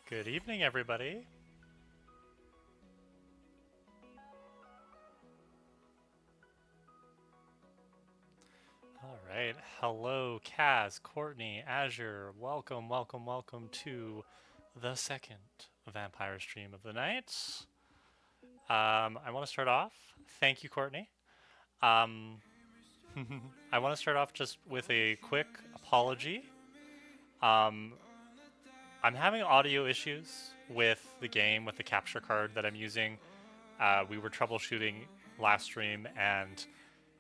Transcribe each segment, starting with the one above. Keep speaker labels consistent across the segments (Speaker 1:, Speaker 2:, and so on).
Speaker 1: Good evening, everybody. All right. Hello, Kaz, Courtney, Azure. Welcome, welcome, welcome to the second vampire stream of the night. I want to start off. Thank you, Courtney. Um, I want to start off just with a quick apology. Um, I'm having audio issues with the game, with the capture card that I'm using. We were troubleshooting last stream and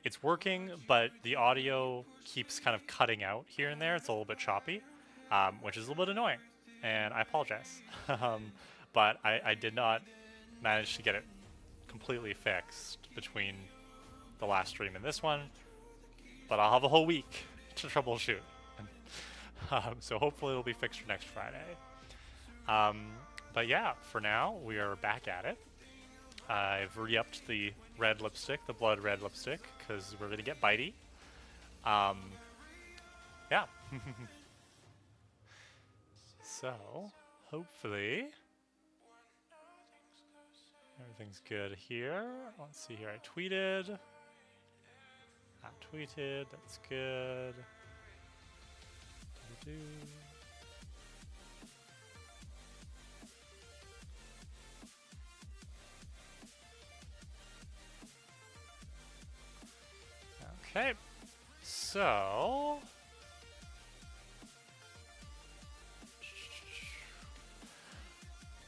Speaker 1: it's working, but the audio keeps kind of cutting out here and there. It's a little bit choppy, which is a little bit annoying, and I apologize. But I did not manage to get it completely fixed between the last stream and this one, but I'll have a whole week to troubleshoot. So hopefully it'll be fixed for next Friday. Um, but yeah, for now, we are back at it. I've re-upped the red lipstick, the blood red lipstick, because we're gonna get bitey. Um, yeah. So, hopefully, everything's good here. Let's see here. I tweeted. Not tweeted. That's good. Okay. So,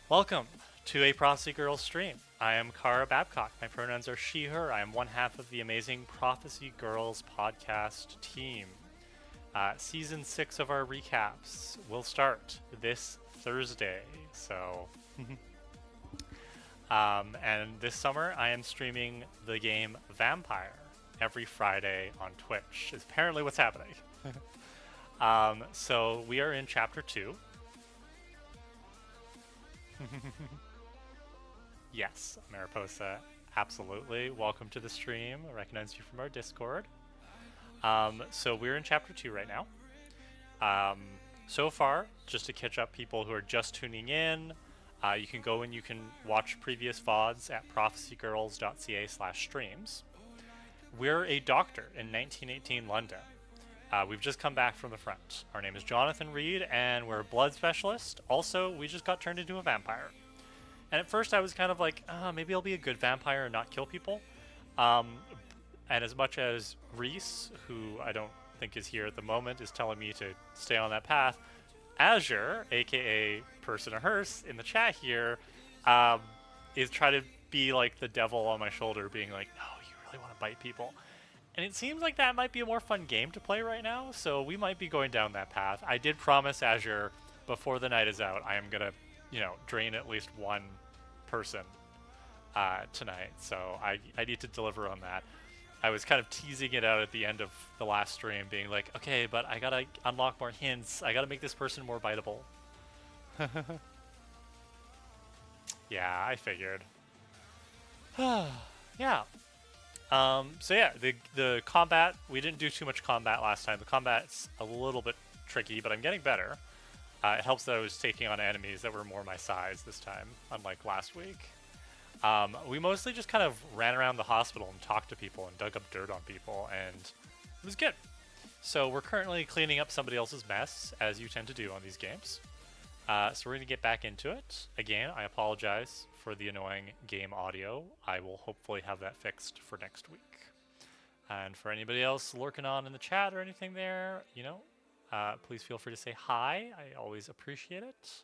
Speaker 1: welcome to a Prophecy Girls stream. I am Kara Babcock. My pronouns are she, her. I am one half of the amazing Prophecy Girls podcast team. Season 6 of our recaps will start this Thursday. So, and this summer I am streaming the game Vampire every Friday on Twitch. Is apparently what's happening. So we are in chapter 2. Yes, Mariposa, absolutely. Welcome to the stream. I recognize you from our Discord. So we're in chapter 2 right now. So far, just to catch up people who are just tuning in, you can go and you can watch previous VODs at prophecygirls.ca/streams. We're a doctor in 1918 London. We've just come back from the front. Our name is Jonathan Reed, and we're a blood specialist. Also, we just got turned into a vampire. And at first I was kind of like, maybe I'll be a good vampire and not kill people. And as much as Reese, who I don't think is here at the moment, is telling me to stay on that path, Azure, aka Person of Hearse, in the chat here, is trying to be like the devil on my shoulder, being like, no, you really want to bite people. And it seems like that might be a more fun game to play right now, so we might be going down that path. I did promise Azure before the night is out, I am going to, drain at least one person tonight, so I need to deliver on that. I was kind of teasing it out at the end of the last stream, being like, okay, but I gotta unlock more hints. I gotta make this person more biteable. Yeah, I figured. Yeah. So yeah, the combat, we didn't do too much combat last time. The combat's a little bit tricky, but I'm getting better. It helps that I was taking on enemies that were more my size this time, unlike last week. We mostly just kind of ran around the hospital and talked to people and dug up dirt on people, and it was good. So we're currently cleaning up somebody else's mess, as you tend to do on these games. So we're going to get back into it. Again, I apologize for the annoying game audio. I will hopefully have that fixed for next week. And for anybody else lurking on in the chat or anything there, please feel free to say hi. I always appreciate it.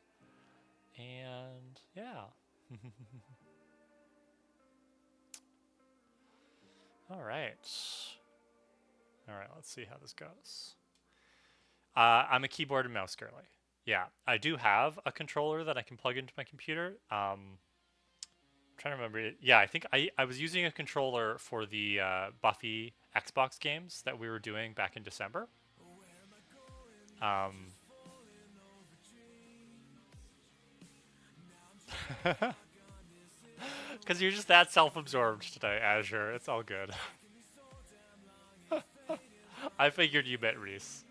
Speaker 1: And yeah. All right. Let's see how this goes. I'm a keyboard and mouse girly. Yeah, I do have a controller that I can plug into my computer. I'm trying to remember. Yeah, I think I was using a controller for the Buffy Xbox games that we were doing back in December. Because you're just that self-absorbed today, Azure. It's all good. I figured you met Reese.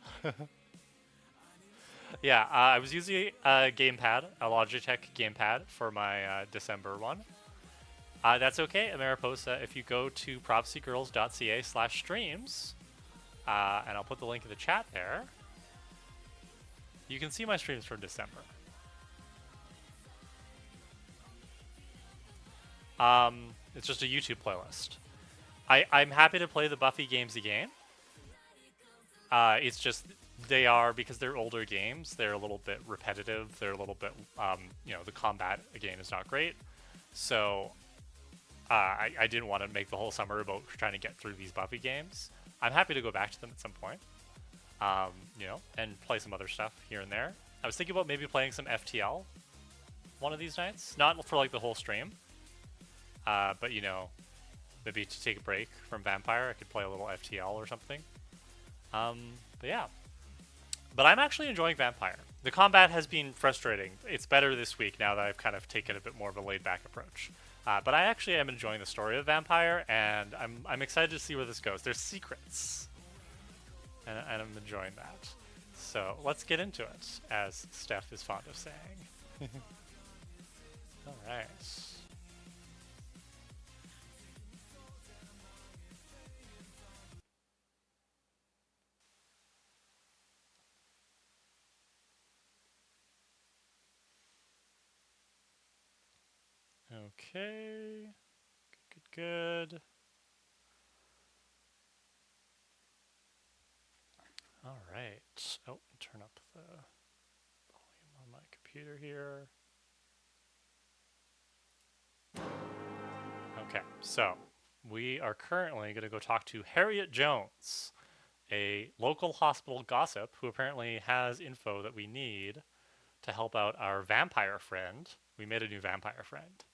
Speaker 1: Yeah, I was using a gamepad, a Logitech gamepad for my December one. That's okay, Mariposa. If you go to propsygirls.ca/streams, and I'll put the link in the chat there, you can see my streams from December. It's just a YouTube playlist. I'm happy to play the Buffy games again. It's just they are, because they're older games, they're a little bit repetitive. They're a little bit, the combat again is not great. So I didn't want to make the whole summer about trying to get through these Buffy games. I'm happy to go back to them at some point, and play some other stuff here and there. I was thinking about maybe playing some FTL one of these nights, not for like the whole stream, but maybe to take a break from Vampire, I could play a little FTL or something. But yeah. But I'm actually enjoying Vampire. The combat has been frustrating. It's better this week now that I've kind of taken a bit more of a laid-back approach. But I actually am enjoying the story of Vampire, and I'm excited to see where this goes. There's secrets, and I'm enjoying that. So let's get into it, as Steph is fond of saying. All right. Okay. Good. All right. Oh, turn up the volume on my computer here. Okay, so we are currently going to go talk to Harriet Jones, a local hospital gossip who apparently has info that we need to help out our vampire friend. We made a new vampire friend,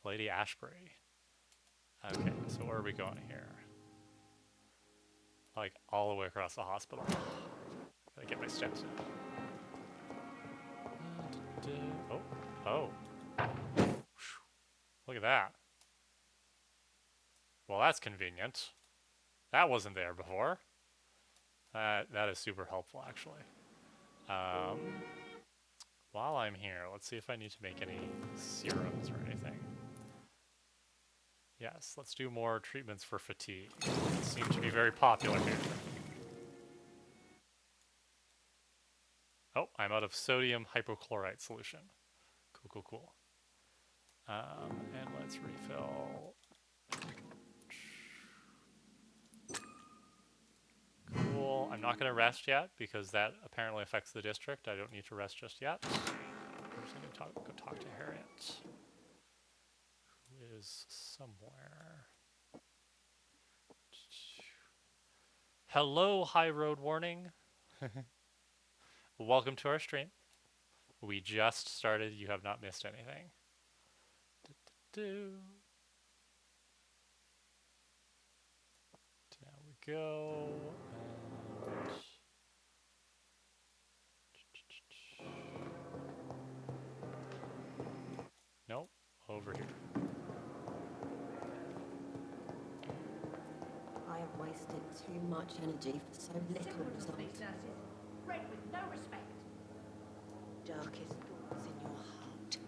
Speaker 1: Lady Ashbury. Okay, so where are we going here? Like all the way across the hospital. Gotta get my steps in. Oh. Look at that. Well, that's convenient. That wasn't there before. That is super helpful, actually. While I'm here, let's see if I need to make any serums or anything. Yes, let's do more treatments for fatigue. It seems to be very popular here. Oh, I'm out of sodium hypochlorite solution. Cool. And let's refill. Cool. I'm not going to rest yet because that apparently affects the district. I don't need to rest just yet. I'm just going to go talk to Harriet, who is somewhere. Hello, High Road Warning. Welcome to our stream. We just started. You have not missed anything. Now we go. Nope, over here.
Speaker 2: I have wasted too much energy for so little result.
Speaker 3: Read with no respect.
Speaker 2: Darkest thoughts in your heart.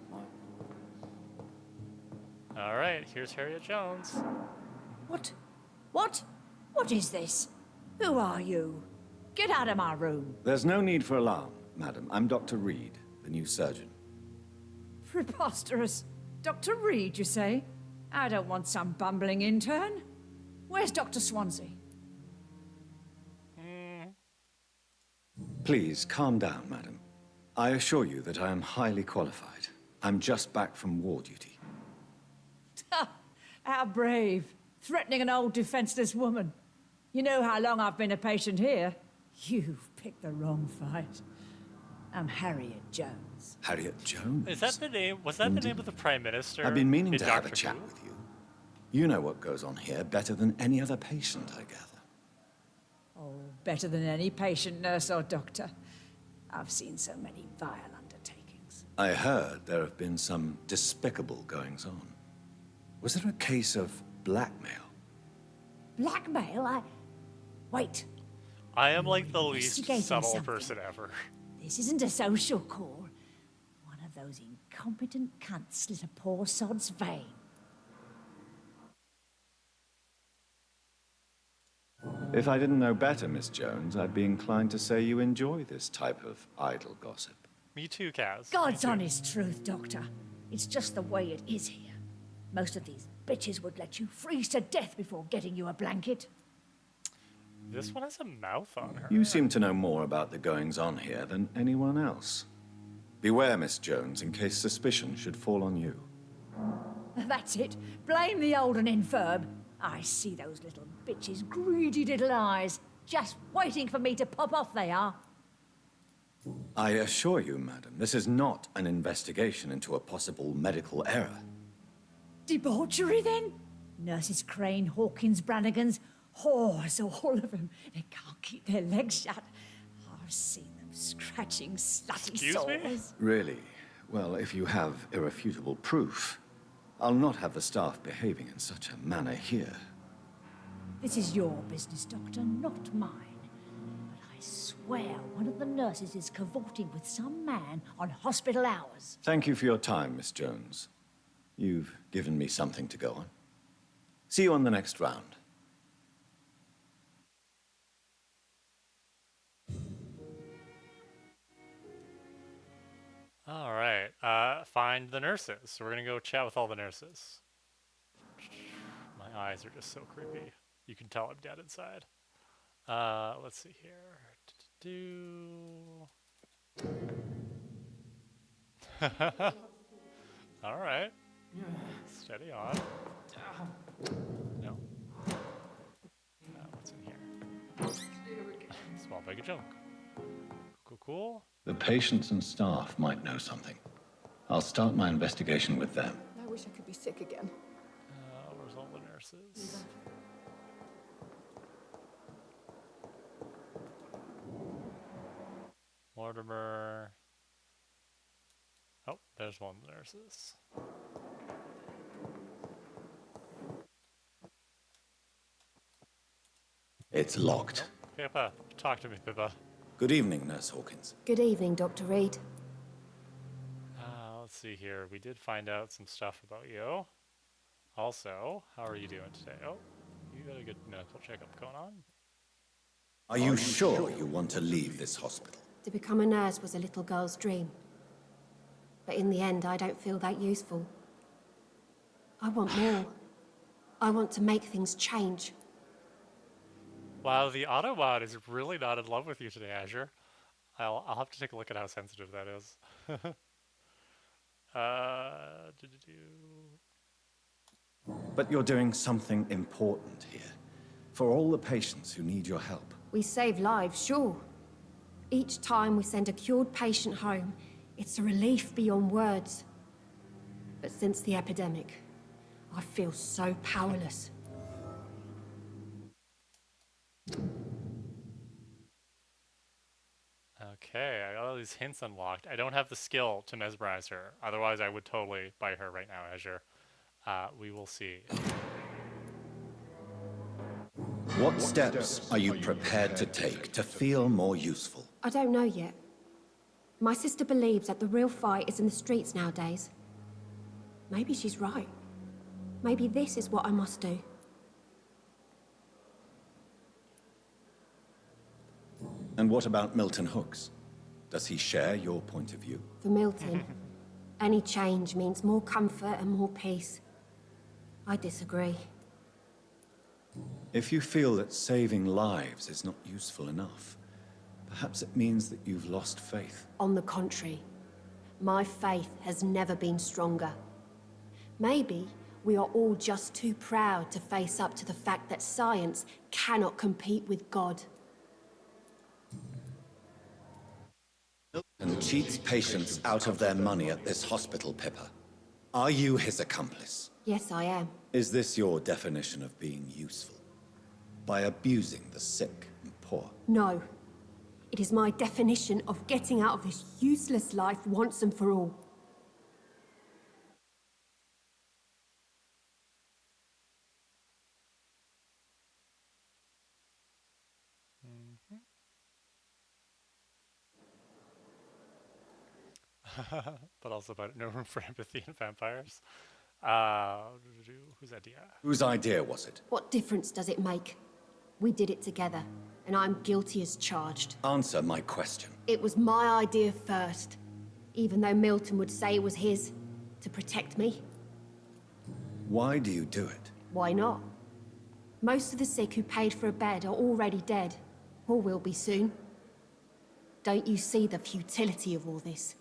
Speaker 1: All right, here's Harriet Jones.
Speaker 4: What? What is this? Who are you? Get out of my room.
Speaker 5: There's no need for alarm, madam. I'm Dr. Reed, the new surgeon.
Speaker 4: Preposterous. Dr. Reed, you say? I don't want some bumbling intern. Where's Dr. Swansea?
Speaker 5: Please, calm down, madam. I assure you that I am highly qualified. I'm just back from war duty.
Speaker 4: How brave. Threatening an old defenseless woman. You know how long I've been a patient here? You've picked the wrong fight. I'm Harriet Jones.
Speaker 5: Harriet Jones?
Speaker 1: Is that the name? Was that the name of the Prime Minister?
Speaker 5: I've been meaning
Speaker 1: in
Speaker 5: to have a
Speaker 1: Doctor
Speaker 5: chat
Speaker 1: Who?
Speaker 5: with you. You know what goes on here better than any other patient, I gather.
Speaker 4: Oh, better than any patient, nurse, or doctor. I've seen so many vile undertakings.
Speaker 5: I heard there have been some despicable goings-on. Was there a case of blackmail?
Speaker 4: Blackmail? Wait.
Speaker 1: I am like the least
Speaker 4: Investigating
Speaker 1: subtle
Speaker 4: something.
Speaker 1: person ever.
Speaker 4: This isn't a social call. One of those incompetent cunts slit a poor sod's vein.
Speaker 5: If I didn't know better, Miss Jones, I'd be inclined to say you enjoy this type of idle gossip.
Speaker 1: Me too, Kaz.
Speaker 4: God's
Speaker 1: Me too.
Speaker 4: honest truth, Doctor. It's just the way it is here. Most of these bitches would let you freeze to death before getting you a blanket.
Speaker 1: This one has a mouth on her.
Speaker 5: You seem to know more about the goings-on here than anyone else. Beware, Miss Jones, in case suspicion should fall on you.
Speaker 4: That's it. Blame the old and infirm. I see those little bitches' greedy little eyes. Just waiting for me to pop off they are.
Speaker 5: I assure you, madam, this is not an investigation into a possible medical error.
Speaker 4: Debauchery, then? Nurses Crane, Hawkins, Brannigans, whores, all of them. They can't keep their legs shut. I've seen them scratching slutty
Speaker 1: Excuse
Speaker 4: sores.
Speaker 1: me?
Speaker 5: Really? Well, if you have irrefutable proof, I'll not have the staff behaving in such a manner here.
Speaker 4: This is your business, Doctor, not mine. But I swear one of the nurses is cavorting with some man on hospital hours.
Speaker 5: Thank you for your time, Miss Jones. You've given me something to go on. See you on the next round.
Speaker 1: All right. Find the nurses. So we're gonna go chat with all the nurses. My eyes are just so creepy. You can tell I'm dead inside. Let's see here. All right. Steady on. No. What's in here? Small bag of junk. Cool.
Speaker 5: The patients and staff might know something. I'll start my investigation with them.
Speaker 2: I wish I could be sick again.
Speaker 1: Where's all the nurses? Mortimer. Oh, there's one of the nurses.
Speaker 5: It's locked.
Speaker 1: Pippa, talk to me, Pippa.
Speaker 5: Good evening, Nurse Hawkins.
Speaker 2: Good evening, Dr. Reed.
Speaker 1: Let's see here. We did find out some stuff about you. Also, how are you doing today? Oh, you got a good medical checkup going on.
Speaker 5: Are you sure you want to leave this hospital?
Speaker 2: To become a nurse was a little girl's dream. But in the end, I don't feel that useful. I want more. I want to make things change.
Speaker 1: Wow, the Autobot is really not in love with you today, Azure. I'll have to take a look at how sensitive that is.
Speaker 5: But you're doing something important here. For all the patients who need your help.
Speaker 2: We save lives, sure. Each time we send a cured patient home, it's a relief beyond words. But since the epidemic, I feel so powerless.
Speaker 1: Okay, I got all these hints unlocked. I don't have the skill to mesmerize her. Otherwise, I would totally buy her right now, Azure. We will see.
Speaker 5: What steps are you prepared to take to feel more useful?
Speaker 2: I don't know yet. My sister believes that the real fight is in the streets nowadays. Maybe she's right. Maybe this is what I must do.
Speaker 5: And what about Milton Hooks? Does he share your point of view?
Speaker 2: For Milton, any change means more comfort and more peace. I disagree.
Speaker 5: If you feel that saving lives is not useful enough, perhaps it means that you've lost faith.
Speaker 2: On the contrary, my faith has never been stronger. Maybe we are all just too proud to face up to the fact that science cannot compete with God.
Speaker 5: And cheats patients out of their money at this hospital, Pippa. Are you his accomplice?
Speaker 2: Yes, I am.
Speaker 5: Is this your definition of being useful? By abusing the sick and poor?
Speaker 2: No. It is my definition of getting out of this useless life once and for all.
Speaker 1: but also about no room for empathy in vampires. Whose idea?
Speaker 5: Whose idea was it?
Speaker 2: What difference does it make? We did it together, and I'm guilty as charged.
Speaker 5: Answer my question.
Speaker 2: It was my idea first, even though Milton would say it was his, to protect me.
Speaker 5: Why do you do it?
Speaker 2: Why not? Most of the sick who paid for a bed are already dead, or will be soon. Don't you see the futility of all this?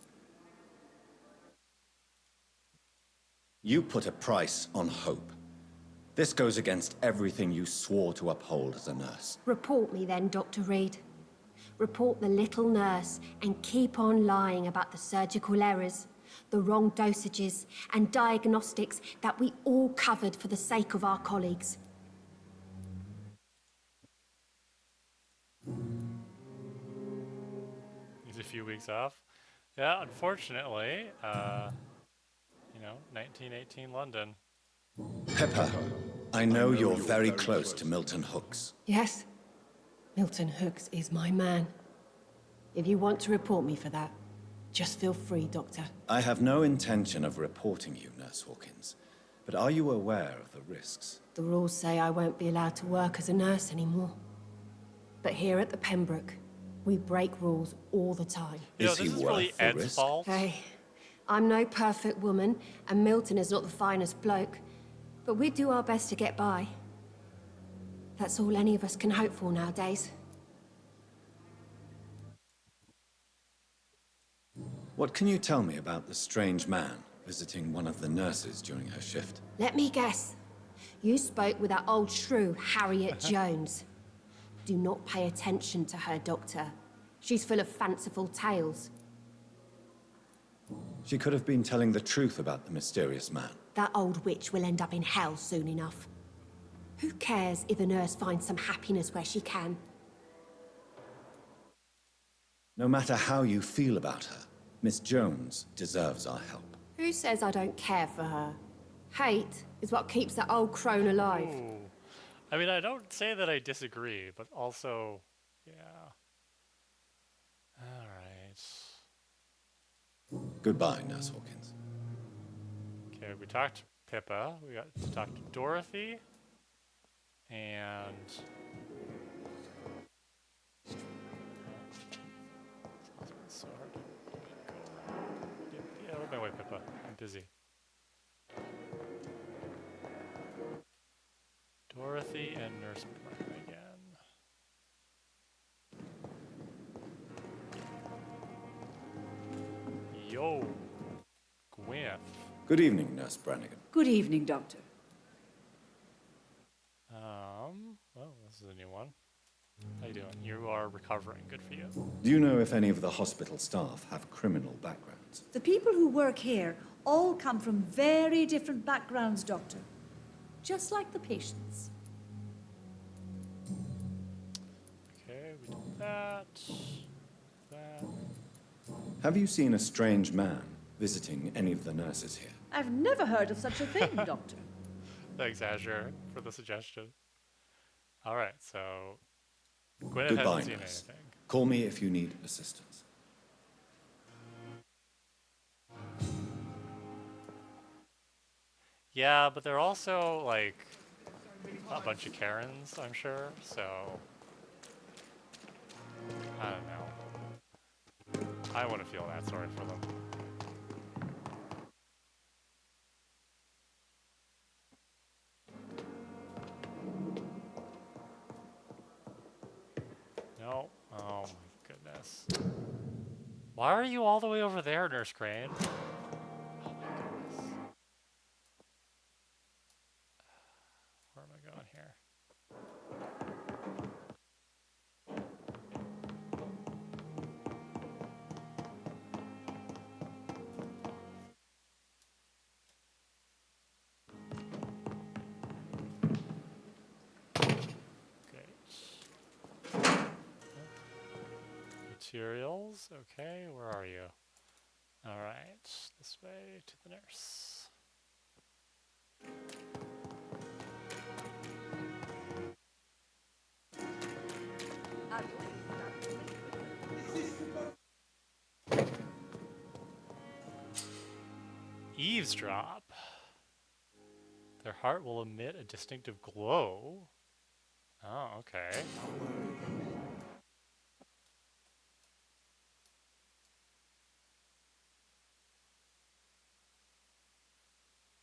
Speaker 5: You put a price on hope. This goes against everything you swore to uphold as a nurse.
Speaker 2: Report me then, Dr. Reed. Report the little nurse and keep on lying about the surgical errors, the wrong dosages and diagnostics that we all covered for the sake of our colleagues.
Speaker 1: Needs a few weeks off. Yeah, unfortunately, 1918 London.
Speaker 5: Pepper, I know you're very close to Milton Hooks.
Speaker 2: Yes, Milton Hooks is my man. If you want to report me for that, just feel free, Doctor.
Speaker 5: I have no intention of reporting you, Nurse Hawkins. But are you aware of the risks?
Speaker 2: The rules say I won't be allowed to work as a nurse anymore. But here at the Pembroke, we break rules all the time.
Speaker 1: This
Speaker 5: Is he
Speaker 1: is
Speaker 5: worth
Speaker 1: really
Speaker 5: the
Speaker 1: Ed's
Speaker 5: risk?
Speaker 1: fault.
Speaker 2: Hey, I'm no perfect woman, and Milton is not the finest bloke. But we do our best to get by. That's all any of us can hope for nowadays.
Speaker 5: What can you tell me about the strange man visiting one of the nurses during her shift?
Speaker 2: Let me guess. You spoke with that old shrew, Harriet Jones. Do not pay attention to her, Doctor. She's full of fanciful tales.
Speaker 5: She could have been telling the truth about the mysterious man.
Speaker 2: That old witch will end up in hell soon enough. Who cares if a nurse finds some happiness where she can?
Speaker 5: No matter how you feel about her, Miss Jones deserves our help.
Speaker 2: Who says I don't care for her? Hate is what keeps that old crone alive.
Speaker 1: Ooh. I mean, I don't say that I disagree, but also, yeah. All right.
Speaker 5: Goodbye, Nurse Hawkins.
Speaker 1: Okay, we talked to Pippa. We got to talk to Dorothy. And... It's so hard to go around. Yeah, out of my way, Pippa. I'm busy. Dorothy and Nurse Brennan again. Yo, Gwyneth.
Speaker 5: Good evening, Nurse Brannigan.
Speaker 4: Good evening, Doctor.
Speaker 1: Well, this is a new one. How you doing? You are recovering. Good for you.
Speaker 5: Do you know if any of the hospital staff have criminal backgrounds?
Speaker 4: The people who work here all come from very different backgrounds, Doctor. Just like the patients.
Speaker 1: Okay, we did that. That.
Speaker 5: Have you seen a strange man visiting any of the nurses here?
Speaker 4: I've never heard of such a thing, Doctor.
Speaker 1: Thanks, Azure, for the suggestion. All right, so Gwyneth
Speaker 5: Goodbye,
Speaker 1: hasn't seen
Speaker 5: nurse.
Speaker 1: anything.
Speaker 5: Call me if you need assistance.
Speaker 1: Yeah, but they're also like a bunch of Karens, I'm sure. So I don't know. I want to feel that sorry for them. No. Oh my goodness. Why are you all the way over there, Nurse Crane? Oh my goodness. Where am I going here? Great. Materials. Okay, where are you? All right, this way to the nurse. Eavesdrop. Their heart will emit a distinctive glow. Oh, okay.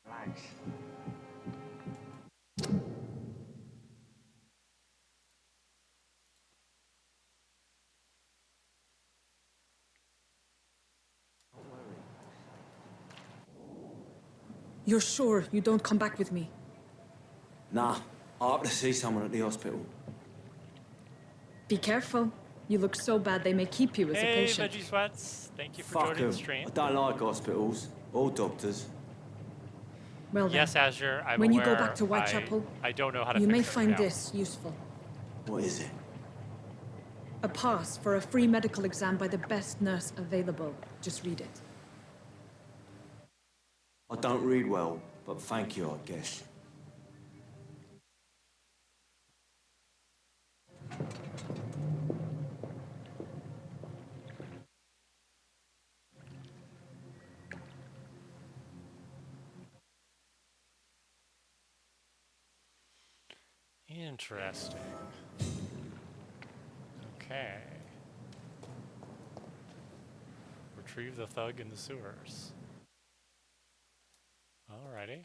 Speaker 6: Relax.
Speaker 7: You're sure you don't come back with me?
Speaker 6: Nah, I have to see someone at the hospital.
Speaker 7: Be careful. You look so bad they may keep you as a
Speaker 1: Hey,
Speaker 7: patient.
Speaker 1: Veggie Sweats. Thank you for
Speaker 6: Fuck
Speaker 1: joining the
Speaker 6: 'em.
Speaker 1: stream.
Speaker 6: I don't like hospitals or doctors.
Speaker 7: Well
Speaker 1: Yes,
Speaker 7: then,
Speaker 1: Azure, I'm
Speaker 7: when you
Speaker 1: aware.
Speaker 7: go back to Whitechapel,
Speaker 1: I don't know how to
Speaker 7: you may
Speaker 1: fix it right
Speaker 7: find
Speaker 1: now.
Speaker 7: this useful.
Speaker 6: What is it?
Speaker 7: A pass for a free medical exam by the best nurse available. Just read it.
Speaker 6: I don't read well, but thank you, I guess.
Speaker 1: Interesting. Okay. Retrieve the thug in the sewers. Alrighty.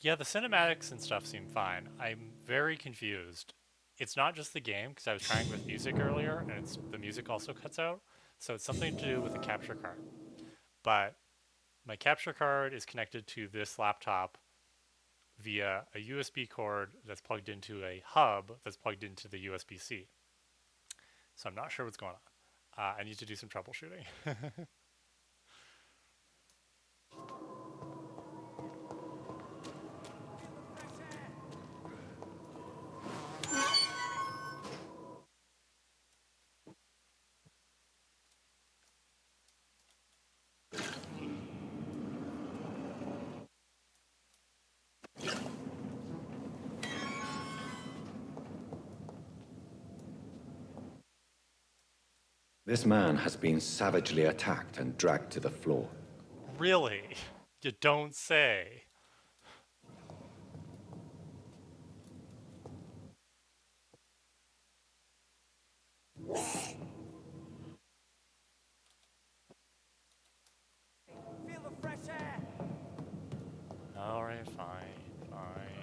Speaker 1: Yeah, the cinematics and stuff seem fine. I'm very confused. It's not just the game, because I was trying with music earlier, and the music also cuts out. So it's something to do with the capture card. But my capture card is connected to this laptop via a USB cord that's plugged into a hub that's plugged into the USB-C. So I'm not sure what's going on. I need to do some troubleshooting.
Speaker 5: This man has been savagely attacked and dragged to the floor.
Speaker 1: Really? You don't say.
Speaker 6: Feel the fresh air.
Speaker 1: Alright, fine, fine.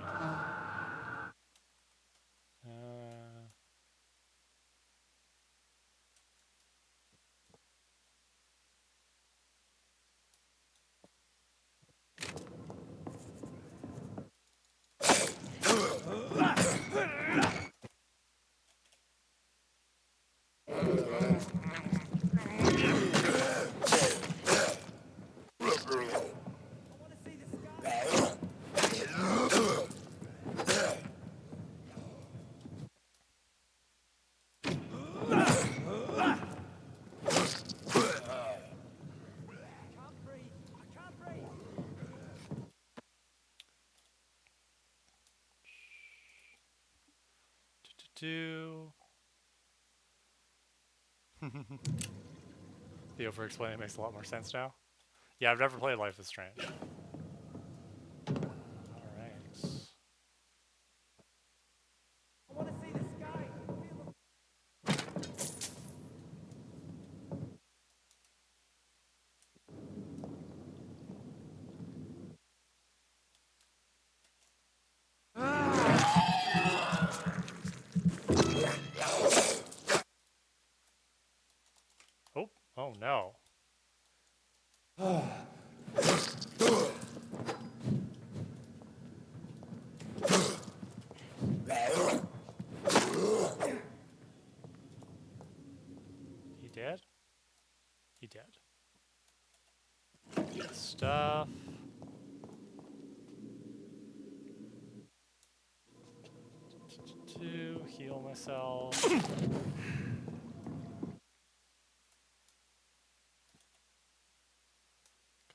Speaker 1: Do the over-explaining makes a lot more sense now. Yeah, I've never played Life is Strange. Alright.
Speaker 6: I want to see the sky.
Speaker 1: Oh, oh no. He dead? He dead. Good stuff. To heal myself. Got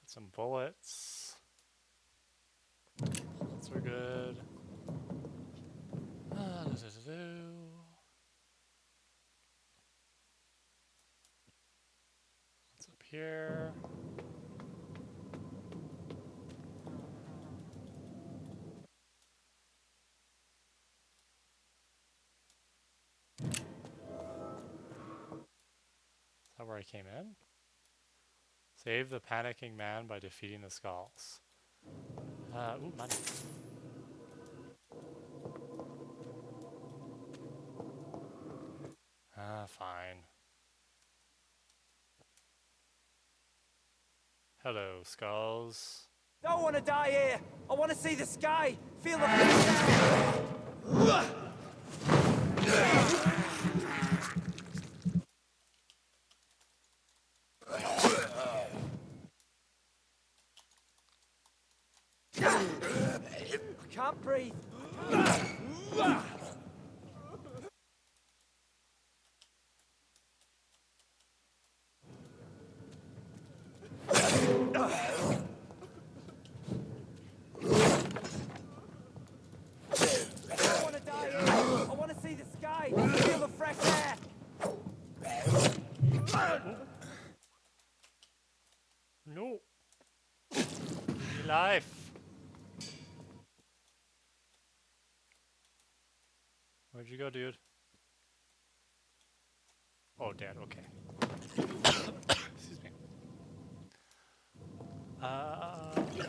Speaker 1: some bullets. Bullets are good. here. Is that where I came in? Save the panicking man by defeating the skulls. Ooh, money. Fine. Hello, skulls.
Speaker 6: Don't want to die here. I want to see the sky. Feel the I can't breathe. I want to see the sky. Feel the fresh air.
Speaker 1: No. Life. Where'd you go, dude? Oh, dead. Okay. Excuse me. Okay,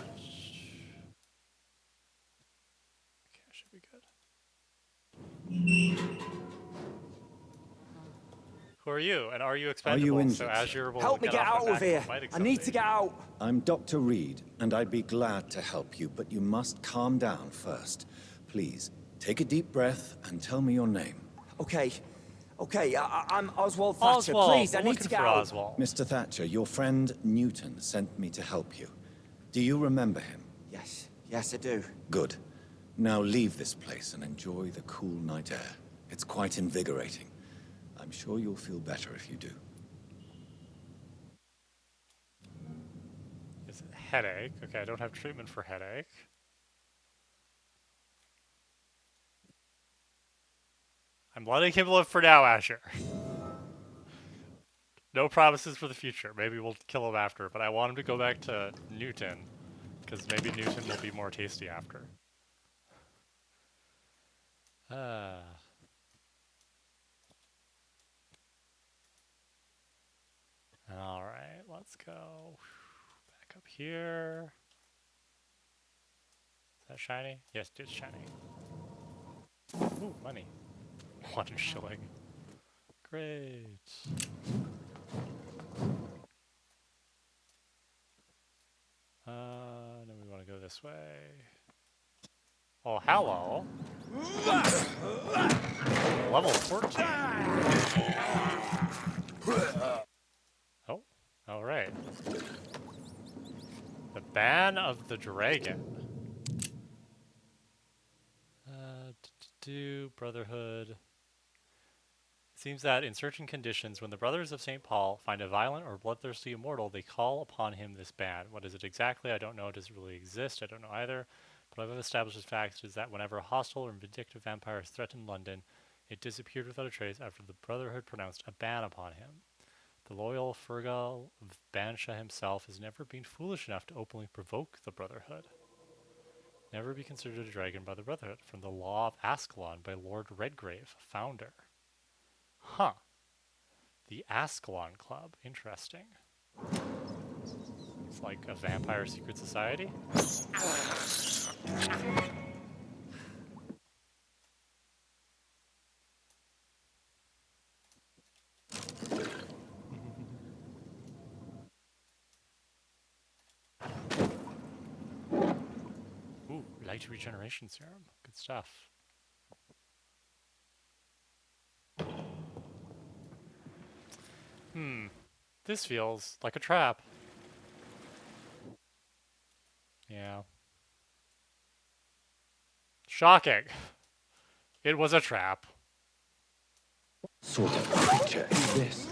Speaker 1: should be good. Who are you? And are you expendable?
Speaker 5: injured,
Speaker 1: So
Speaker 5: sir?
Speaker 1: Azure will
Speaker 6: Help me get out of here. I need to get out.
Speaker 5: I'm Dr. Reed, and I'd be glad to help you, but you must calm down first. Please, take a deep breath and tell me your name.
Speaker 6: Okay. I'm Oswald Thatcher.
Speaker 1: Oswald,
Speaker 6: Please, I
Speaker 1: I'm
Speaker 6: need
Speaker 1: looking
Speaker 6: to get
Speaker 1: for
Speaker 6: out.
Speaker 1: Oswald.
Speaker 5: Mr. Thatcher, your friend Newton sent me to help you. Do you remember him?
Speaker 6: Yes, I do.
Speaker 5: Good. Now leave this place and enjoy the cool night air. It's quite invigorating. I'm sure you'll feel better if you do.
Speaker 1: Is it headache? Okay, I don't have treatment for headache. I'm letting him live for now, Azure. No promises for the future. Maybe we'll kill him after, but I want him to go back to Newton, because maybe Newton will be more tasty after. Alright, let's go back up here. Is that shiny? Yes, it's shiny. Ooh, money. 1 shilling. Great. Then we want to go this way. Oh, hello. Level 14. Oh, alright. The Ban of the Dragon. Brotherhood. Seems that in certain conditions, when the Brothers of St. Paul find a violent or bloodthirsty immortal, they call upon him this ban. What is it exactly? I don't know. Does it really exist? I don't know either. But what I've established as facts is that whenever a hostile or vindictive vampire threatened London, it disappeared without a trace after the Brotherhood pronounced a ban upon him. The loyal Fergal of Bansha himself has never been foolish enough to openly provoke the Brotherhood. Never be considered a dragon by the Brotherhood. From the Law of Ascalon by Lord Redgrave, founder. Huh. The Ascalon Club. Interesting. It's like a vampire secret society. Ooh, light regeneration serum. Good stuff. This feels like a trap. Yeah. Shocking. It was a trap.
Speaker 5: Sort of creature is this?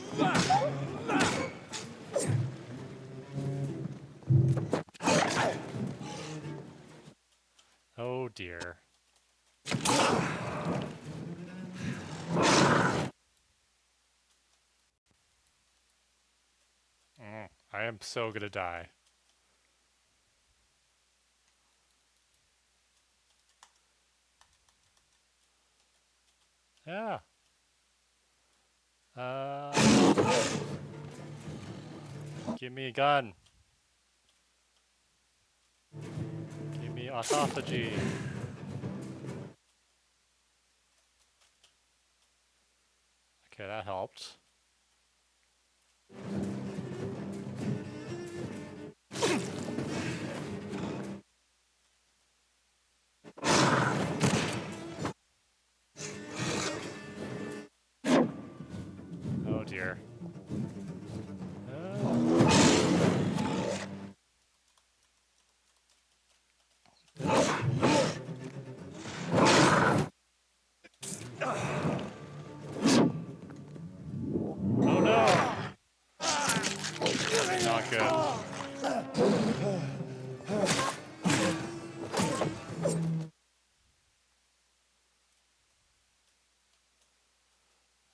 Speaker 1: Oh dear. am so gonna die. Yeah. Give me a gun. Give me autophagy. Okay, that helped. Oh dear. Oh no! Not good.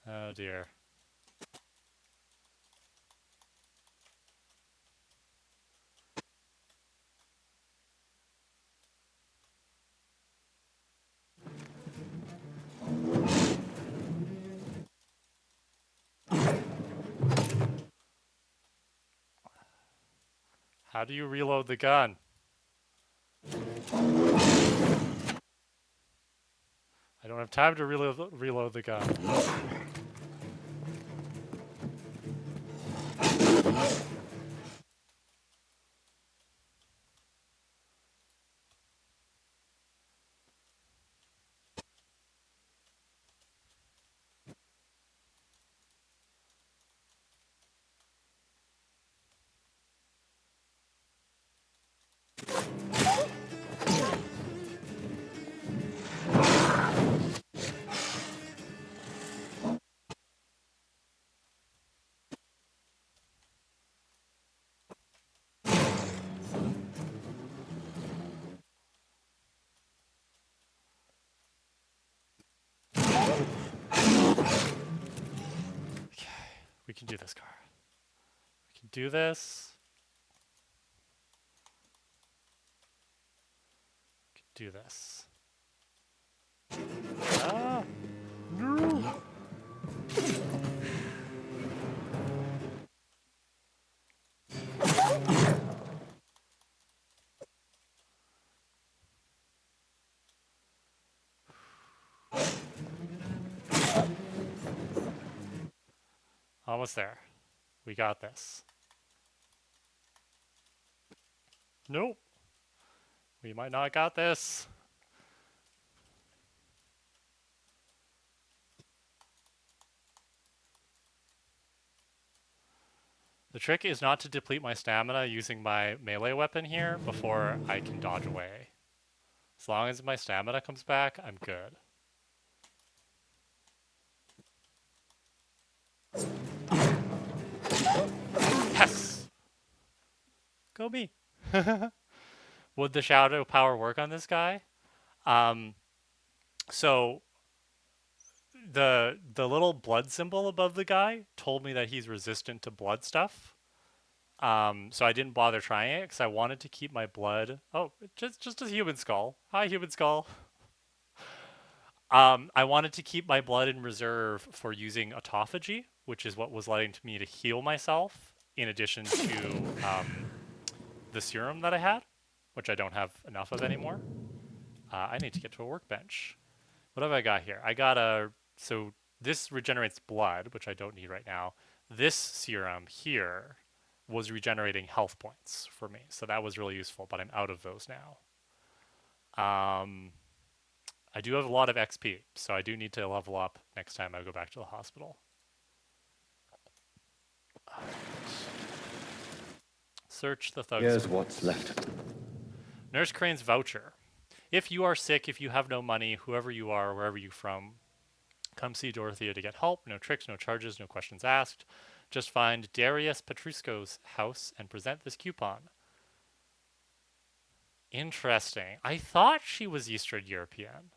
Speaker 1: Oh dear. How do you reload the gun? I don't have time to reload the gun. Okay, we can do this, Kara. We can do this. We can do this. Ah! No! Almost there. We got this. Nope. We might not got this. The trick is not to deplete my stamina using my melee weapon here before I can dodge away. As long as my stamina comes back, I'm good. Yes! Go me! Would the shadow power work on this guy? So the little blood symbol above the guy told me that he's resistant to blood stuff. So I didn't bother trying it because I wanted to keep my blood. Oh, just a human skull. Hi, human skull. I wanted to keep my blood in reserve for using autophagy, which is what was letting me to heal myself, in addition to the serum that I had, which I don't have enough of anymore. I need to get to a workbench. What have I got here? I got so this regenerates blood, which I don't need right now. This serum here was regenerating health points for me, so that was really useful, but I'm out of those now. I do have a lot of XP, so I do need to level up next time I go back to the hospital. Search the thugs.
Speaker 5: Here's what's left.
Speaker 1: Nurse Crane's voucher. If you are sick, if you have no money, whoever you are, wherever you're from, come see Dorothea to get help. No tricks, no charges, no questions asked. Just find Darius Petrusco's house and present this coupon. Interesting. I thought she was Eastern European.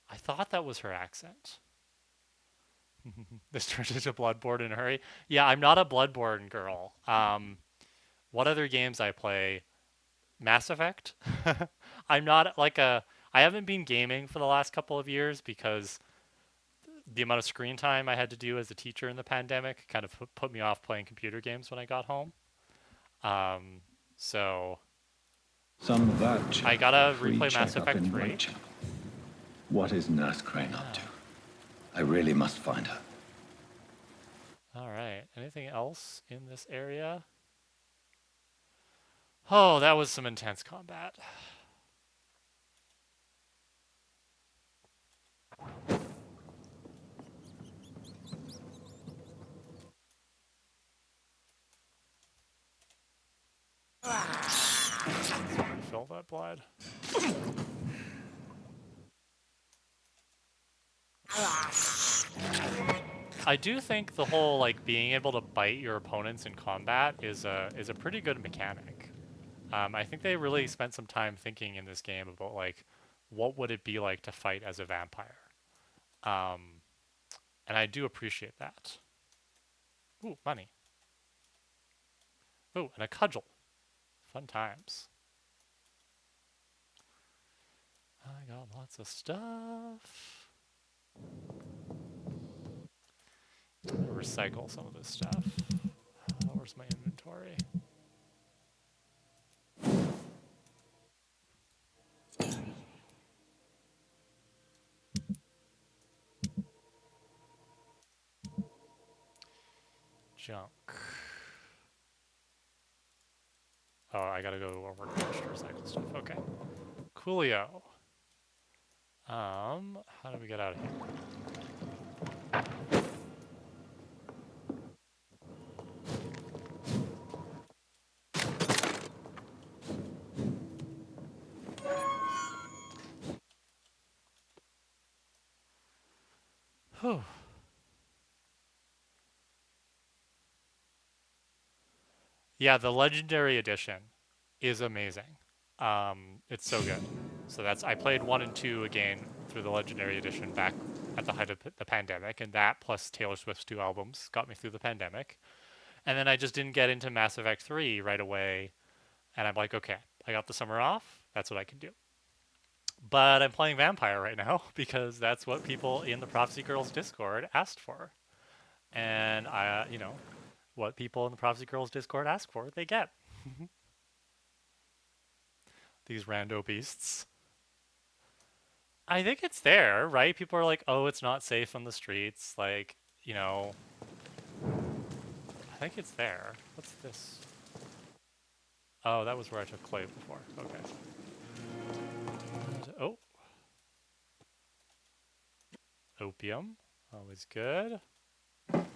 Speaker 1: I thought that was her accent. This turned into Bloodborne in a hurry. Yeah, I'm not a Bloodborne girl. what other games I play? Mass Effect. I'm not like a. I haven't been gaming for the last couple of years because the amount of screen time I had to do as a teacher in the pandemic kind of put me off playing computer games when I got home. Um, so
Speaker 5: Some
Speaker 1: I
Speaker 5: voucher for a
Speaker 1: gotta
Speaker 5: free
Speaker 1: replay Mass
Speaker 5: checkup
Speaker 1: Effect
Speaker 5: in
Speaker 1: 3.
Speaker 5: Whitechapel. What is Nurse Crane up to? I really must find her.
Speaker 1: All right. Anything else in this area? Oh, that was some intense combat. Refill that blood. I do think the whole like being able to bite your opponents in combat is a pretty good mechanic. I think they really spent some time thinking in this game about like what would it be like to fight as a vampire, um, and I do appreciate that. Ooh, money. Ooh, and a cudgel. Fun times. I got lots of stuff. I'm gonna recycle some of this stuff. Where's my inventory? Junk. Oh, I gotta go to a workbench to recycle stuff. Okay. Coolio. How do we get out of here? Whew. Yeah, the Legendary Edition is amazing. It's so good. So that's I played 1 and 2 again through the Legendary Edition back at the height of the pandemic, and that plus Taylor Swift's 2 albums got me through the pandemic. And then I just didn't get into Mass Effect 3 right away, and I'm like, okay, I got the summer off. That's what I can do. But I'm playing Vampire right now because that's what people in the Prophecy Girls Discord asked for. And what people in the Prophecy Girls Discord ask for, they get. These rando beasts. I think it's there, right? People are like, oh, it's not safe on the streets. Like, I think it's there. What's this? Oh, that was where I took clay before. Okay. Oh. Opium. Always good. Alrighty.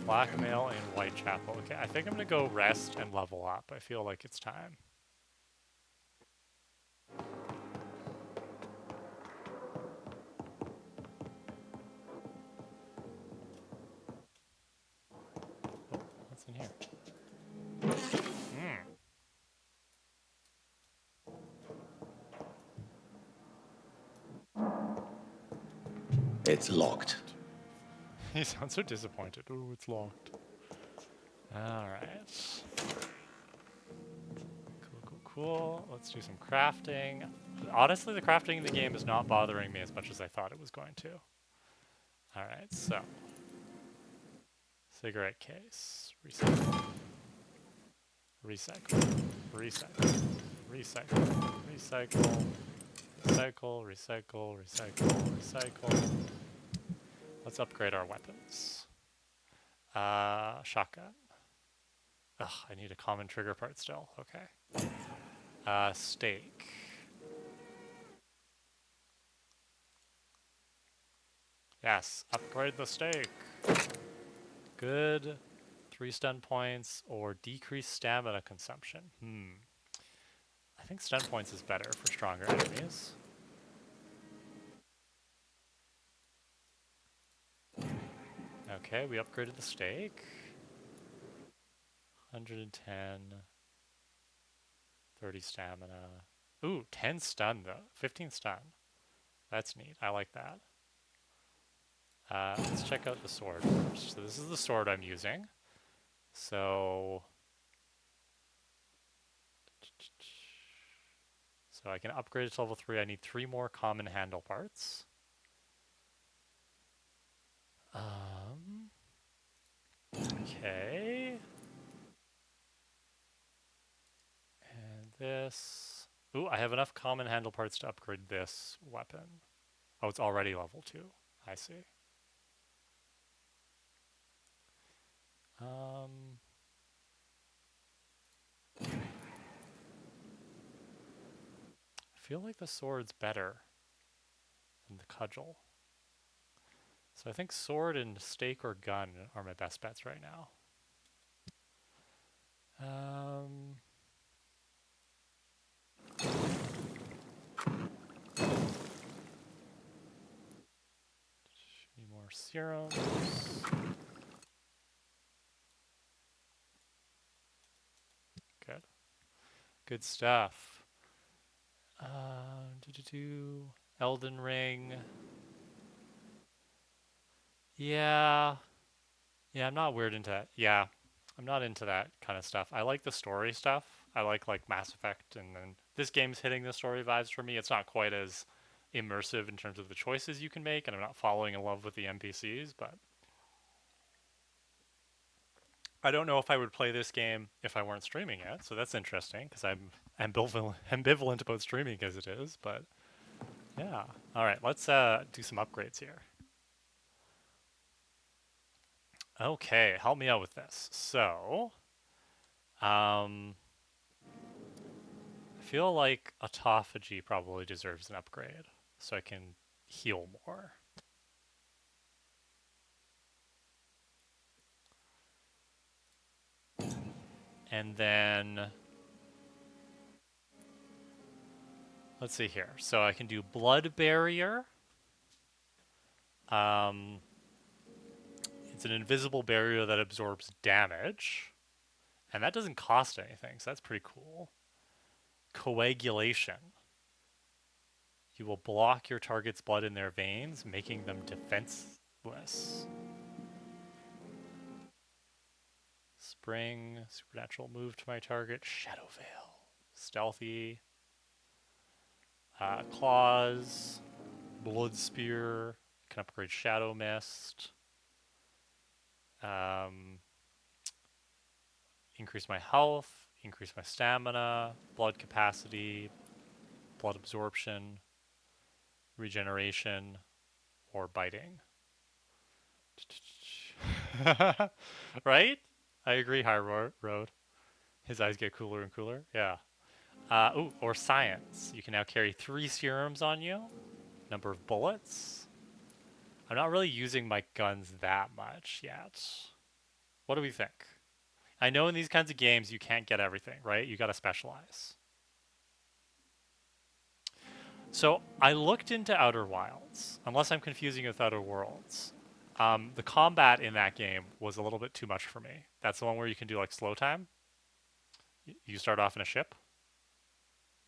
Speaker 1: Blackmail in Whitechapel. Okay, I think I'm gonna go rest and level up. I feel like it's time. Oh, what's in here?
Speaker 5: It's locked.
Speaker 1: He sounds so disappointed. Oh, it's locked. Alright. Cool. Let's do some crafting. Honestly, the crafting in the game is not bothering me as much as I thought it was going to. Alright, so. Cigarette case. Recycle. Recycle. Recycle. Recycle. Recycle. Recycle. Recycle. Recycle. Recycle. Let's upgrade our weapons. Shotgun. Ugh, I need a common trigger part still. Okay. Steak. Yes, upgrade the steak. Good. 3 stun points or decrease stamina consumption. I think stun points is better for stronger enemies. Okay, we upgraded the steak. 110. 30 stamina. Ooh, 10 stun though. 15 stun. That's neat. I like that. Let's check out the sword first. So this is the sword I'm using. So I can upgrade it to level 3. I need 3 more common handle parts. Okay. And this. Ooh, I have enough common handle parts to upgrade this weapon. Oh, it's already level 2. I see. Um, I feel like the sword's better than the cudgel. So I think sword and stake or gun are my best bets right now. Um, need more serums. Good. Good stuff. Elden Ring. Yeah. Yeah, I'm not weird into that. Yeah, I'm not into that kind of stuff. I like the story stuff. I like Mass Effect, and then this game's hitting the story vibes for me. It's not quite as immersive in terms of the choices you can make, and I'm not falling in love with the NPCs, but I don't know if I would play this game if I weren't streaming it, so that's interesting because I'm ambivalent about streaming as it is, but yeah. All right, let's do some upgrades here. Okay, help me out with this. So, I feel like autophagy probably deserves an upgrade, so I can heal more. And then let's see here. So I can do blood barrier. Um, it's an invisible barrier that absorbs damage, and that doesn't cost anything, so that's pretty cool. Coagulation. You will block your target's blood in their veins, making them defenseless. Spring, supernatural move to my target. Shadow Veil. Stealthy. Claws. Blood Spear. Can upgrade Shadow Mist. Increase my health. Increase my stamina. Blood capacity. Blood absorption. Regeneration. Or biting. Right? I agree, High Road. His eyes get cooler and cooler. Yeah. Ooh, or science. You can now carry 3 serums on you. Number of bullets. I'm not really using my guns that much yet. What do we think? I know in these kinds of games you can't get everything, right? You gotta specialize. So I looked into Outer Wilds, unless I'm confusing it with Outer Worlds. The combat in that game was a little bit too much for me. That's the one where you can do like slow time. You start off in a ship.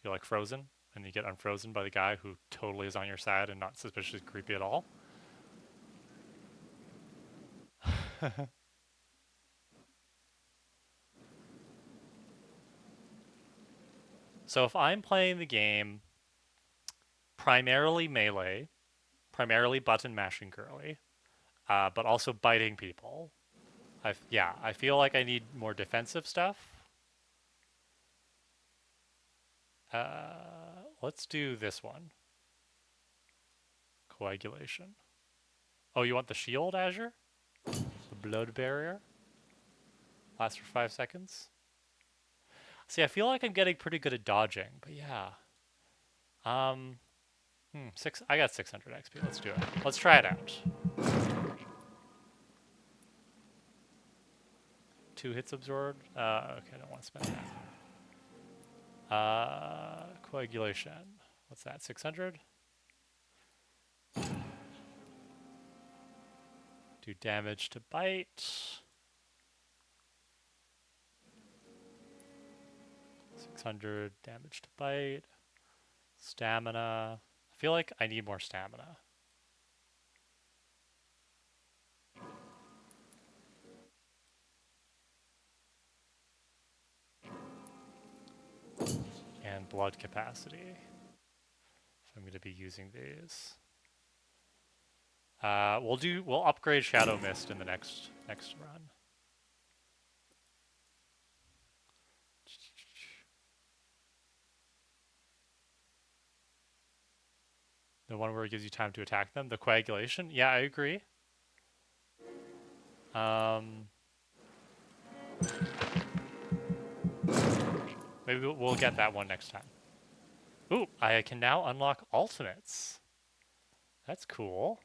Speaker 1: You're like frozen, and you get unfrozen by the guy who totally is on your side and not suspiciously creepy at all. So if I'm playing the game primarily melee, primarily button mashing girly, but also biting people, I feel like I need more defensive stuff. Let's do this one. Coagulation. Oh, you want the shield, Azure? The blood barrier? Lasts for 5 seconds? See, I feel like I'm getting pretty good at dodging, but yeah. I got 600 XP. Let's do it. Let's try it out. 2 hits absorbed. Okay, I don't want to spend that. Coagulation. What's that? 600? Do damage to bite. 600 damage to bite. Stamina. I feel like I need more stamina. And blood capacity. If I'm going to be using these. We'll upgrade Shadow Mist in the next run. The one where it gives you time to attack them. The coagulation. Yeah, I agree. Maybe we'll get that one next time. Ooh, I can now unlock ultimates. That's cool.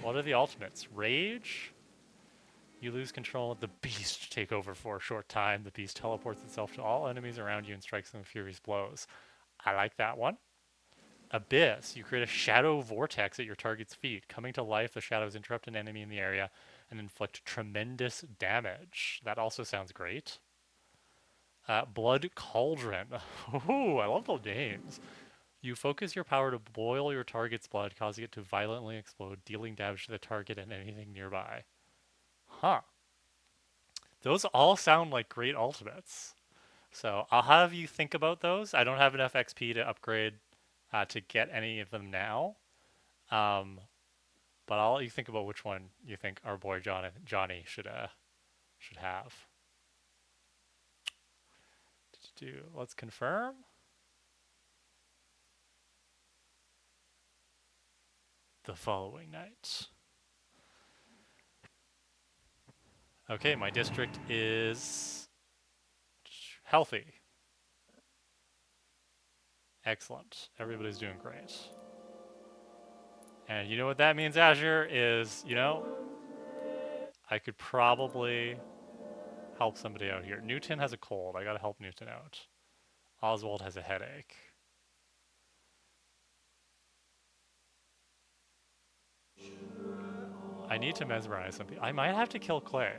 Speaker 1: What are the ultimates? Rage? You lose control of the beast, take over for a short time. The beast teleports itself to all enemies around you and strikes them with furious blows. I like that one. Abyss. You create a shadow vortex at your target's feet. Coming to life, the shadows interrupt an enemy in the area and inflict tremendous damage. That also sounds great. Blood Cauldron. Ooh, I love those names. You focus your power to boil your target's blood, causing it to violently explode, dealing damage to the target and anything nearby. Huh. Those all sound like great ultimates. So I'll have you think about those. I don't have enough XP to upgrade to get any of them now. But I'll let you think about which one you think our boy Johnny should have. Let's confirm. The following night. Okay, my district is healthy. Excellent. Everybody's doing great. And you know what that means, Azure, is, I could probably help somebody out here. Newton has a cold. I gotta help Newton out. Oswald has a headache. I need to mesmerize some people. I might have to kill Clay.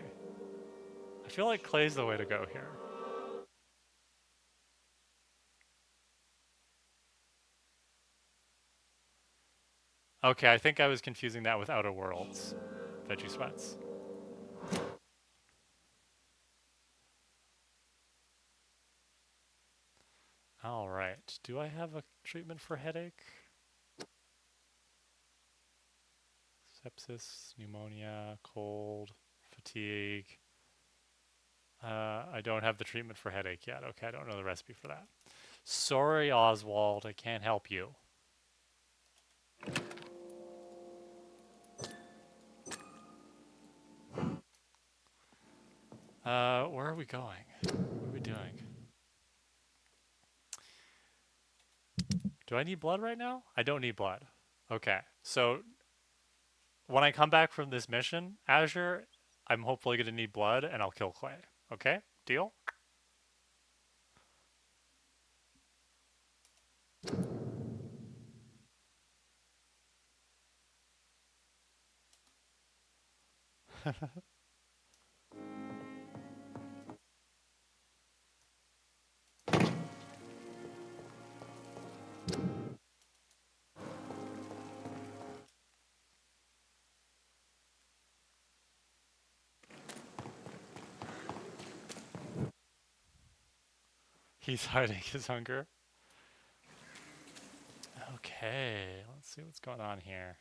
Speaker 1: I feel like Clay's the way to go here. Okay, I think I was confusing that with Outer Worlds. Veggie Sweats. Alright, do I have a treatment for headache? Sepsis, pneumonia, cold, fatigue. I don't have the treatment for headache yet. Okay, I don't know the recipe for that. Sorry, Oswald, I can't help you. Where are we going? What are we doing? Do I need blood right now? I don't need blood. Okay, so when I come back from this mission, Azure, I'm hopefully going to need blood and I'll kill Clay. Okay? Deal? He's hiding his hunger. Okay, let's see what's going on here.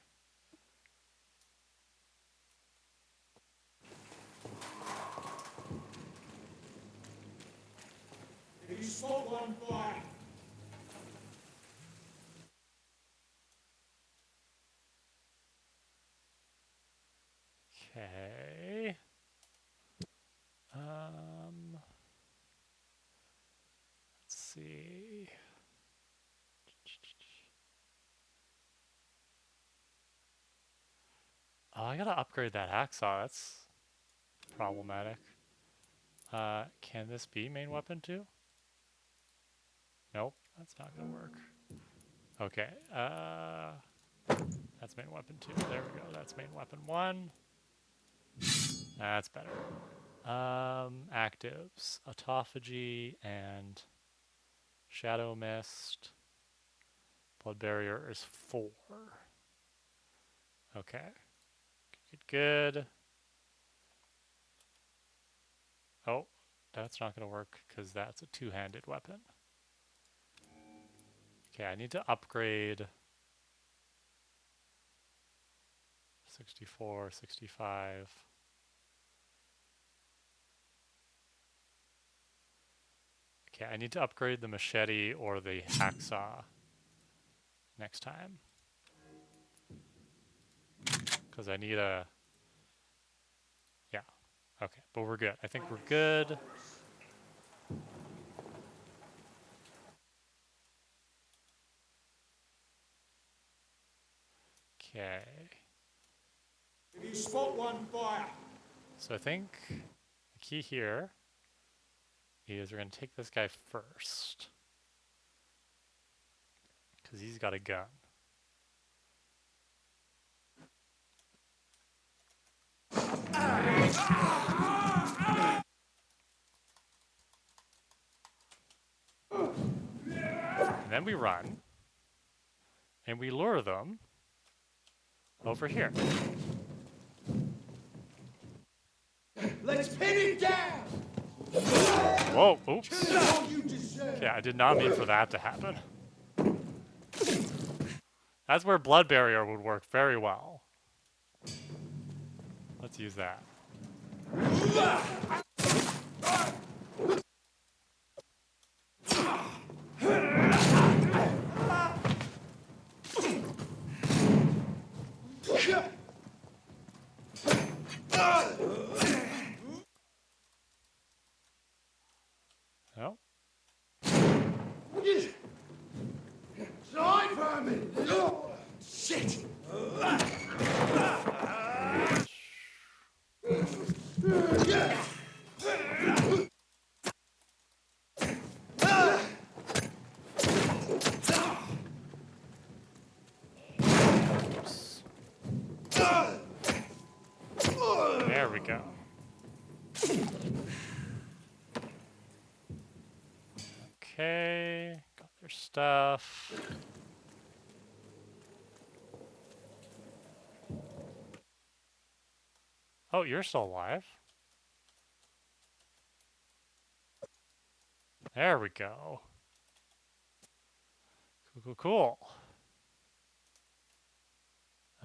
Speaker 8: You smoke one fly.
Speaker 1: Okay. Let's see. Oh, I gotta upgrade that hacksaw. That's problematic. Can this be main weapon too? Nope, that's not gonna work. Okay, that's main weapon 2. There we go. That's main weapon 1. That's better. Actives. Autophagy and Shadow Mist. Blood Barrier is 4. Okay. Good. Oh, that's not going to work because that's a two-handed weapon. Okay, I need to upgrade 64, 65. Okay, I need to upgrade the machete or the hacksaw next time. Because I need a... Yeah. Okay, but we're good. I think we're good. Okay.
Speaker 8: If you spot one, fire.
Speaker 1: So I think the key here is we're going to take this guy first. Because he's got a gun. And then we run. And we lure them over here.
Speaker 8: Let's pin it down.
Speaker 1: Whoa, oops.
Speaker 8: All you deserve.
Speaker 1: Okay, I did not mean for that to happen. That's where Blood Barrier would work very well. Let's use that. Oh.
Speaker 8: Slide vermin. Shit.
Speaker 1: Oops. There we go. Okay, got their stuff. Oh, you're still alive. There we go. Cool, cool, cool.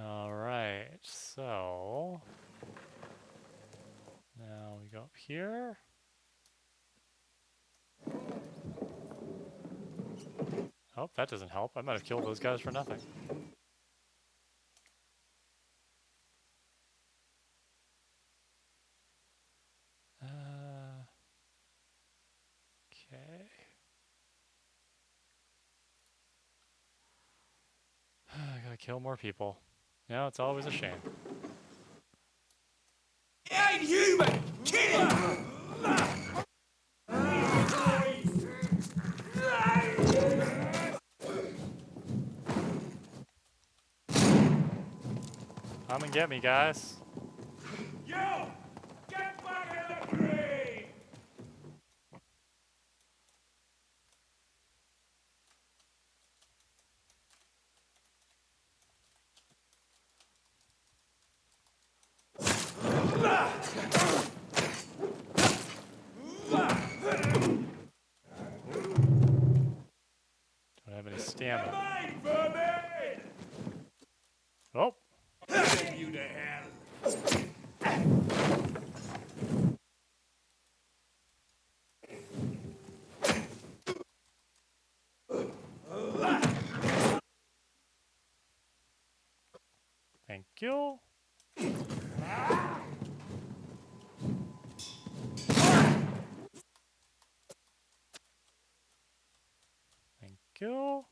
Speaker 1: All right, so now we go up here. Oh, that doesn't help. I might have killed those guys for nothing. Okay. I gotta kill more people. You know, it's always a shame.
Speaker 8: It ain't human. Kill it.
Speaker 1: Come and get me, guys.
Speaker 8: Yo, get back in the tree.
Speaker 1: Don't have any stamina.
Speaker 8: Mine, vermin.
Speaker 1: Oh,
Speaker 8: Send you to hell.
Speaker 1: thank you. Thank you.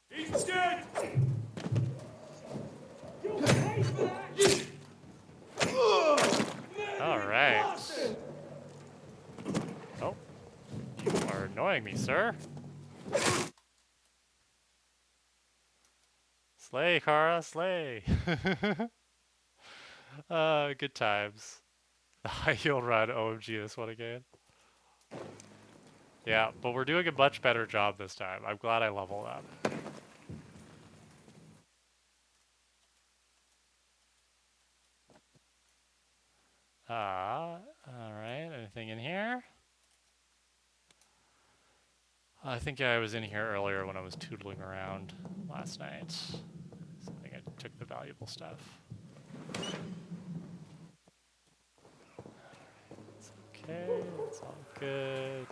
Speaker 8: He's dead.
Speaker 1: All right. Oh, you are annoying me, sir. Slay, Kara, slay. Good times. The high heel run. OMG, this one again. Yeah, but we're doing a much better job this time. I'm glad I leveled up. Alright, anything in here? I think I was in here earlier when I was tootling around last night. So I think I took the valuable stuff. It's okay, it's all good.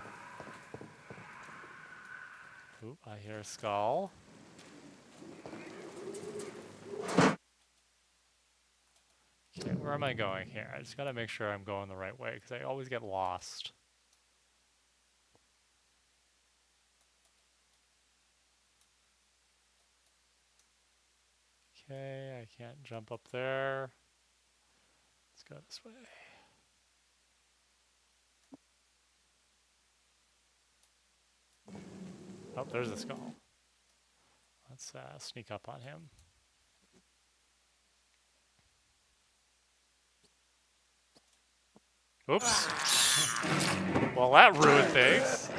Speaker 1: Oop, I hear a skull. Okay, where am I going here? I just gotta make sure I'm going the right way, because I always get lost. Okay, I can't jump up there. Let's go this way. Oh, there's a skull. Let's sneak up on him. Oops. Well, that ruined things.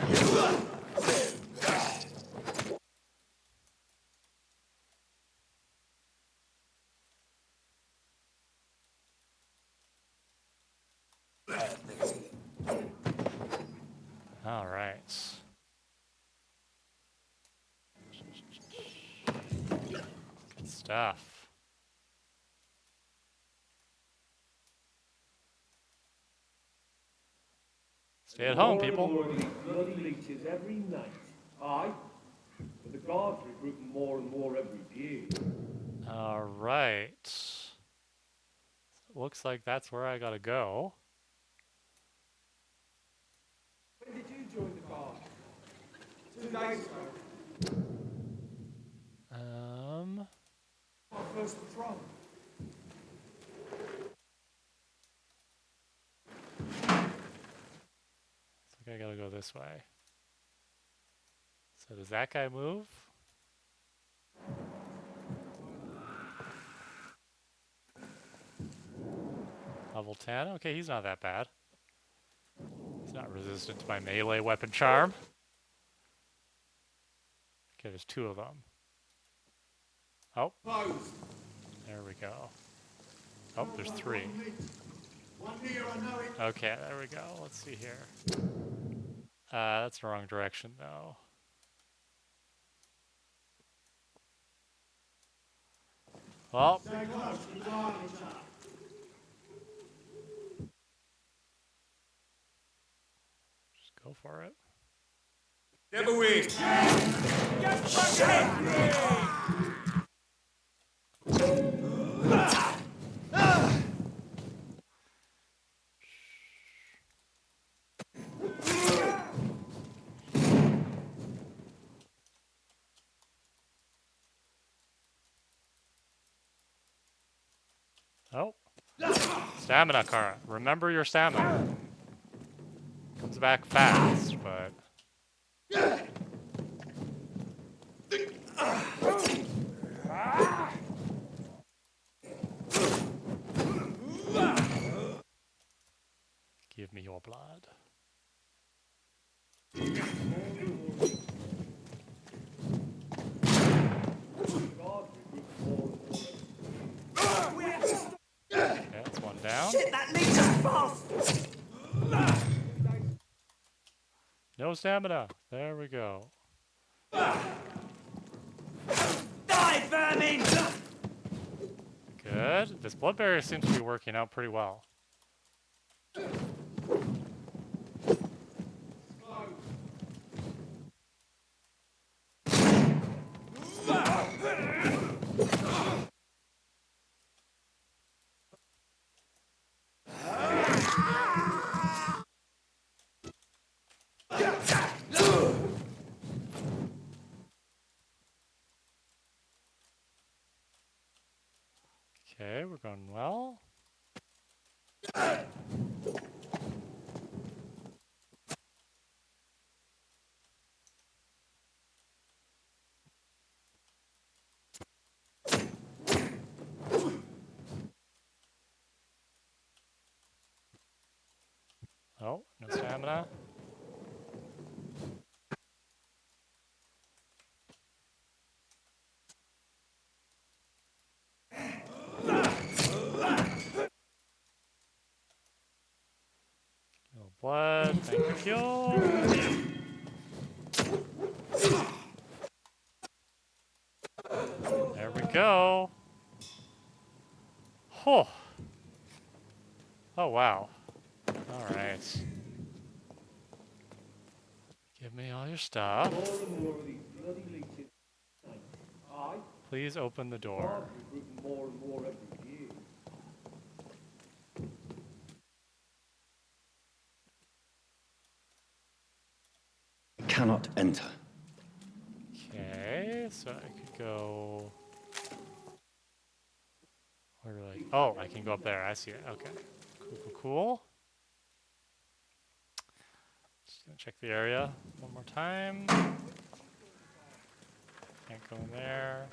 Speaker 1: All right. Good stuff. Stay at home, people.
Speaker 8: More of these bloody leeches every night. Aye. But the guards recruiting more and more every day.
Speaker 1: All right. Looks like that's where I gotta go.
Speaker 8: When did you join the guard? 2 days ago. My first patrol.
Speaker 1: Looks like I gotta go this way. So does that guy move? Level 10? Okay, he's not that bad. He's not resistant to my melee weapon charm. Okay, there's 2 of them. Oh. There we go. Oh, there's 3. Okay, there we go. Let's see here. That's the wrong direction, though. Well. Just go for it.
Speaker 8: Never win.
Speaker 1: Oh. Stamina current. Remember your stamina. Comes back fast, but... Give me your blood. Okay, that's one down.
Speaker 6: Shit, that leads us fast!
Speaker 1: No stamina. There we go.
Speaker 6: Die, vermin!
Speaker 1: Good. This blood barrier seems to be working out pretty well. Okay, we're going well. Oh, no stamina. good. Thank you. There we go. Oh. Oh, wow. All right. Give me all your stuff.
Speaker 8: More and more of these bloody leeches. Aye.
Speaker 1: Please open the door.
Speaker 8: Guards recruiting more and more every year.
Speaker 5: Cannot enter.
Speaker 1: Okay, so I could go. Where do I? Oh, I can go up there. I see it. Okay. Cool, cool, cool. Just gonna check the area one more time. Can't go in there.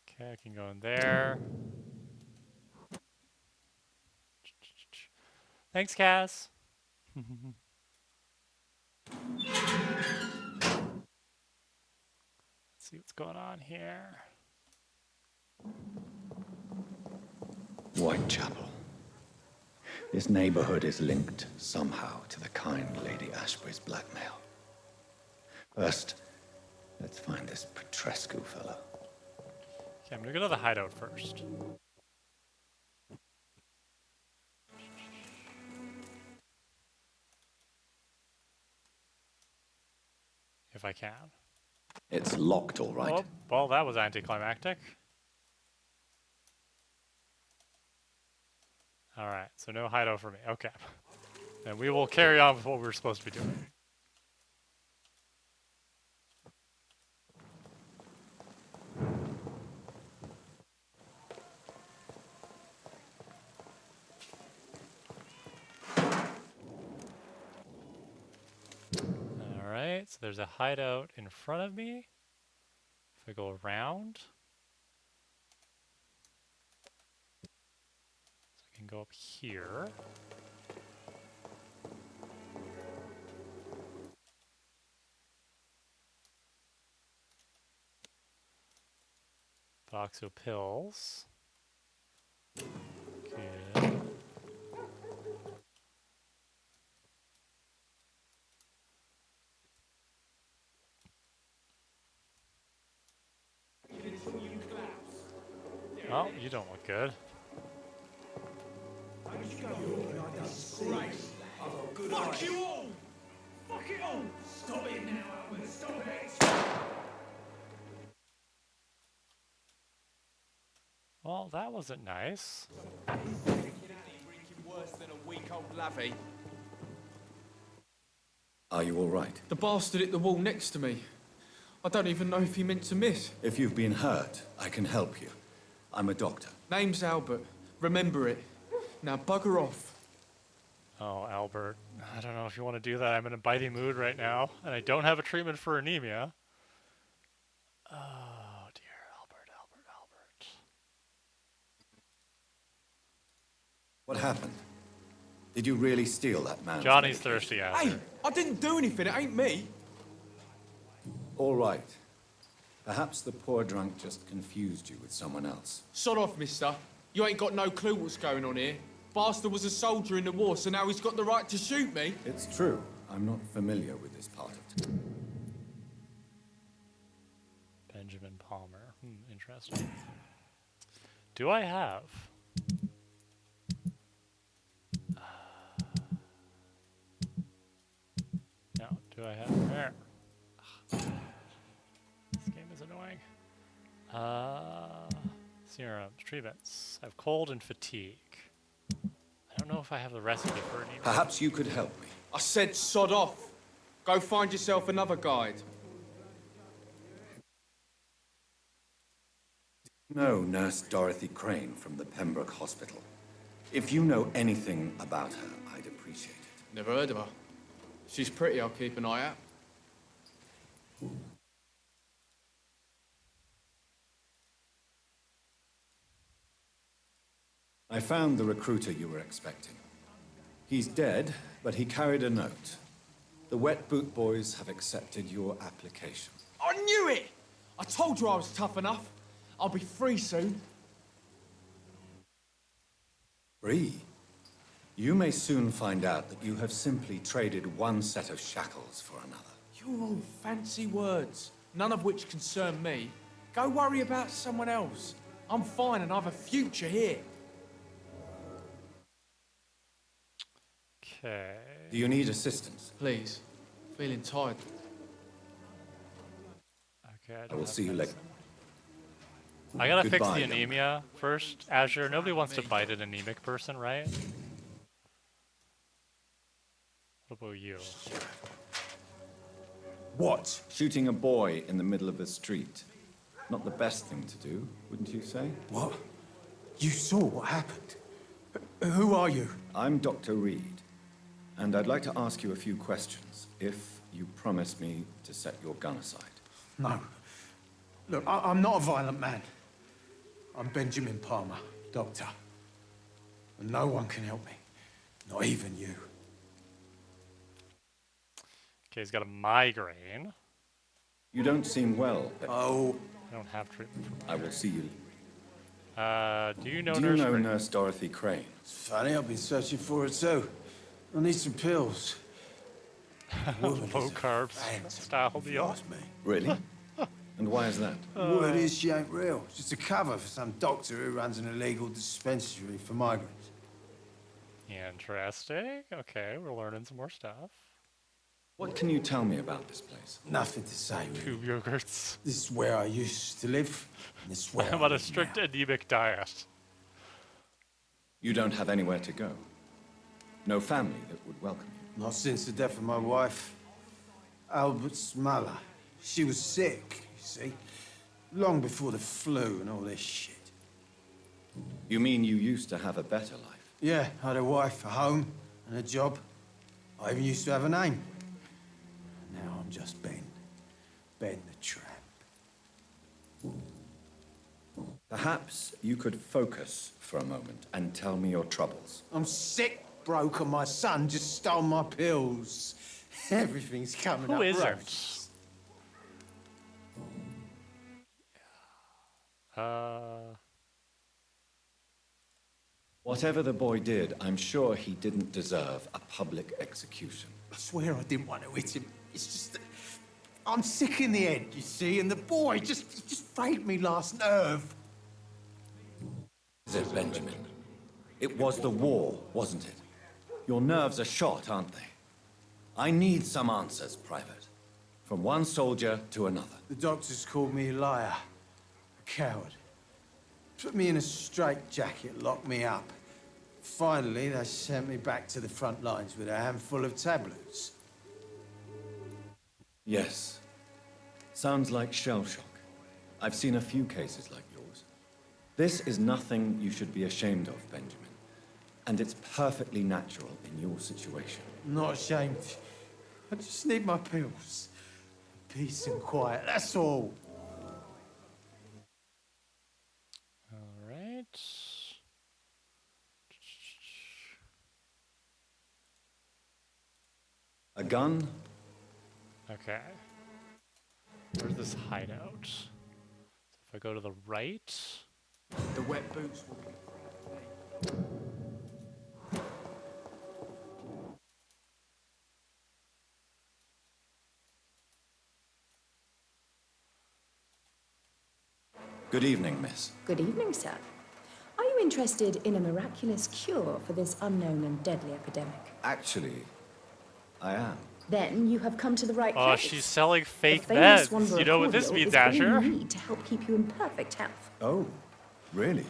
Speaker 1: Okay, I can go in there. Thanks, Cass. Let's see what's going on here.
Speaker 5: Whitechapel. This neighborhood is linked somehow to the kind Lady Ashbury's blackmail. First, let's find this Petrescu fellow.
Speaker 1: Okay, I'm gonna go to the hideout first. If I can.
Speaker 5: It's locked, all right.
Speaker 1: Oh, well, that was anticlimactic. Alright, so no hideout for me. Okay. And we will carry on with what we were supposed to be doing. Alright, so there's a hideout in front of me. If I go around, so I can go up here. Box of pills. Good. Oh, you don't look good.
Speaker 6: Fuck you all! Fuck it all! Stop it now, Albert! Stop it!
Speaker 1: Well, that wasn't nice.
Speaker 6: Worse than a week-old lavvy.
Speaker 5: Are you all right?
Speaker 9: The bastard at the wall next to me. I don't even know if he meant to miss.
Speaker 5: If you've been hurt, I can help you. I'm a doctor.
Speaker 9: Name's Albert. Remember it. Now bugger off.
Speaker 1: Oh, Albert. I don't know if you want to do that. I'm in a bitey mood right now, and I don't have a treatment for anemia. Oh, dear. Albert.
Speaker 5: What happened? Did you really steal that man's
Speaker 1: Johnny's
Speaker 5: medication?
Speaker 1: thirsty, Azure.
Speaker 9: Hey, I didn't do anything. It ain't me.
Speaker 5: All right. Perhaps the poor drunk just confused you with someone else.
Speaker 9: Sod off, mister. You ain't got no clue what's going on here. Bastard was a soldier in the war, so now he's got the right to shoot me.
Speaker 5: It's true. I'm not familiar with this part of town.
Speaker 1: Benjamin Palmer. Interesting. Do I have... No, do I have... There. This game is annoying. Serums, treatments. I have cold and fatigue. I don't know if I have the recipe for any.
Speaker 5: Perhaps you could help me.
Speaker 9: I said sod off. Go find yourself another guide.
Speaker 5: No, Nurse Dorothy Crane from the Pembroke Hospital. If you know anything about her, I'd appreciate it.
Speaker 9: Never heard of her. She's pretty, I'll keep an eye out.
Speaker 5: I found the recruiter you were expecting. He's dead, but he carried a note. The Wet Boot Boys have accepted your application.
Speaker 9: I knew it! I told you I was tough enough. I'll be free soon.
Speaker 5: Free? You may soon find out that you have simply traded one set of shackles for another.
Speaker 9: You're all fancy words, none of which concern me. Go worry about someone else. I'm fine and I have a future here.
Speaker 1: Okay.
Speaker 5: Do you need assistance?
Speaker 9: Please. Feeling tired.
Speaker 1: Okay.
Speaker 5: I will see you later.
Speaker 1: I gotta fix
Speaker 5: Goodbye,
Speaker 1: the
Speaker 5: young
Speaker 1: anemia first. Azure, nobody wants to bite an anemic person, right? What about you?
Speaker 5: What? Shooting a boy in the middle of the street. Not the best thing to do, wouldn't you say?
Speaker 10: What? You saw what happened? Who are you?
Speaker 5: I'm Dr. Reed, and I'd like to ask you a few questions, if you promise me to set your gun aside.
Speaker 10: No. Look, I'm not a violent man. I'm Benjamin Palmer, doctor. And no one can help me. Not even you.
Speaker 1: Okay, he's got a migraine.
Speaker 5: You don't seem well.
Speaker 10: Oh.
Speaker 1: I don't have treatment for
Speaker 5: I will see you.
Speaker 1: Do you know
Speaker 5: Do
Speaker 1: Nurse
Speaker 5: you know
Speaker 1: Crane?
Speaker 5: Nurse Dorothy Crane?
Speaker 10: It's funny, I've been searching for her too. I need some pills.
Speaker 1: Low carbs style
Speaker 10: if you
Speaker 1: deal.
Speaker 10: ask me.
Speaker 5: Really? And why is that?
Speaker 10: Word is she ain't real. It's just a cover for some doctor who runs an illegal dispensary for migrants.
Speaker 1: Interesting. Okay, we're learning some more stuff.
Speaker 5: What can you tell me about this place?
Speaker 10: Nothing to say, really.
Speaker 1: Tube yogurts.
Speaker 10: This is where I used to live, and this is where
Speaker 1: I'm
Speaker 10: I
Speaker 1: on a
Speaker 10: live
Speaker 1: strict
Speaker 10: now.
Speaker 1: anemic diet.
Speaker 5: You don't have anywhere to go. No family that would welcome you.
Speaker 10: Not since the death of my wife, Albert's mother. She was sick, you see. Long before the flu and all this shit.
Speaker 5: You mean you used to have a better life?
Speaker 10: Yeah, I had a wife, a home, and a job. I even used to have a name. Now I'm just Ben. Ben the Tramp.
Speaker 5: Perhaps you could focus for a moment and tell me your troubles.
Speaker 10: I'm sick, broke, and my son just stole my pills. Everything's coming
Speaker 1: Who
Speaker 10: up
Speaker 1: isn't?
Speaker 10: roses.
Speaker 5: Whatever the boy did, I'm sure he didn't deserve a public execution.
Speaker 10: I swear I didn't want to hit him. It's just that I'm sick in the head, you see, and the boy just frayed me last nerve.
Speaker 5: Is it, Benjamin? It was the war, wasn't it? Your nerves are shot, aren't they? I need some answers, Private. From one soldier to another.
Speaker 10: The doctors called me a liar, a coward. Put me in a straitjacket, locked me up. Finally, they sent me back to the front lines with a handful of tablets.
Speaker 5: Yes. Sounds like shell shock. I've seen a few cases like yours. This is nothing you should be ashamed of, Benjamin. And it's perfectly natural in your situation.
Speaker 10: I'm not ashamed. I just need my pills. Peace and quiet, that's all.
Speaker 1: All right.
Speaker 5: A gun?
Speaker 1: Okay. Where's this hideout? So if I go to the right.
Speaker 9: The wet boots will be...
Speaker 5: Good evening, miss.
Speaker 4: Good evening, sir. Are you interested in a miraculous cure for this unknown and deadly epidemic?
Speaker 5: Actually, I am.
Speaker 4: Then you have come to the right
Speaker 1: Oh,
Speaker 4: place.
Speaker 1: she's selling
Speaker 4: The
Speaker 1: fake
Speaker 4: famous
Speaker 1: meds.
Speaker 4: Wanderer
Speaker 1: You know what this
Speaker 4: cordial
Speaker 1: means,
Speaker 4: is all
Speaker 1: Azure?
Speaker 4: you need to help keep you in perfect health.
Speaker 5: Oh, really?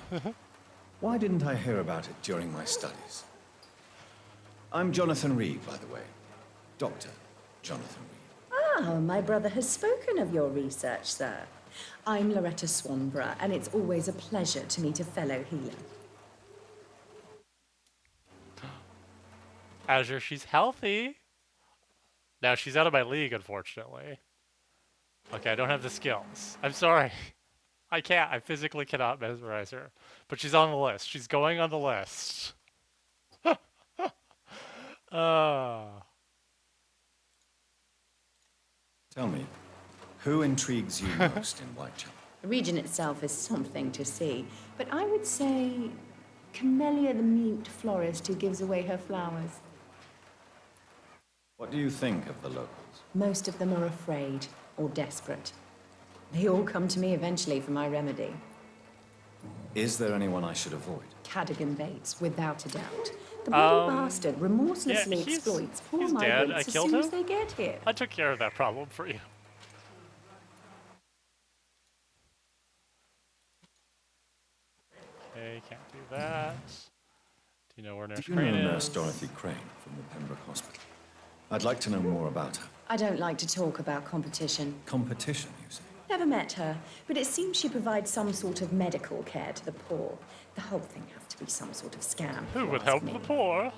Speaker 5: Why didn't I hear about it during my studies? I'm Jonathan Reed, by the way. Dr. Jonathan Reed.
Speaker 4: Ah, my brother has spoken of your research, sir. I'm Loretta Swanborough, and it's always a pleasure to meet a fellow healer.
Speaker 1: Azure, she's healthy. Now, she's out of my league, unfortunately. Okay, I don't have the skills. I'm sorry. I can't. I physically cannot mesmerize her. But she's on the list. She's going on the list.
Speaker 5: Tell me, who intrigues you most in Whitechapel?
Speaker 4: The region itself is something to see, but I would say Camellia the mute florist who gives away her flowers.
Speaker 5: What do you think of the locals?
Speaker 4: Most of them are afraid or desperate. They all come to me eventually for my remedy.
Speaker 5: Is there anyone I should avoid?
Speaker 4: Cadogan Bates, without a doubt. The bloody bastard remorselessly
Speaker 1: yeah,
Speaker 4: exploits poor
Speaker 1: he's dead.
Speaker 4: migrants
Speaker 1: I
Speaker 4: as
Speaker 1: killed
Speaker 4: soon
Speaker 1: him.
Speaker 4: as they get here.
Speaker 1: I took care of that problem for you. Okay, can't do that. Do you know where Nurse
Speaker 5: Do you
Speaker 1: Crane
Speaker 5: know
Speaker 1: is?
Speaker 5: Nurse Dorothy Crane from the Pembroke Hospital? I'd like to know more about her.
Speaker 4: I don't like to talk about competition.
Speaker 5: Competition, you say?
Speaker 4: Never met her, but it seems she provides some sort of medical care to the poor. The whole thing has to be some sort of scam.
Speaker 1: Who would help the poor?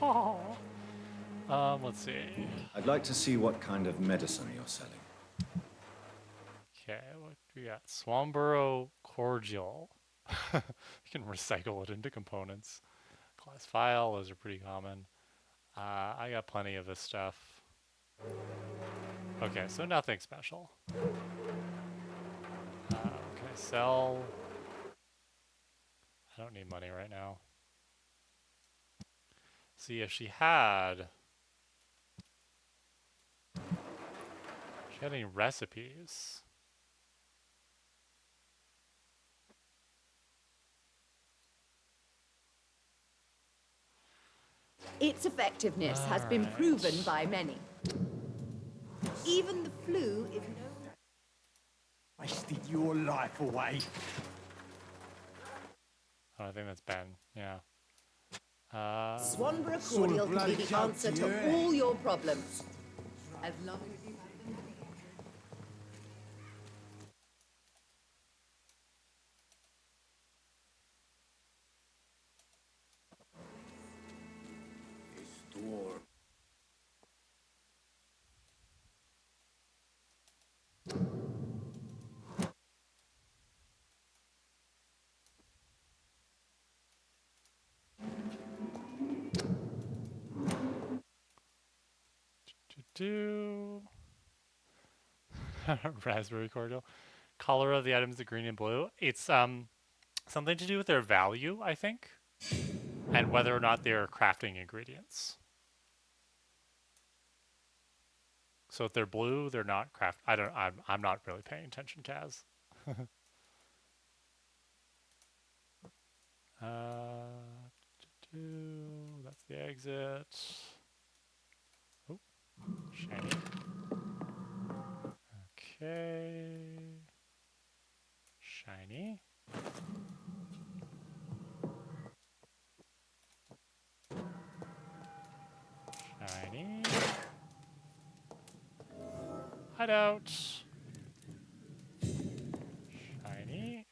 Speaker 1: Let's see.
Speaker 5: I'd like to see what kind of medicine you're selling.
Speaker 1: Okay, what do we got? Swanborough cordial. You can recycle it into components. Glass file, those are pretty common. I got plenty of this stuff. Okay, so nothing special. Can I sell? I don't need money right now. See if she had any recipes.
Speaker 4: Its effectiveness has been proven by many. Even the flu is no...
Speaker 10: Wasted your life away.
Speaker 1: Oh, I think that's Ben. Yeah.
Speaker 4: Swanborough
Speaker 10: Sort of
Speaker 4: cordial can be
Speaker 10: bloody
Speaker 4: the answer
Speaker 10: joke to
Speaker 4: to
Speaker 10: you,
Speaker 4: all your problems. As long as you...
Speaker 1: Raspberry cordial. Color of the items, the green and blue. It's something to do with their value, I think, and whether or not they're crafting ingredients. So if they're blue, they're not craft. I don't. I'm not really paying attention, Kaz. That's the exit. Oh, shiny. Okay. Shiny. Shiny. Hideout. Shiny.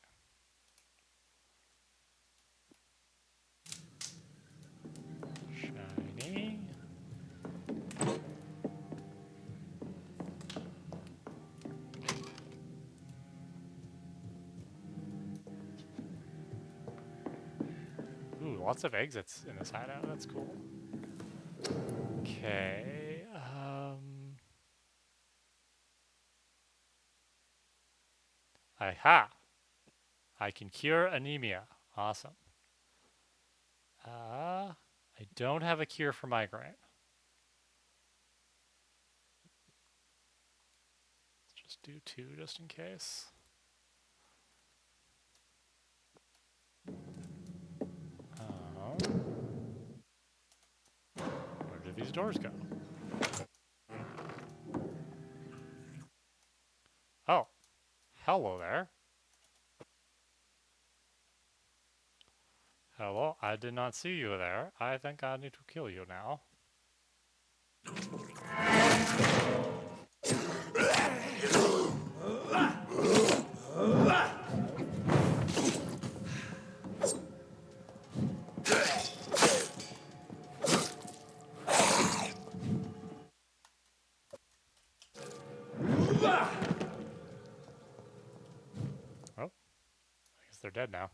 Speaker 1: Shiny. Ooh, lots of exits in this hideout. That's cool. Okay. Aha! I can cure anemia. Awesome. I don't have a cure for migraine. Let's just do 2 just in case. Where did these doors go? Oh, hello there. Hello, I did not see you there. I think I need to kill you now. Oh, I guess they're dead now.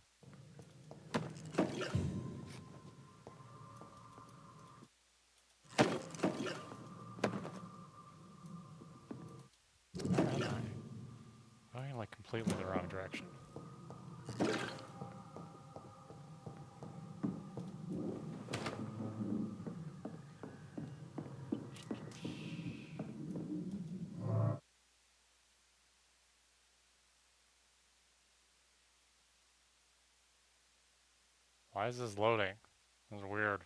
Speaker 1: Going like completely the wrong direction. Why is this loading? This is weird.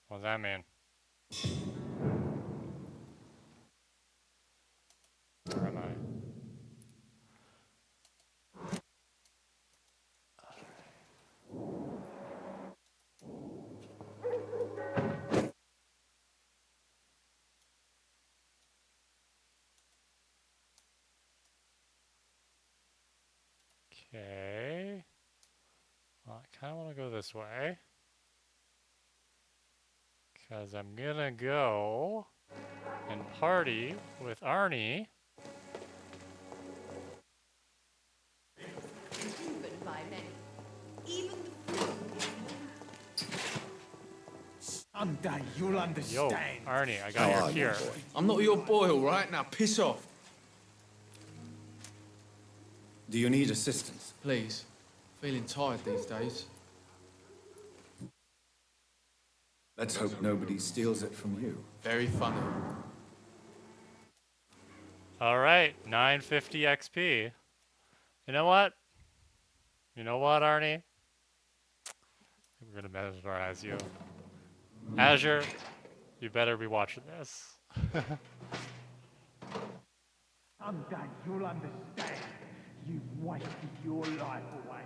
Speaker 1: What does that mean? Where am I? Okay. Well, I kind of want to go this way. Because I'm gonna go and party with Arnie.
Speaker 3: Proven by many. Even the
Speaker 6: Someday you'll
Speaker 1: Yo,
Speaker 6: understand.
Speaker 1: Arnie, I
Speaker 5: How
Speaker 1: got
Speaker 5: are
Speaker 1: your
Speaker 5: you,
Speaker 1: cure.
Speaker 5: boy?
Speaker 9: I'm not your boy, all right? Now piss off.
Speaker 5: Do you need assistance?
Speaker 9: Please. Feeling tired these days.
Speaker 5: Let's hope nobody steals it from you.
Speaker 9: Very funny.
Speaker 1: All right, 950 XP. You know what? You know what, Arnie? We're gonna mesmerize you. Azure, you better be watching this.
Speaker 6: Someday you'll understand. You've wasted your life away.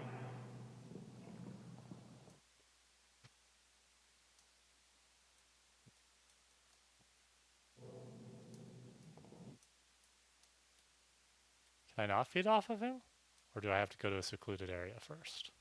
Speaker 1: Can I not feed off of him? Or do I have to go to a secluded area first?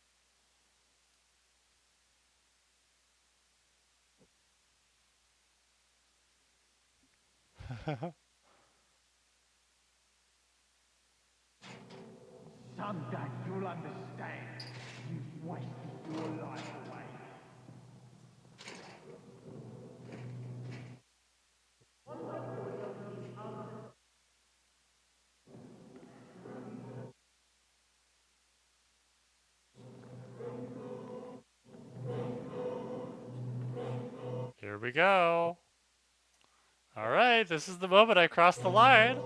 Speaker 6: Someday you'll understand. You've wasted your life away.
Speaker 1: Here we go. All right, this is the moment I crossed the line.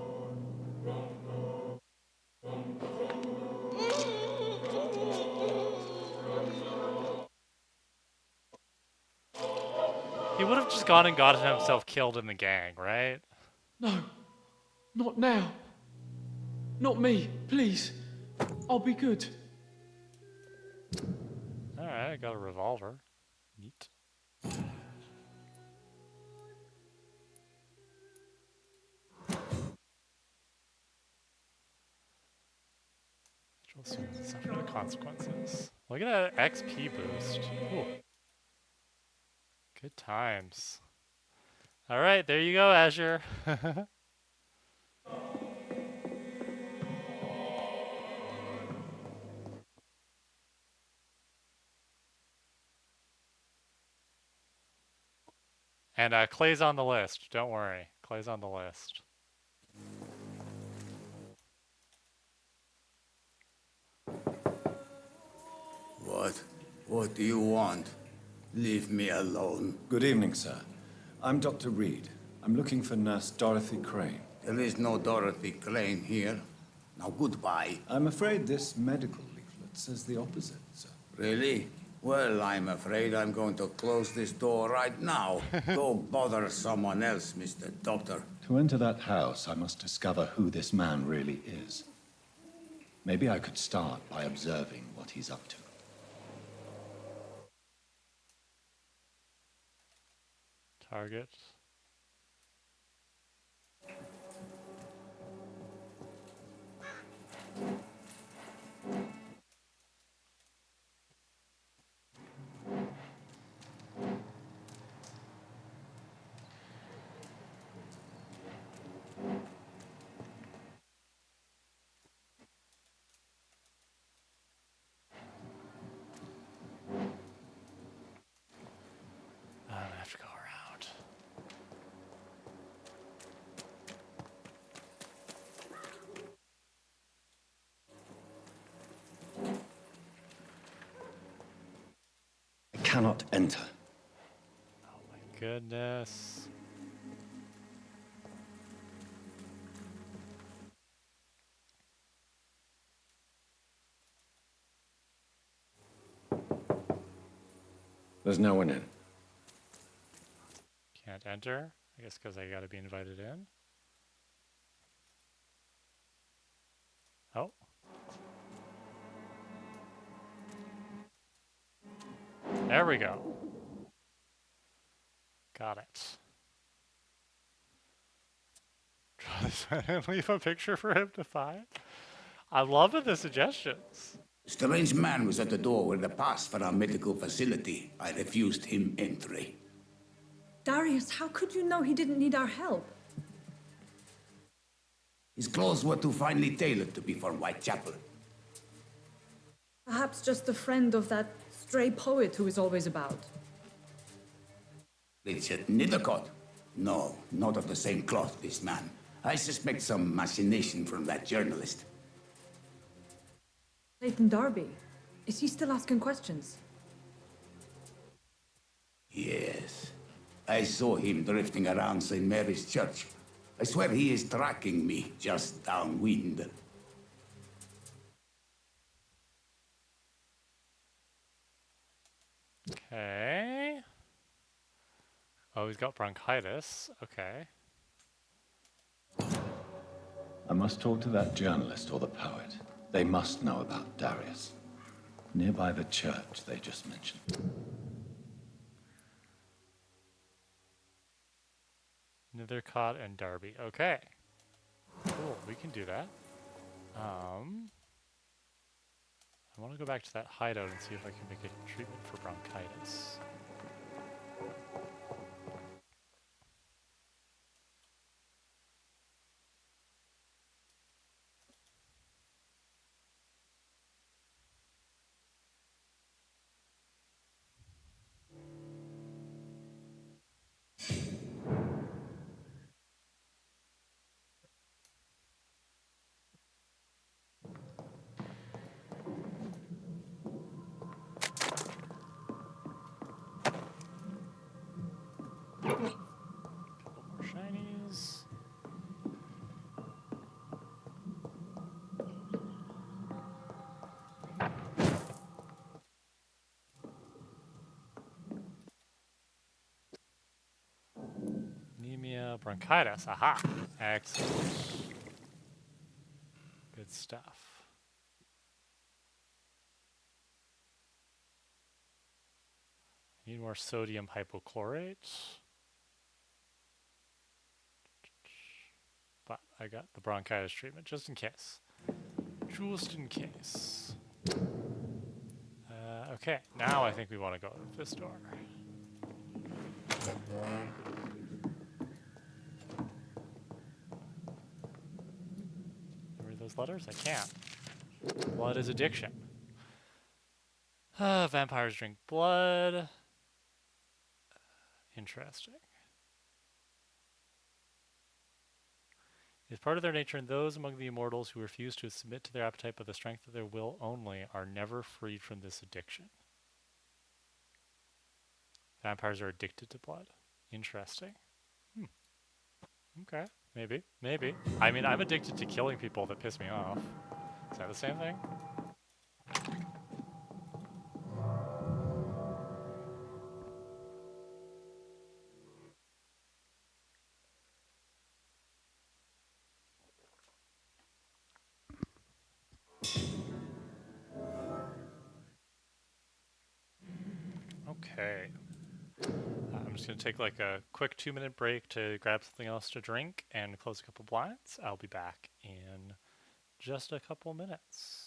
Speaker 1: He would have just gone and gotten himself killed in the gang, right?
Speaker 9: No. Not now. Not me. Please. I'll be good.
Speaker 1: All right, I got a revolver. Neat. Suffer the consequences. Look at that XP boost. Ooh. Good times. All right, there you go, Azure. And Clay's on the list. Don't worry. Clay's on the list.
Speaker 11: What? What do you want? Leave me alone.
Speaker 5: Good evening, sir. I'm Dr. Reed. I'm looking for Nurse Dorothy Crane.
Speaker 11: There is no Dorothy Crane here. Now goodbye.
Speaker 5: I'm afraid this medical leaflet says the opposite, sir.
Speaker 11: Really? Well, I'm afraid I'm going to close this door right now. Go bother someone else, Mr. Doctor.
Speaker 5: To enter that house, I must discover who this man really is. Maybe I could start by observing what he's up to.
Speaker 1: Target. I'm gonna have to go around.
Speaker 5: I cannot enter.
Speaker 1: Oh my goodness.
Speaker 5: There's no one in.
Speaker 1: Can't enter. I guess because I gotta be invited in. Oh. There we go. Got it. And leave a picture for him to find. I'm loving the suggestions.
Speaker 11: A strange man was at the door with a pass for our medical facility. I refused him entry.
Speaker 7: Darius, how could you know he didn't need our help?
Speaker 11: His clothes were too finely tailored to be for Whitechapel.
Speaker 7: Perhaps just a friend of that stray poet who is always about.
Speaker 11: Richard Nethercott? No, not of the same cloth, this man. I suspect some machination from that journalist.
Speaker 7: Leighton Darby. Is he still asking questions?
Speaker 11: Yes. I saw him drifting around St. Mary's Church. I swear he is tracking me just downwind.
Speaker 1: Okay. Oh, he's got bronchitis. Okay.
Speaker 5: I must talk to that journalist or the poet. They must know about Darius. Nearby the church they just mentioned.
Speaker 1: Nethercott and Darby. Okay. Cool, we can do that. I want to go back to that hideout and see if I can make a treatment for bronchitis. Couple more shinies. Anemia, bronchitis. Aha! Excellent. Good stuff. Need more sodium hypochlorite. But I got the bronchitis treatment just in case. Just in case. Okay, now I think we want to go to this door. Read those letters? I can't. Blood is addiction. Vampires drink blood. Interesting. It is part of their nature, and those among the immortals who refuse to submit to their appetite by the strength of their will only are never freed from this addiction. Vampires are addicted to blood. Interesting. Okay, maybe, maybe. I mean, I'm addicted to killing people that piss me off. Is that the same thing? Okay. I'm just going to take like a quick 2-minute break to grab something else to drink and close a couple blinds. I'll be back in just a couple minutes.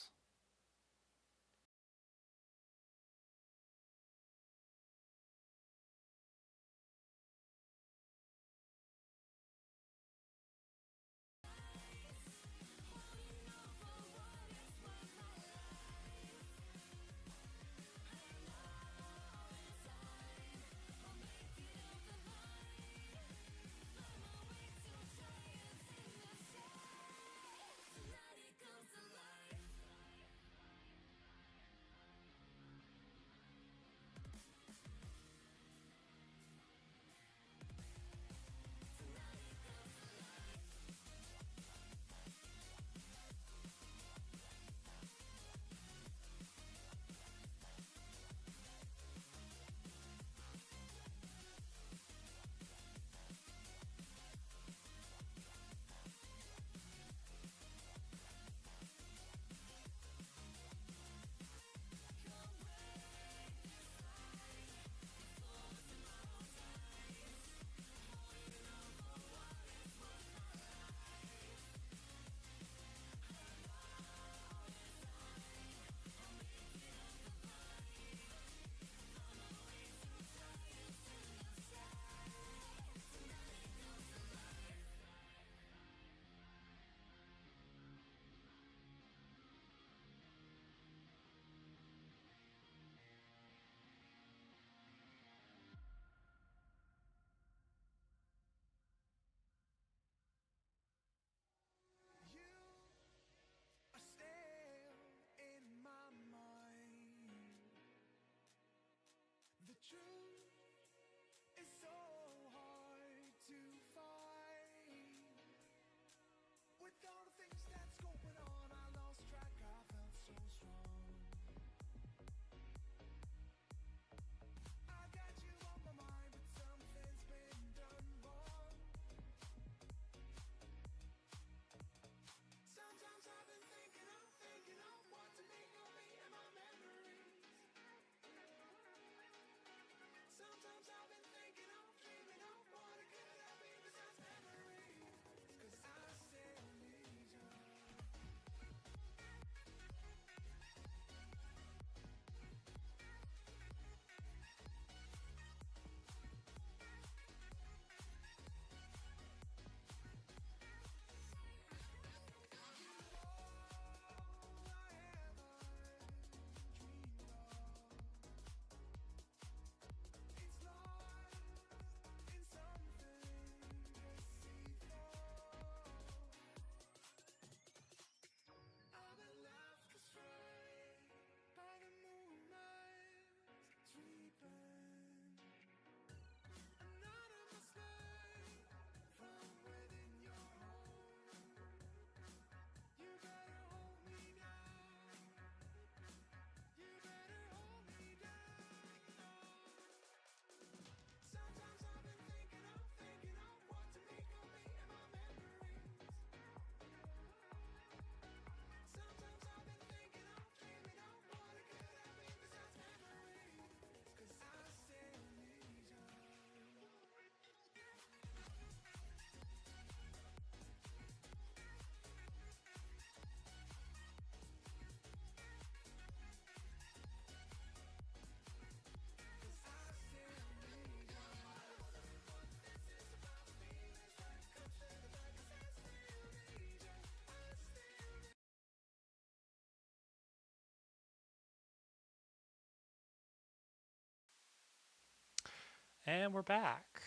Speaker 1: And we're back.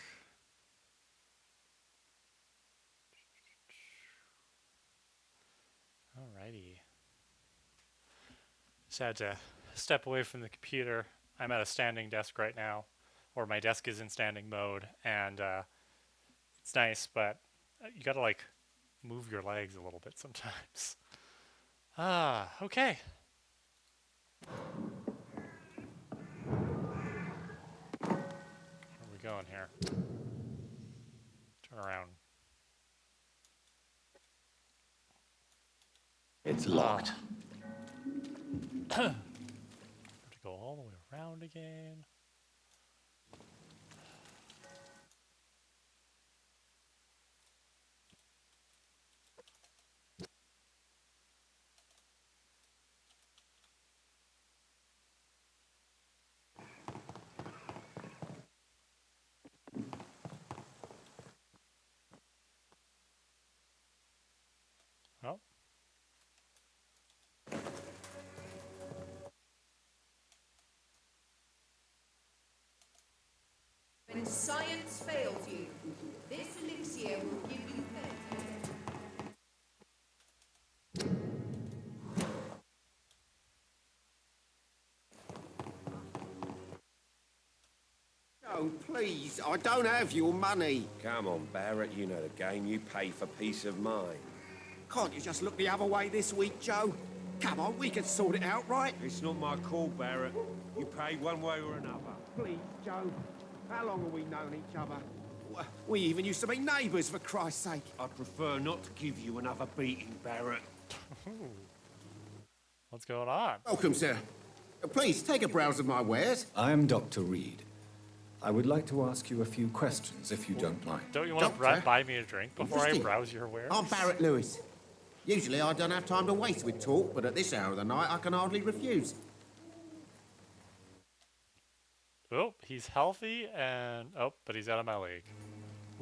Speaker 1: Alrighty. Just had to step away from the computer. I'm at a standing desk right now, or my desk is in standing mode, and it's nice, but you gotta like move your legs a little bit sometimes. Okay. Where are we going here? Turn around.
Speaker 11: It's locked.
Speaker 1: Have to go all the way around again. Oh.
Speaker 3: When science fails you, this elixir will give you faith.
Speaker 12: Oh, please, I don't have your money.
Speaker 13: Come on, Barrett, you know the game. You pay for peace of mind.
Speaker 12: Can't you just look the other way this week, Joe? Come on, we can sort it out, right?
Speaker 13: It's not my call, Barrett. You pay one way or another.
Speaker 12: Please, Joe. How long have we known each other? We even used to be neighbours, for Christ's sake.
Speaker 13: I'd prefer not to give you another beating, Barrett.
Speaker 1: What's going on?
Speaker 12: Welcome, sir. Please, take a browse of my wares.
Speaker 5: I am Dr. Reed. I would like to ask you a few questions, if you don't mind.
Speaker 1: Don't you want to buy me a drink before I browse your wares?
Speaker 12: I'm Barrett Lewis. Usually I don't have time to waste with talk, but at this hour of the night I can hardly refuse.
Speaker 1: Oh, he's healthy and... Oh, but he's out of my league.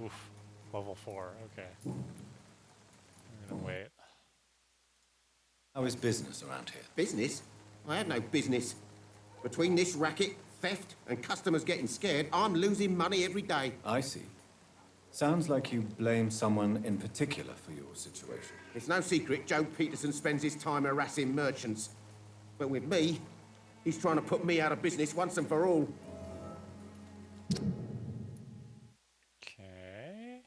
Speaker 1: Oof. Level 4. Okay. I'm gonna wait.
Speaker 5: How is business around here?
Speaker 12: Business? I had no business. Between this racket, theft, and customers getting scared, I'm losing money every day.
Speaker 5: I see. Sounds like you blame someone in particular for your situation.
Speaker 12: It's no secret Joe Peterson spends his time harassing merchants. But with me, he's trying to put me out of business once and for all.
Speaker 1: Okay.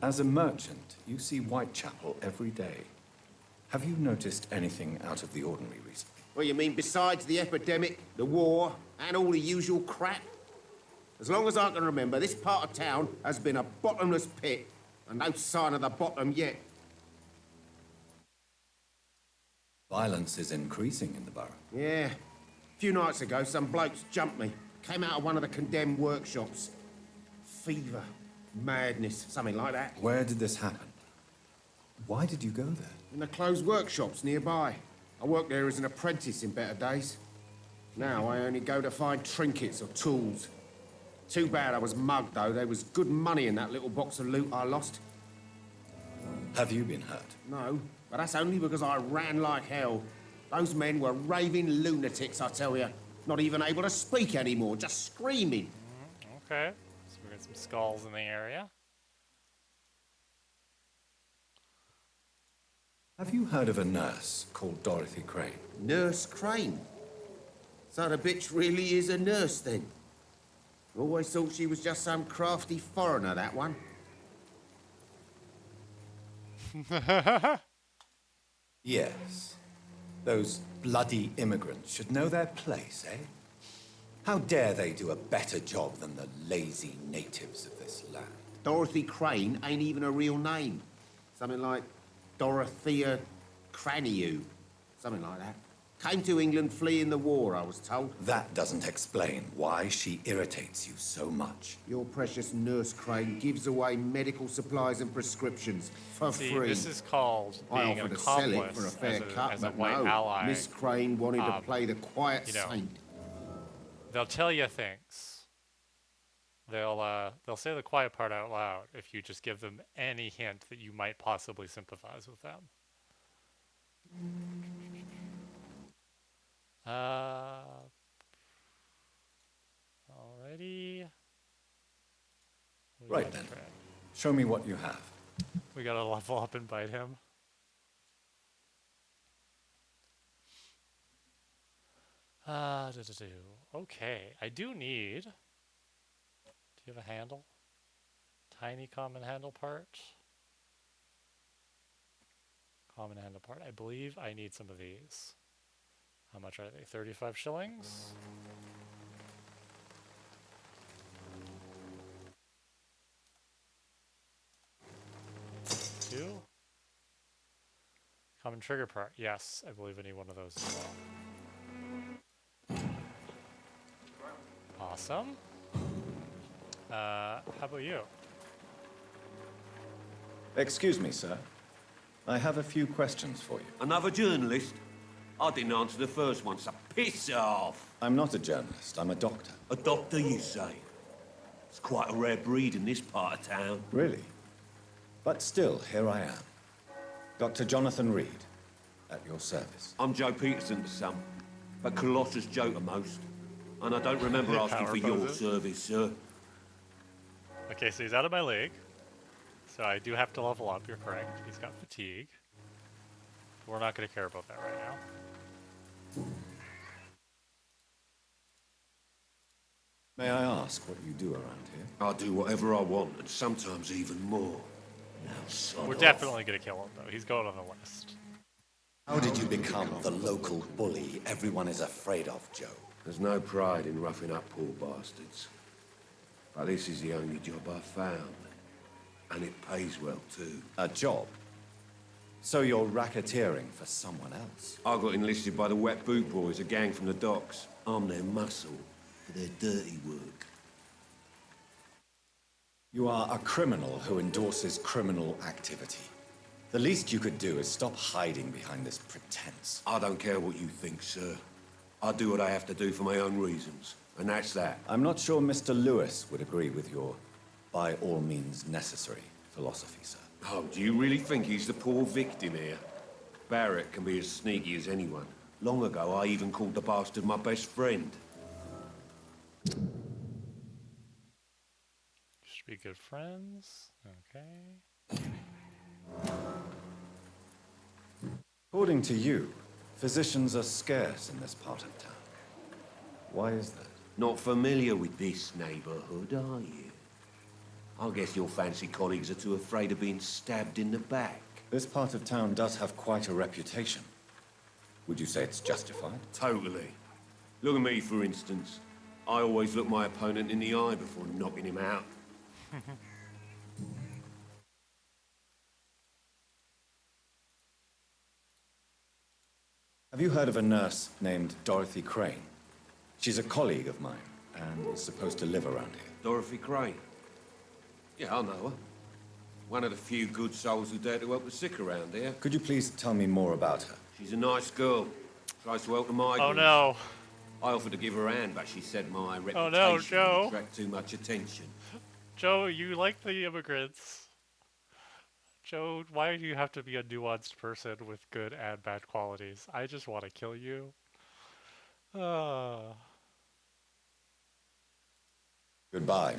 Speaker 5: As a merchant, you see Whitechapel every day. Have you noticed anything out of the ordinary recently?
Speaker 12: Well, you mean besides the epidemic, the war, and all the usual crap? As long as I can remember, this part of town has been a bottomless pit, and no sign of the bottom yet.
Speaker 5: Violence is increasing in the borough.
Speaker 12: Yeah. A few nights ago, some blokes jumped me. Came out of one of the condemned workshops. Fever, madness, something like that.
Speaker 5: Where did this happen? Why did you go there?
Speaker 12: In the closed workshops nearby. I worked there as an apprentice in better days. Now I only go to find trinkets or tools. Too bad I was mugged, though. There was good money in that little box of loot I lost.
Speaker 5: Have you been hurt?
Speaker 12: No, but that's only because I ran like hell. Those men were raving lunatics, I tell you. Not even able to speak anymore, just screaming.
Speaker 1: Okay, so we got some skulls in the area.
Speaker 5: Have you heard of a nurse called Dorothy Crane?
Speaker 12: Nurse Crane? So the bitch really is a nurse, then? Always thought she was just some crafty foreigner, that one.
Speaker 5: Yes. Those bloody immigrants should know their place, eh? How dare they do a better job than the lazy natives of this land?
Speaker 12: Dorothy Crane ain't even a real name. Something like Dorothea Craniu. Something like that. Came to England fleeing the war, I was told.
Speaker 5: That doesn't explain why she irritates you so much.
Speaker 12: Your precious Nurse Crane gives away medical supplies and prescriptions for free.
Speaker 1: This is called being
Speaker 12: I
Speaker 1: an
Speaker 12: offered to sell it
Speaker 1: accomplice
Speaker 12: for a fair cut,
Speaker 1: as a
Speaker 12: but
Speaker 1: white
Speaker 12: no.
Speaker 1: ally.
Speaker 12: Miss Crane wanted to play the quiet saint.
Speaker 1: They'll tell you things. They'll say the quiet part out loud if you just give them any hint that you might possibly sympathize with them. Alrighty.
Speaker 5: Right then. Show me what you have.
Speaker 1: We gotta level up and bite him. Okay, I do need... Do you have a handle? Tiny common handle part? Common handle part. I believe I need some of these. How much are they? 35 shillings? Two? Common trigger part. Yes, I believe I need one of those as well. Awesome. How about you?
Speaker 5: Excuse me, sir. I have a few questions for you.
Speaker 13: Another journalist? I didn't answer the first one, so piss off!
Speaker 5: I'm not a journalist, I'm a doctor.
Speaker 13: A doctor, you say? It's quite a rare breed in this part of town.
Speaker 5: Really? But still, here I am. Dr. Jonathan Reed, at your service.
Speaker 13: I'm Joe Peterson's son, but Colossus Joe to most. And I don't remember asking for your service, sir.
Speaker 1: Okay, so he's out of my league. So I do have to level up, you're correct. He's got fatigue. We're not going to care about that right now.
Speaker 5: May I ask what you do around here?
Speaker 13: I do whatever I want, and sometimes even more. Now,
Speaker 1: We're definitely going to kill him, though. He's going on the list.
Speaker 5: How did you become the local bully everyone is afraid of, Joe?
Speaker 13: There's no pride in roughing up poor bastards. But this is the only job I've found. And it pays well, too.
Speaker 5: A job? So you're racketeering for someone else?
Speaker 13: I got enlisted by the Wet Boot Boys, a gang from the docks. I'm their muscle for their dirty work.
Speaker 5: You are a criminal who endorses criminal activity. The least you could do is stop hiding behind this pretense.
Speaker 13: I don't care what you think, sir. I do what I have to do for my own reasons, and that's that.
Speaker 5: I'm not sure Mr. Lewis would agree with your by all means necessary philosophy, sir.
Speaker 13: Oh, do you really think he's the poor victim here? Barrett can be as sneaky as anyone. Long ago, I even called the bastard my best friend.
Speaker 1: Should be good friends. Okay.
Speaker 5: According to you, physicians are scarce in this part of town. Why is that?
Speaker 13: Not familiar with this neighborhood, are you? I guess your fancy colleagues are too afraid of being stabbed in the back.
Speaker 5: This part of town does have quite a reputation. Would you say it's justified?
Speaker 13: Totally. Look at me, for instance. I always look my opponent in the eye before knocking him out.
Speaker 5: Have you heard of a nurse named Dorothy Crane? She's a colleague of mine, and is supposed to live around here.
Speaker 13: Dorothy Crane? Yeah, I know her. One of the few good souls who dare to help the sick around here.
Speaker 5: Could you please tell me more about her?
Speaker 13: She's a nice girl. Tries to help the migrants.
Speaker 1: Oh no.
Speaker 13: I offered to give her a hand, but she said my reputation
Speaker 1: Oh no, Joe.
Speaker 13: would attract too much attention.
Speaker 1: Joe, you like the immigrants. Joe, why do you have to be a nuanced person with good and bad qualities? I just want to kill you.
Speaker 5: Goodbye,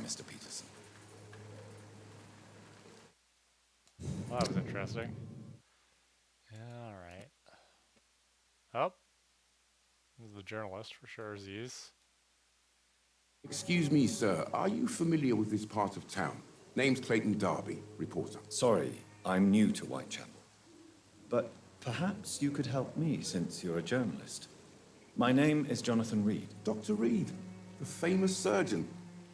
Speaker 5: Mr. Peterson.
Speaker 1: Well, that was interesting. Yeah, alright. Oh. This is the journalist for sure, Aziz.
Speaker 14: Excuse me, sir. Are you familiar with this part of town? Name's Clayton Darby, reporter.
Speaker 5: Sorry, I'm new to Whitechapel. But perhaps you could help me since you're a journalist. My name is Jonathan Reed.
Speaker 14: Dr. Reed, the famous surgeon.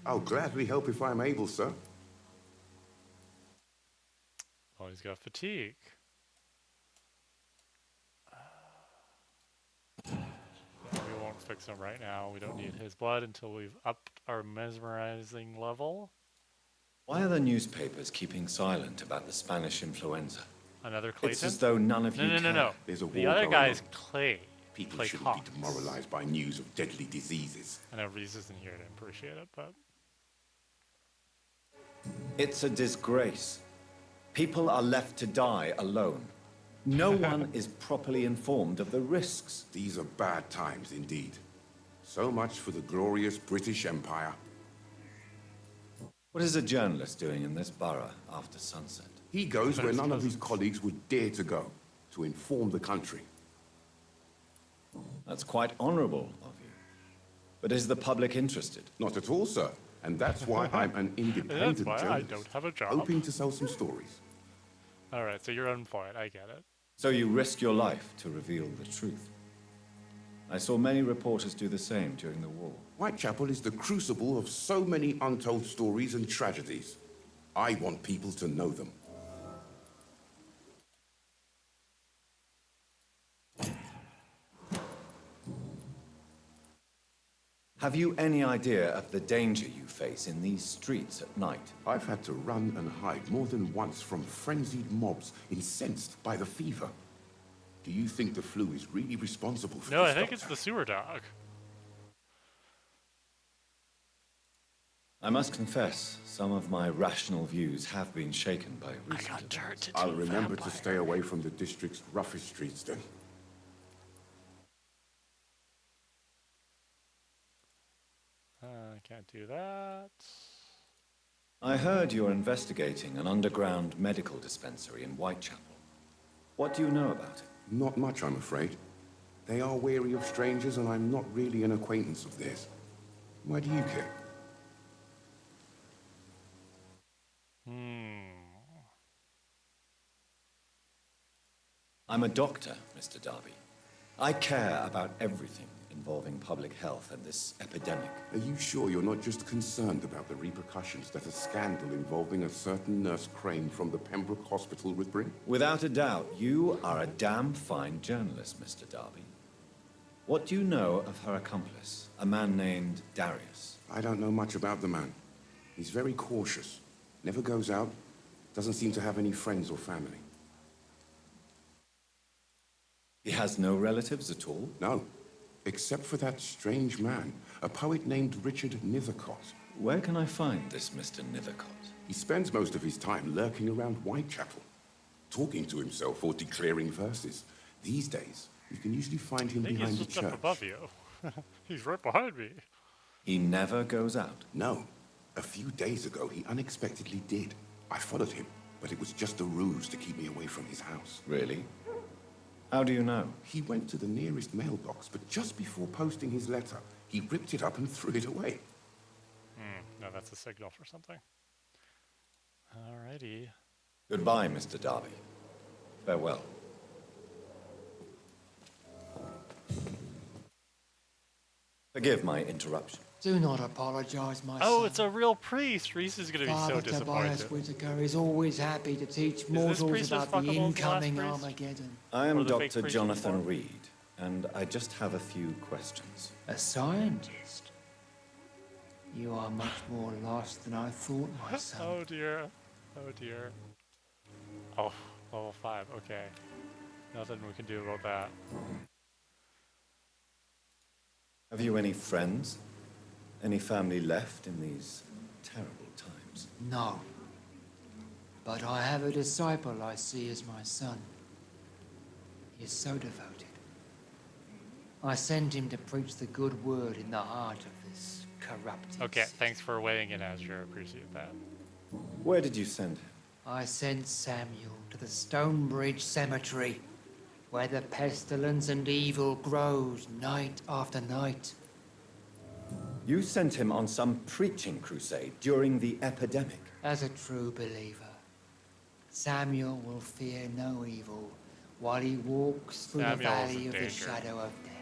Speaker 14: I'll gladly help if I'm able, sir.
Speaker 1: Oh, he's got fatigue. We won't fix him right now. We don't need his blood until we've upped our mesmerizing level.
Speaker 5: Why are the newspapers keeping silent about the Spanish influenza?
Speaker 1: Another Clayton?
Speaker 5: It's as though none of you care.
Speaker 1: No.
Speaker 14: There's a
Speaker 1: The
Speaker 14: war
Speaker 1: other
Speaker 14: going
Speaker 1: guy's
Speaker 14: on.
Speaker 1: Clay.
Speaker 14: People
Speaker 1: Clay
Speaker 14: shouldn't
Speaker 1: Cox.
Speaker 14: be demoralized by news of deadly diseases.
Speaker 1: I know Reese isn't here to appreciate it, but...
Speaker 5: It's a disgrace. People are left to die alone. No one is properly informed of the risks.
Speaker 14: These are bad times indeed. So much for the glorious British Empire.
Speaker 5: What is a journalist doing in this borough after sunset?
Speaker 14: He goes where none of his colleagues would dare to go, to inform the country.
Speaker 5: That's quite honorable of you. But is the public interested?
Speaker 14: Not at all, sir. And that's why I'm an independent
Speaker 1: That's why I
Speaker 14: journalist,
Speaker 1: don't have a job.
Speaker 14: hoping to sell some stories.
Speaker 1: Alright, so you're unemployed. I get it.
Speaker 5: So you risk your life to reveal the truth. I saw many reporters do the same during the war.
Speaker 14: Whitechapel is the crucible of so many untold stories and tragedies. I want people to know them.
Speaker 5: Have you any idea of the danger you face in these streets at night?
Speaker 14: I've had to run and hide more than once from frenzied mobs incensed by the fever. Do you think the flu is really responsible for
Speaker 1: No,
Speaker 14: this,
Speaker 1: I think
Speaker 14: Doctor?
Speaker 1: it's the sewer dog.
Speaker 5: I must confess, some of my rational views have been shaken by recent
Speaker 1: I got turned into
Speaker 14: I'll
Speaker 1: a
Speaker 14: remember
Speaker 1: vampire.
Speaker 14: to stay away from the district's roughest streets then.
Speaker 1: I can't do that.
Speaker 5: I heard you're investigating an underground medical dispensary in Whitechapel. What do you know about it?
Speaker 14: Not much, I'm afraid. They are wary of strangers, and I'm not really an acquaintance of theirs. Why do you care?
Speaker 5: I'm a doctor, Mr. Darby. I care about everything involving public health and this epidemic.
Speaker 14: Are you sure you're not just concerned about the repercussions that a scandal involving a certain Nurse Crane from the Pembroke Hospital would bring?
Speaker 5: Without a doubt, you are a damn fine journalist, Mr. Darby. What do you know of her accomplice, a man named Darius?
Speaker 14: I don't know much about the man. He's very cautious. Never goes out. Doesn't seem to have any friends or family.
Speaker 5: He has no relatives at all?
Speaker 14: No. Except for that strange man, a poet named Richard Nethercott.
Speaker 5: Where can I find this Mr. Nethercott?
Speaker 14: He spends most of his time lurking around Whitechapel, talking to himself or declaring verses. These days, you can usually find him
Speaker 1: I think
Speaker 14: behind
Speaker 1: he's
Speaker 14: the
Speaker 1: just up
Speaker 14: church.
Speaker 1: above you. He's right behind me.
Speaker 5: He never goes out?
Speaker 14: No. A few days ago, he unexpectedly did. I followed him, but it was just a ruse to keep me away from his house.
Speaker 5: Really? How do you know?
Speaker 14: He went to the nearest mailbox, but just before posting his letter, he ripped it up and threw it away.
Speaker 1: No, that's a signal for something. Alrighty.
Speaker 5: Goodbye, Mr. Darby. Farewell. Forgive my interruption.
Speaker 15: Do not apologize, my
Speaker 1: Oh,
Speaker 15: son.
Speaker 1: it's a real priest. Reese is going to be so
Speaker 15: Father
Speaker 1: disappointed.
Speaker 15: Tobias Whitaker is always happy to teach
Speaker 1: this
Speaker 15: mortals
Speaker 1: priest as
Speaker 15: about the
Speaker 1: fuckable as the last
Speaker 15: incoming
Speaker 1: priest?
Speaker 15: Armageddon.
Speaker 5: I am
Speaker 1: Or the fake
Speaker 5: Dr.
Speaker 1: priest
Speaker 5: Jonathan
Speaker 1: before?
Speaker 5: Reed, and I just have a few questions.
Speaker 15: A scientist? You are much more lost than I thought, my son.
Speaker 1: Oh dear. Oh dear. Oh, level 5. Okay. Nothing we can do about that.
Speaker 5: Have you any friends? Any family left in these terrible times?
Speaker 15: No. But I have a disciple I see as my son. He is so devoted. I sent him to preach the good word in the heart of this corrupted
Speaker 1: Okay,
Speaker 15: city.
Speaker 1: thanks for weighing in, Azure. Appreciate that.
Speaker 5: Where did you send him?
Speaker 15: I sent Samuel to the Stonebridge Cemetery, where the pestilence and evil grows night after night.
Speaker 5: You sent him on some preaching crusade during the epidemic.
Speaker 15: As a true believer, Samuel will fear no evil while he walks through the
Speaker 1: Samuel is
Speaker 15: valley
Speaker 1: in
Speaker 15: of the
Speaker 1: danger.
Speaker 15: shadow of death.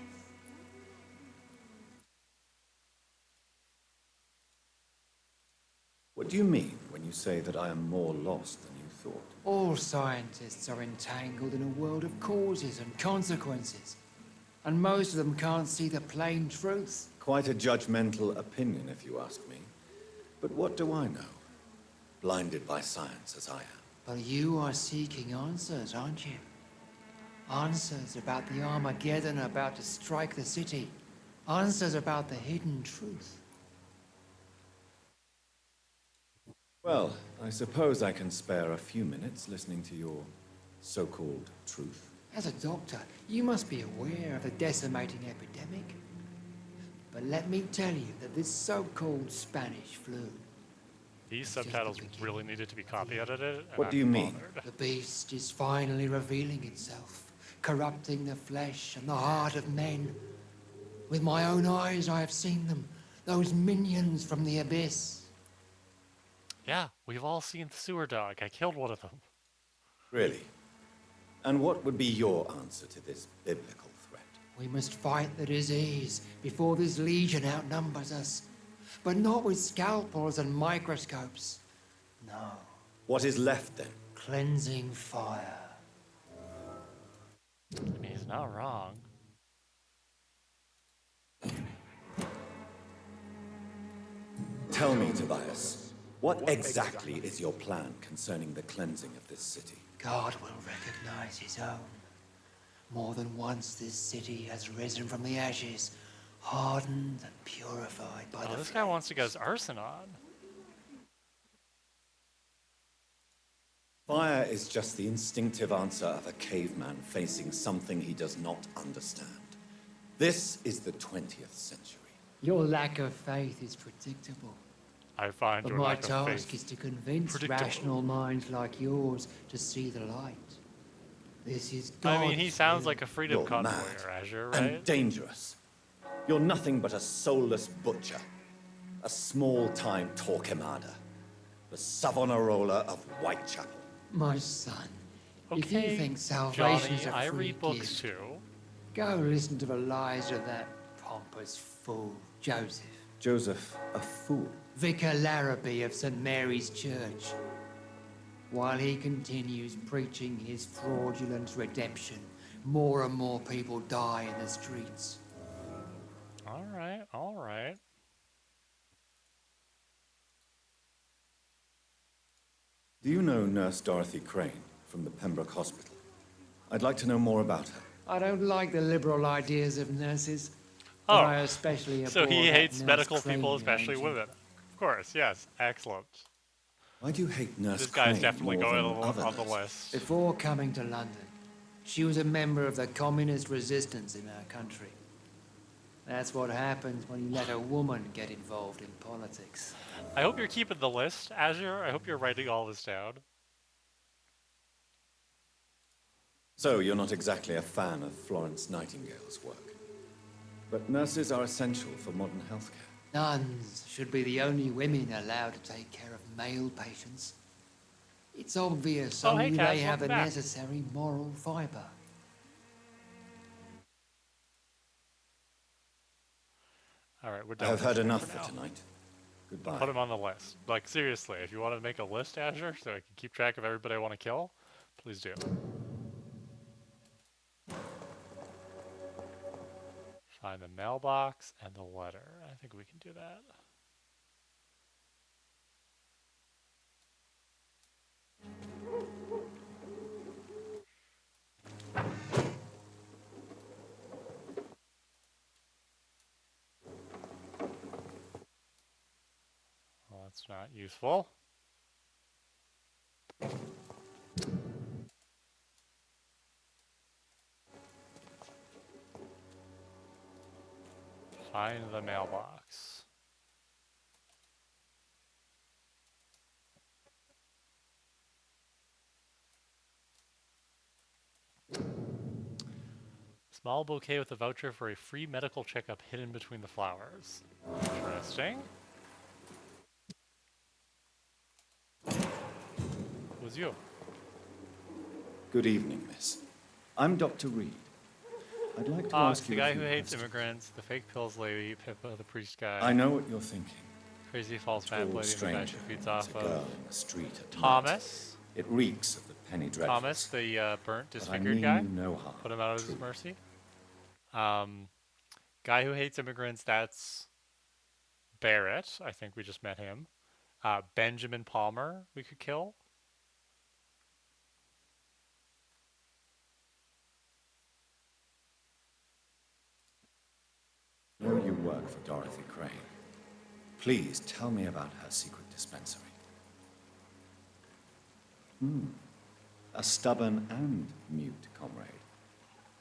Speaker 5: What do you mean when you say that I am more lost than you thought?
Speaker 15: All scientists are entangled in a world of causes and consequences, and most of them can't see the plain truth.
Speaker 5: Quite a judgmental opinion, if you ask me. But what do I know? Blinded by science as I am.
Speaker 15: But you are seeking answers, aren't you? Answers about the Armageddon about to strike the city. Answers about the hidden truth.
Speaker 5: Well, I suppose I can spare a few minutes listening to your so-called truth.
Speaker 15: As a doctor, you must be aware of the decimating epidemic. But let me tell you that this so-called Spanish flu...
Speaker 1: These subtitles really needed to be copy edited. And
Speaker 5: What do
Speaker 1: I'm
Speaker 5: you mean?
Speaker 1: bothered.
Speaker 15: The beast is finally revealing itself, corrupting the flesh and the heart of men. With my own eyes I have seen them, those minions from the abyss.
Speaker 1: Yeah, we've all seen the sewer dog. I killed one of them.
Speaker 5: Really? And what would be your answer to this biblical threat?
Speaker 15: We must fight the disease before this legion outnumbers us. But not with scalpels and microscopes. No.
Speaker 5: What is left then?
Speaker 15: Cleansing fire.
Speaker 1: I mean, he's not wrong.
Speaker 5: Tell me, Tobias, what exactly is your plan concerning the cleansing of this city?
Speaker 15: God will recognize his own. More than once this city has risen from the ashes, hardened and purified by
Speaker 1: Oh,
Speaker 15: the
Speaker 1: this guy wants to get his arson on.
Speaker 5: Fire is just the instinctive answer of a caveman facing something he does not understand. This is the 20th century.
Speaker 15: Your lack of faith is predictable.
Speaker 1: I find
Speaker 15: But
Speaker 1: your
Speaker 15: my
Speaker 1: lack of
Speaker 15: task
Speaker 1: faith
Speaker 15: is to convince
Speaker 1: predictable.
Speaker 15: rational minds like yours to see the light. This is
Speaker 1: I
Speaker 15: God's
Speaker 1: mean, he sounds
Speaker 15: will.
Speaker 1: like a freedom
Speaker 5: You're
Speaker 1: convoy,
Speaker 5: mad
Speaker 1: Azure, right?
Speaker 5: and dangerous. You're nothing but a soulless butcher. A small-time Torquemada. The Savonarola of Whitechapel.
Speaker 15: My son, if
Speaker 1: Okay,
Speaker 15: you think salvation is
Speaker 1: Johnny,
Speaker 15: a
Speaker 1: I
Speaker 15: free
Speaker 1: read books
Speaker 15: gift,
Speaker 1: too.
Speaker 15: go listen to the lies of that pompous fool, Joseph.
Speaker 5: Joseph, a fool.
Speaker 15: Vicar Larrabee of St. Mary's Church. While he continues preaching his fraudulent redemption, more and more people die in the streets.
Speaker 1: All right, all right.
Speaker 5: Do you know Nurse Dorothy Crane from the Pembroke Hospital? I'd like to know more about her.
Speaker 15: I don't like the liberal ideas of nurses.
Speaker 1: Oh,
Speaker 15: but I especially
Speaker 1: so
Speaker 15: abhor
Speaker 1: he
Speaker 15: that
Speaker 1: hates
Speaker 15: Nurse
Speaker 1: medical
Speaker 15: Crane
Speaker 1: people,
Speaker 15: you
Speaker 1: especially
Speaker 15: mentioned.
Speaker 1: women. Of course, yes, excellent.
Speaker 5: Why do you hate Nurse
Speaker 1: This guy's
Speaker 5: Crane
Speaker 1: definitely
Speaker 5: more
Speaker 1: going
Speaker 5: than
Speaker 1: on
Speaker 5: other
Speaker 1: the
Speaker 5: nurses?
Speaker 1: list.
Speaker 15: Before coming to London, she was a member of the communist resistance in our country. That's what happens when you let a woman get involved in politics.
Speaker 1: I hope you're keeping the list, Azure. I hope you're writing all this down.
Speaker 5: So, you're not exactly a fan of Florence Nightingale's work. But nurses are essential for modern healthcare.
Speaker 15: Nuns should be the only women allowed to take care of male patients. It's obvious
Speaker 1: Oh, hey,
Speaker 15: only
Speaker 1: Kaz,
Speaker 15: they have the
Speaker 1: welcome back.
Speaker 15: necessary moral fibre.
Speaker 1: All right, we're
Speaker 5: I
Speaker 1: done
Speaker 5: have
Speaker 1: with this
Speaker 5: heard
Speaker 1: stream
Speaker 5: enough
Speaker 1: for
Speaker 5: for
Speaker 1: now.
Speaker 5: tonight. Goodbye.
Speaker 1: Put him on the list. Like, seriously, if you want to make a list, Azure, so I can keep track of everybody I want to kill, please do. Find the mailbox and the letter. I think we can do that. Well, that's not useful. Find the mailbox. Small bouquet with a voucher for a free medical checkup hidden between the flowers. Interesting. Who's you?
Speaker 5: Good evening, miss. I'm Dr. Reed. I'd like to
Speaker 1: It's
Speaker 5: ask
Speaker 1: the
Speaker 5: you a
Speaker 1: guy
Speaker 5: few
Speaker 1: who hates
Speaker 5: questions.
Speaker 1: immigrants, the fake pills lady, Pippa, the priest guy.
Speaker 5: I know what you're thinking.
Speaker 1: Crazy false
Speaker 5: Tall
Speaker 1: vamp lady, the guy
Speaker 5: stranger
Speaker 1: she feeds
Speaker 5: meets
Speaker 1: off
Speaker 5: a
Speaker 1: of.
Speaker 5: girl in the street at
Speaker 1: Thomas.
Speaker 5: night. It reeks of the penny dreadfuls.
Speaker 1: Thomas, the burnt,
Speaker 5: But I
Speaker 1: disfigured
Speaker 5: mean
Speaker 1: guy.
Speaker 5: you no harm.
Speaker 1: Put him out of his mercy. Guy who hates immigrants, that's Barrett. I think we just met him. Benjamin Palmer, we could kill.
Speaker 5: I know you work for Dorothy Crane. Please tell me about her secret dispensary. A stubborn and mute comrade.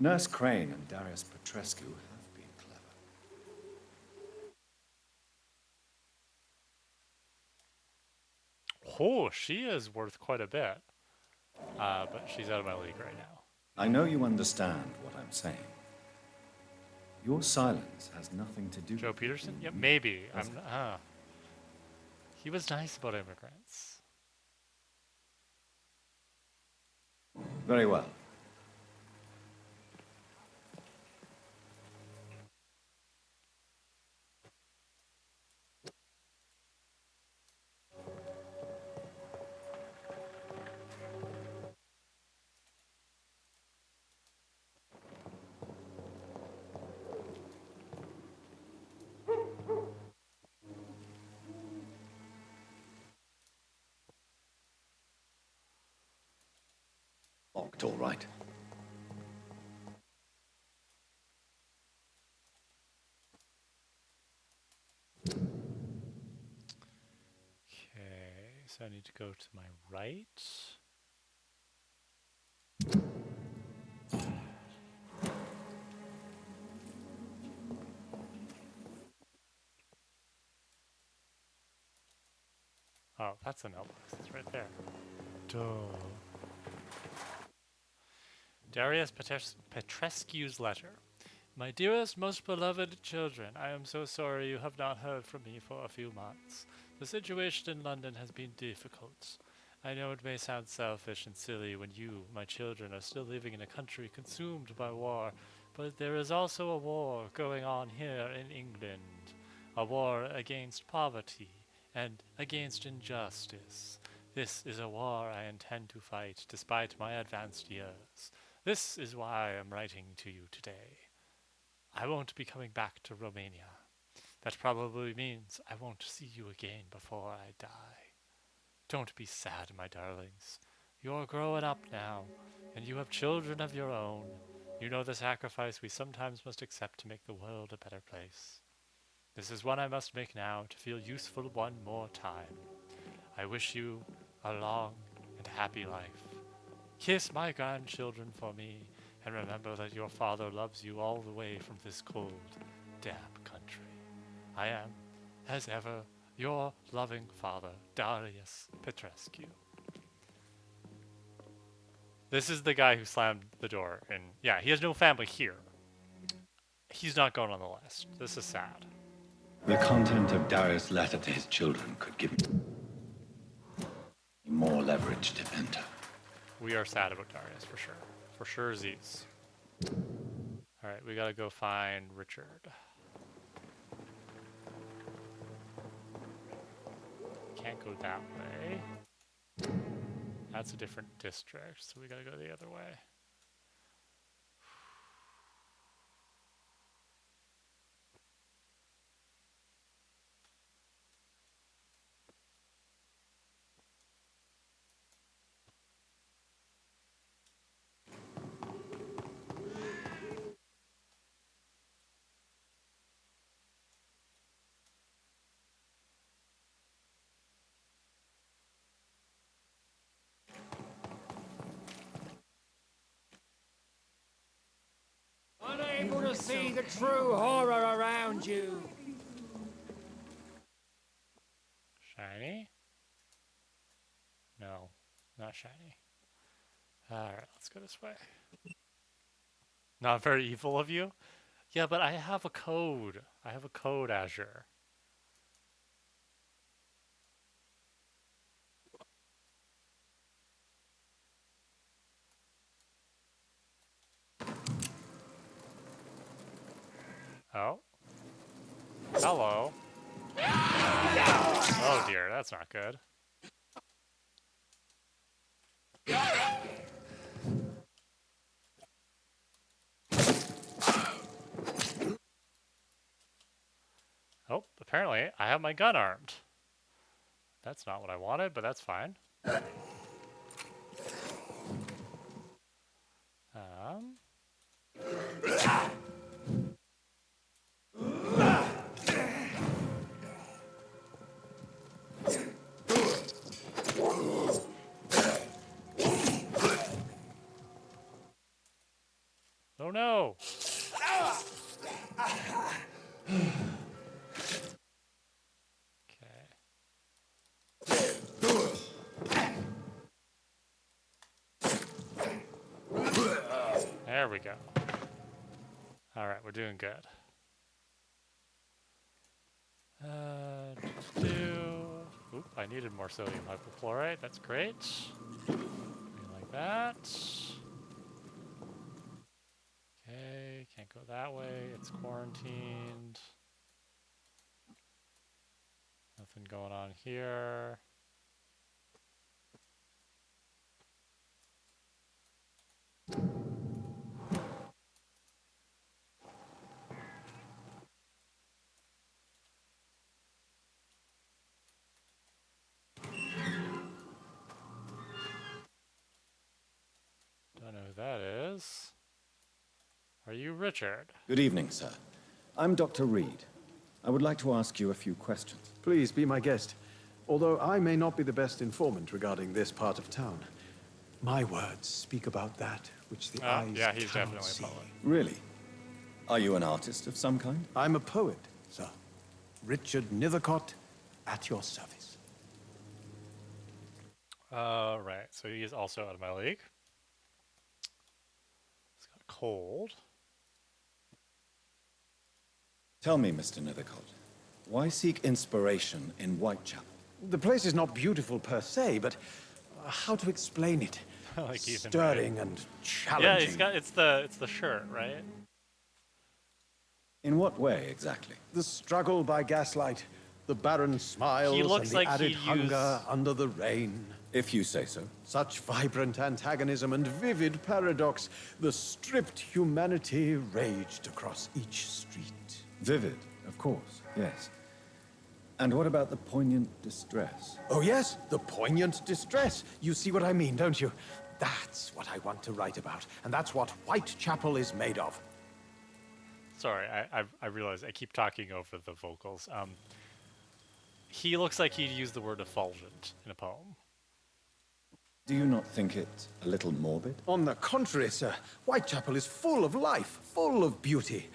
Speaker 5: Nurse Crane and Darius Petrescu have been clever.
Speaker 1: Oh, she is worth quite a bit. But she's out of my league right now.
Speaker 5: I know you understand what I'm saying. Your silence has nothing to do
Speaker 1: Joe
Speaker 5: with
Speaker 1: Peterson?
Speaker 5: being
Speaker 1: Yep,
Speaker 5: you,
Speaker 1: maybe.
Speaker 5: does it?
Speaker 1: He was nice about immigrants.
Speaker 5: Very well. Locked, all right.
Speaker 1: Okay, so I need to go to my right. Oh, that's a mailbox. It's right there. Duh. Darius Petrescu's letter. My dearest, most beloved children, I am so sorry you have not heard from me for a few months. The situation in London has been difficult. I know it may sound selfish and silly when you, my children, are still living in a country consumed by war, but there is also a war going on here in England. A war against poverty and against injustice. This is a war I intend to fight despite my advanced years. This is why I am writing to you today. I won't be coming back to Romania. That probably means I won't see you again before I die. Don't be sad, my darlings. You're growing up now, and you have children of your own. You know the sacrifice we sometimes must accept to make the world a better place. This is one I must make now to feel useful one more time. I wish you a long and happy life. Kiss my grandchildren for me, and remember that your father loves you all the way from this cold, damp country. I am, as ever, your loving father, Darius Petrescu. This is the guy who slammed the door, and yeah, he has no family here. He's not going on the list. This is sad.
Speaker 5: The content of Darius' letter to his children could give me... More leverage to enter.
Speaker 1: We are sad about Darius, for sure. For sure, Z's. Alright, we gotta go find Richard. Can't go that way. That's a different district, so we gotta go the other way.
Speaker 15: Unable to see the true horror around you.
Speaker 1: Shiny? No, not shiny. Alright, let's go this way. Not very evil of you? Yeah, but I have a code. I have a code, Azure. Oh. Hello. Oh dear, that's not good. Oh, apparently I have my gun armed. That's not what I wanted, but that's fine. Oh no! There we go. Alright, we're doing good. Oop, I needed more sodium hypochlorite. That's great. Like that. Okay, can't go that way. It's quarantined. Nothing going on here. Don't know who that is. Are you Richard?
Speaker 5: Good evening, sir. I'm Dr. Reed. I would like to ask you a few questions.
Speaker 16: Please be my guest. Although I may not be the best informant regarding this part of town, my words speak about that which the eyes
Speaker 1: yeah, he's
Speaker 16: cannot
Speaker 1: definitely
Speaker 16: see.
Speaker 1: a poet.
Speaker 5: Really? Are you an artist of some kind?
Speaker 16: I'm a poet, sir. Richard Nethercott, at your service.
Speaker 1: Right, so he is also out of my league. He's got a cold.
Speaker 5: Tell me, Mr. Nethercott, why seek inspiration in Whitechapel?
Speaker 16: The place is not beautiful per se, but how to explain it?
Speaker 1: Like Ethan,
Speaker 16: stirring
Speaker 1: right?
Speaker 16: and challenging.
Speaker 1: Yeah, he's got it's the shirt, right?
Speaker 5: In what way exactly?
Speaker 16: The struggle by gaslight, the barren smiles,
Speaker 1: He looks
Speaker 16: and the
Speaker 1: like
Speaker 16: added
Speaker 1: he
Speaker 16: hunger under the rain.
Speaker 5: If you say so.
Speaker 16: Such vibrant antagonism and vivid paradox, the stripped humanity raged across each street.
Speaker 5: Vivid, of course, yes. And what about the poignant distress?
Speaker 16: Oh yes, the poignant distress. You see what I mean, don't you? That's what I want to write about, and that's what Whitechapel is made of.
Speaker 1: Sorry, I realize I keep talking over the vocals. He looks like he'd use the word effulgent in a poem.
Speaker 5: Do you not think it a little morbid?
Speaker 16: On the contrary, sir, Whitechapel is full of life, full of beauty.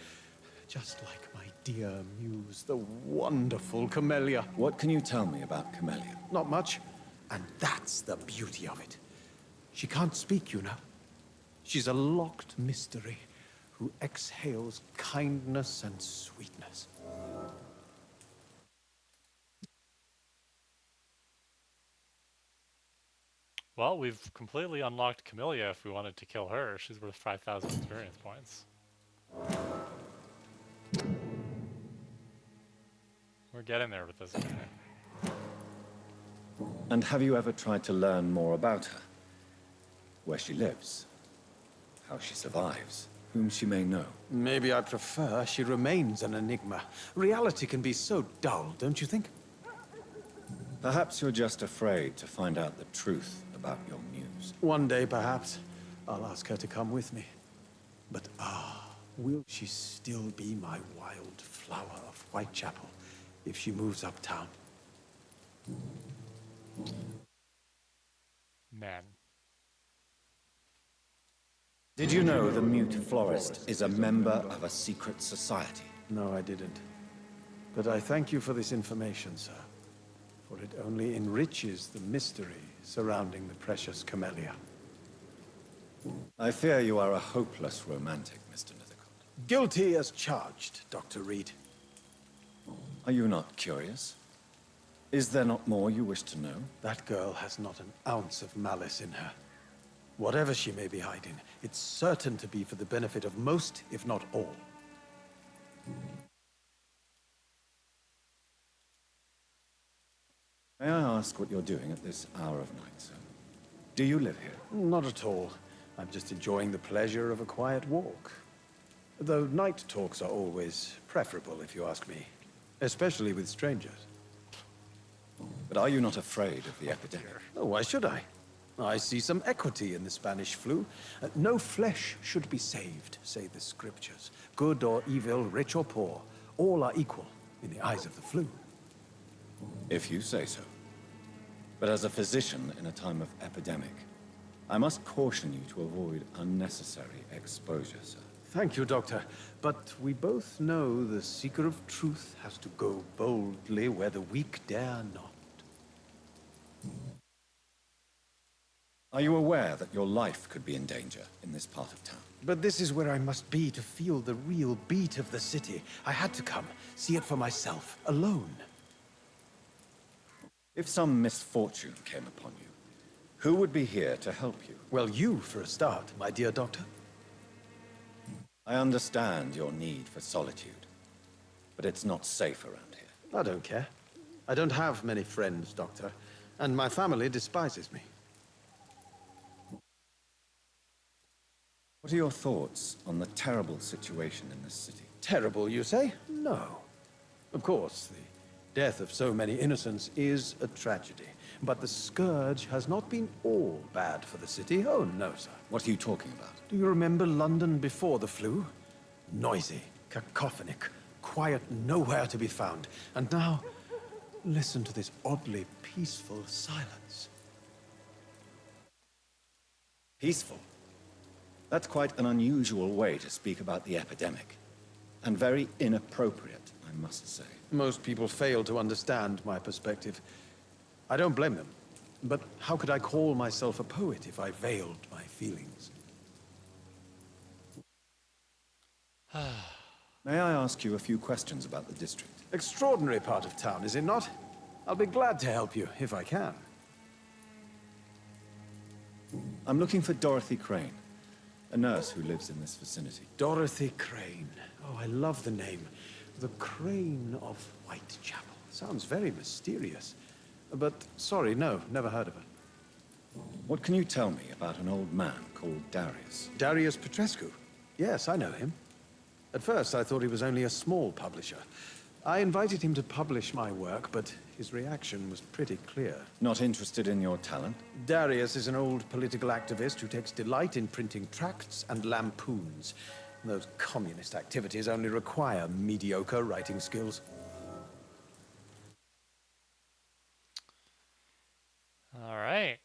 Speaker 16: Just like my dear muse, the wonderful Camellia.
Speaker 5: What can you tell me about Camellia?
Speaker 16: Not much, and that's the beauty of it. She can't speak, you know. She's a locked mystery who exhales kindness and sweetness.
Speaker 1: Well, we've completely unlocked Camellia if we wanted to kill her. She's worth 5,000 experience points. We're getting there with this guy.
Speaker 5: And have you ever tried to learn more about her? Where she lives? How she survives? Whom she may know?
Speaker 16: Maybe I prefer she remains an enigma. Reality can be so dull, don't you think?
Speaker 5: Perhaps you're just afraid to find out the truth about your muse.
Speaker 16: One day, perhaps, I'll ask her to come with me. But will she still be my wild flower of Whitechapel if she moves uptown?
Speaker 1: Man.
Speaker 5: Did you know the Mute Florist is a member of a secret society?
Speaker 16: No, I didn't. But I thank you for this information, sir. For it only enriches the mystery surrounding the precious camellia.
Speaker 5: I fear you are a hopeless romantic, Mr. Nethercott.
Speaker 16: Guilty as charged, Dr. Reed.
Speaker 5: Are you not curious? Is there not more you wish to know?
Speaker 16: That girl has not an ounce of malice in her. Whatever she may be hiding, it's certain to be for the benefit of most, if not all.
Speaker 5: May I ask what you're doing at this hour of night, sir? Do you live here?
Speaker 16: Not at all. I'm just enjoying the pleasure of a quiet walk. Though night talks are always preferable, if you ask me. Especially with strangers.
Speaker 5: But are you not afraid of the epidemic?
Speaker 16: Oh, why should I? I see some equity in the Spanish flu. No flesh should be saved, say the scriptures. Good or evil, rich or poor, all are equal in the eyes of the flu.
Speaker 5: If you say so. But as a physician in a time of epidemic, I must caution you to avoid unnecessary exposure, sir.
Speaker 16: Thank you, Doctor. But we both know the seeker of truth has to go boldly where the weak dare not.
Speaker 5: Are you aware that your life could be in danger in this part of town?
Speaker 16: But this is where I must be to feel the real beat of the city. I had to come, see it for myself, alone.
Speaker 5: If some misfortune came upon you, who would be here to help you?
Speaker 16: Well, you, for a start, my dear Doctor.
Speaker 5: I understand your need for solitude, but it's not safe around here.
Speaker 16: I don't care. I don't have many friends, Doctor, and my family despises me.
Speaker 5: What are your thoughts on the terrible situation in this city?
Speaker 16: Terrible, you say? No. Of course, the death of so many innocents is a tragedy. But the scourge has not been all bad for the city. Oh, no, sir.
Speaker 5: What are you talking about?
Speaker 16: Do you remember London before the flu? Noisy, cacophonic, quiet nowhere to be found. And now, listen to this oddly peaceful silence.
Speaker 5: Peaceful? That's quite an unusual way to speak about the epidemic. And very inappropriate, I must say.
Speaker 16: Most people fail to understand my perspective. I don't blame them. But how could I call myself a poet if I veiled my feelings?
Speaker 5: May I ask you a few questions about the district?
Speaker 16: Extraordinary part of town, is it not? I'll be glad to help you, if I can.
Speaker 5: I'm looking for Dorothy Crane, a nurse who lives in this vicinity.
Speaker 16: Dorothy Crane. Oh, I love the name. The Crane of Whitechapel. Sounds very mysterious. But, sorry, no, never heard of her.
Speaker 5: What can you tell me about an old man called Darius?
Speaker 16: Darius Petrescu? Yes, I know him. At first, I thought he was only a small publisher. I invited him to publish my work, but his reaction was pretty clear.
Speaker 5: Not interested in your talent?
Speaker 16: Darius is an old political activist who takes delight in printing tracts and lampoons. Those communist activities only require mediocre writing skills.
Speaker 1: All right.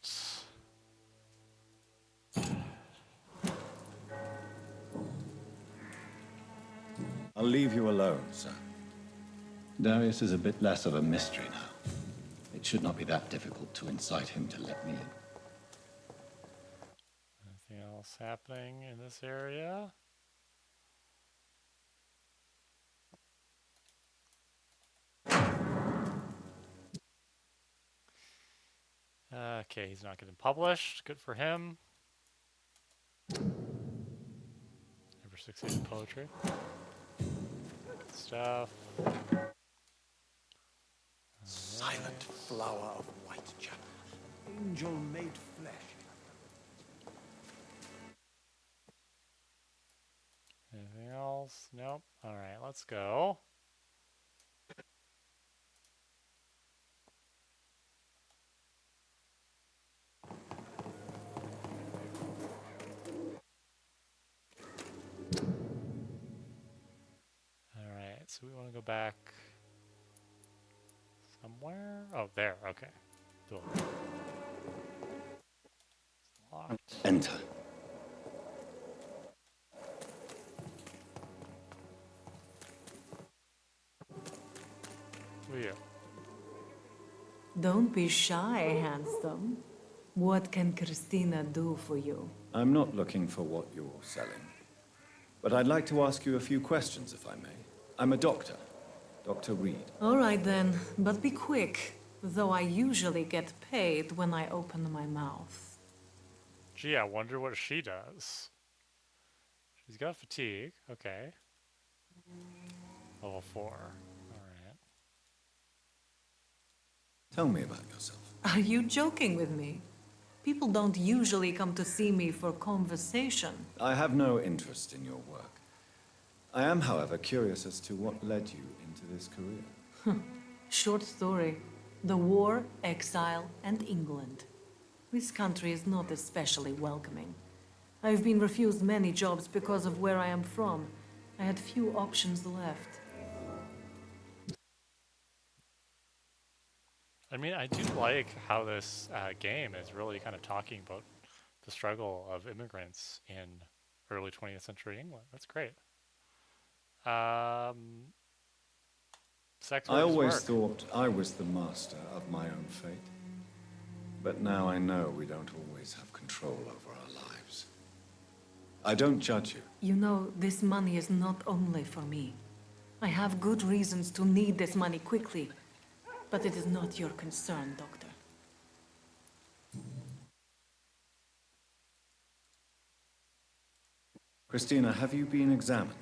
Speaker 5: I'll leave you alone, sir. Darius is a bit less of a mystery now. It should not be that difficult to incite him to let me in.
Speaker 1: Anything else happening in this area? Okay, he's not getting published. Good for him. Never succeeded in poetry. Good stuff.
Speaker 16: Silent flower of Whitechapel, angel made flesh.
Speaker 1: Anything else? Nope. Alright, let's go. Alright, so we want to go back somewhere. Oh, there. Okay. Cool. Locked.
Speaker 5: Enter.
Speaker 1: Who are you?
Speaker 17: Don't be shy, handsome. What can Christina do for you?
Speaker 5: I'm not looking for what you're selling. But I'd like to ask you a few questions, if I may. I'm a doctor. Dr. Reed.
Speaker 17: All right then, but be quick. Though I usually get paid when I open my mouth.
Speaker 1: Gee, I wonder what she does. She's got fatigue. Okay. Level 4. Alright.
Speaker 5: Tell me about yourself.
Speaker 17: Are you joking with me? People don't usually come to see me for conversation.
Speaker 5: I have no interest in your work. I am, however, curious as to what led you into this career.
Speaker 17: Short story. The war, exile, and England. This country is not especially welcoming. I've been refused many jobs because of where I am from. I had few options left.
Speaker 1: I mean, I do like how this game is really kind of talking about the struggle of immigrants in early 20th century England. That's great. Sex
Speaker 5: I
Speaker 1: work is
Speaker 5: always
Speaker 1: work.
Speaker 5: thought I was the master of my own fate. But now I know we don't always have control over our lives. I don't judge you.
Speaker 17: You know, this money is not only for me. I have good reasons to need this money quickly. But it is not your concern, Doctor.
Speaker 5: Christina, have you been examined?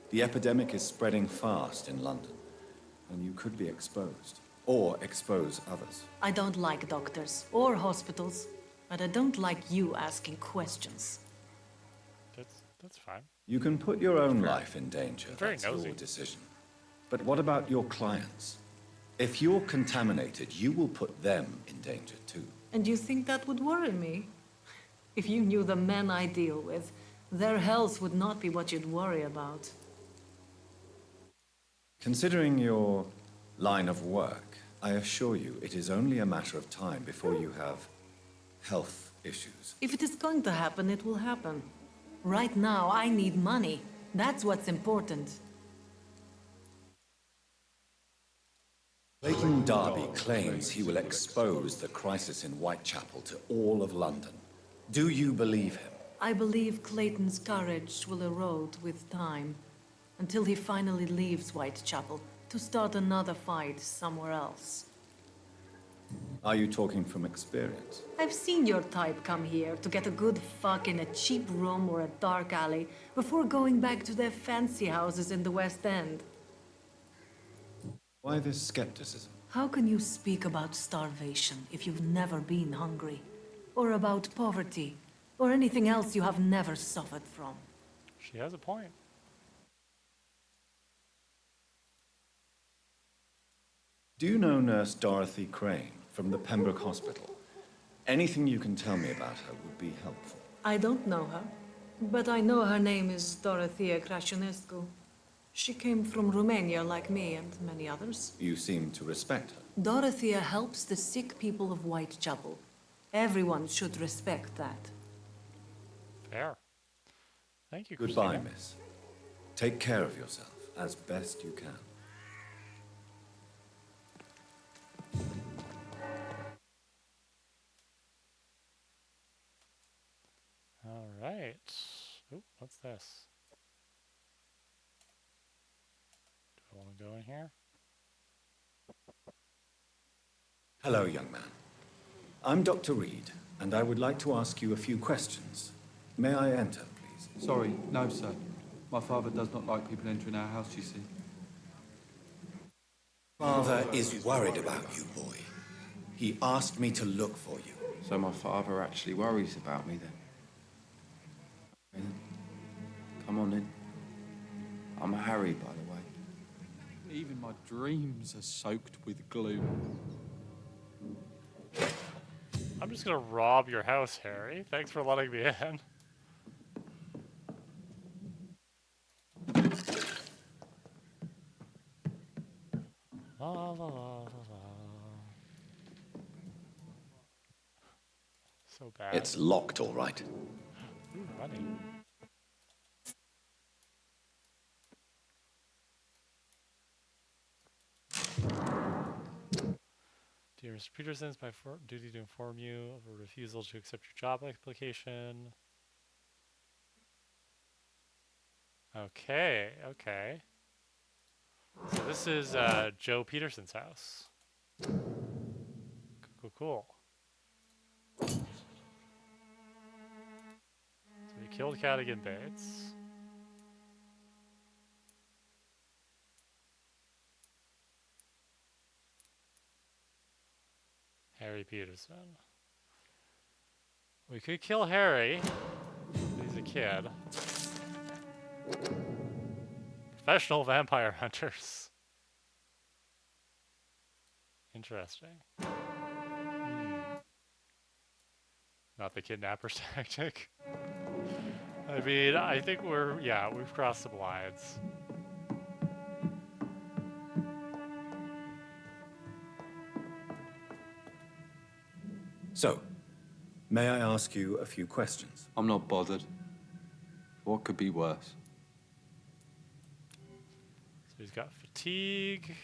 Speaker 5: The epidemic is spreading fast in London, and you could be exposed, or expose others.
Speaker 17: I don't like doctors or hospitals, but I don't like you asking questions.
Speaker 1: That's fine.
Speaker 5: You can put your own life in danger.
Speaker 1: Very
Speaker 5: That's
Speaker 1: nosy.
Speaker 5: your decision. But what about your clients? If you're contaminated, you will put them in danger too.
Speaker 17: And you think that would worry me? If you knew the men I deal with, their health would not be what you'd worry about.
Speaker 5: Considering your line of work, I assure you it is only a matter of time before you have health issues.
Speaker 17: If it is going to happen, it will happen. Right now, I need money. That's what's important.
Speaker 5: Clayton Darby claims he will expose the crisis in Whitechapel to all of London. Do you believe him?
Speaker 17: I believe Clayton's courage will erode with time, until he finally leaves Whitechapel to start another fight somewhere else.
Speaker 5: Are you talking from experience?
Speaker 17: I've seen your type come here to get a good fuck in a cheap room or a dark alley before going back to their fancy houses in the West End.
Speaker 5: Why this skepticism?
Speaker 17: How can you speak about starvation if you've never been hungry? Or about poverty? Or anything else you have never suffered from?
Speaker 1: She has a point.
Speaker 5: Do you know Nurse Dorothy Crane from the Pembroke Hospital? Anything you can tell me about her would be helpful.
Speaker 17: I don't know her, but I know her name is Dorothea Crăciunescu. She came from Romania like me and many others.
Speaker 5: You seem to respect her.
Speaker 17: Dorothea helps the sick people of Whitechapel. Everyone should respect that.
Speaker 1: Fair. Thank you,
Speaker 5: Goodbye,
Speaker 1: Christina.
Speaker 5: miss. Take care of yourself as best you can.
Speaker 1: All right. Oh, what's this? Do I want to go in here?
Speaker 5: Hello, young man. I'm Dr. Reed, and I would like to ask you a few questions. May I enter, please?
Speaker 18: Sorry, no, sir. My father does not like people entering our house, you see.
Speaker 5: Father is worried about you, boy. He asked me to look for you.
Speaker 18: So my father actually worries about me then? Come on in. I'm Harry, by the way. Even my dreams are soaked with gloom.
Speaker 1: I'm just gonna rob your house, Harry. Thanks for letting me in. La, la, la, la, la. So bad.
Speaker 5: It's locked, all right.
Speaker 1: Ooh, running. Dear Mr. Peterson, it's my duty to inform you of a refusal to accept your job application. Okay, okay. So this is Joe Peterson's house. Cool, cool. So we killed Cadigan Bates. Harry Peterson. We could kill Harry. He's a kid. Professional vampire hunters. Interesting. Not the kidnapper's tactic. I mean, I think we've crossed some lines.
Speaker 5: So, may I ask you a few questions?
Speaker 18: I'm not bothered. What could be worse?
Speaker 1: So he's got fatigue.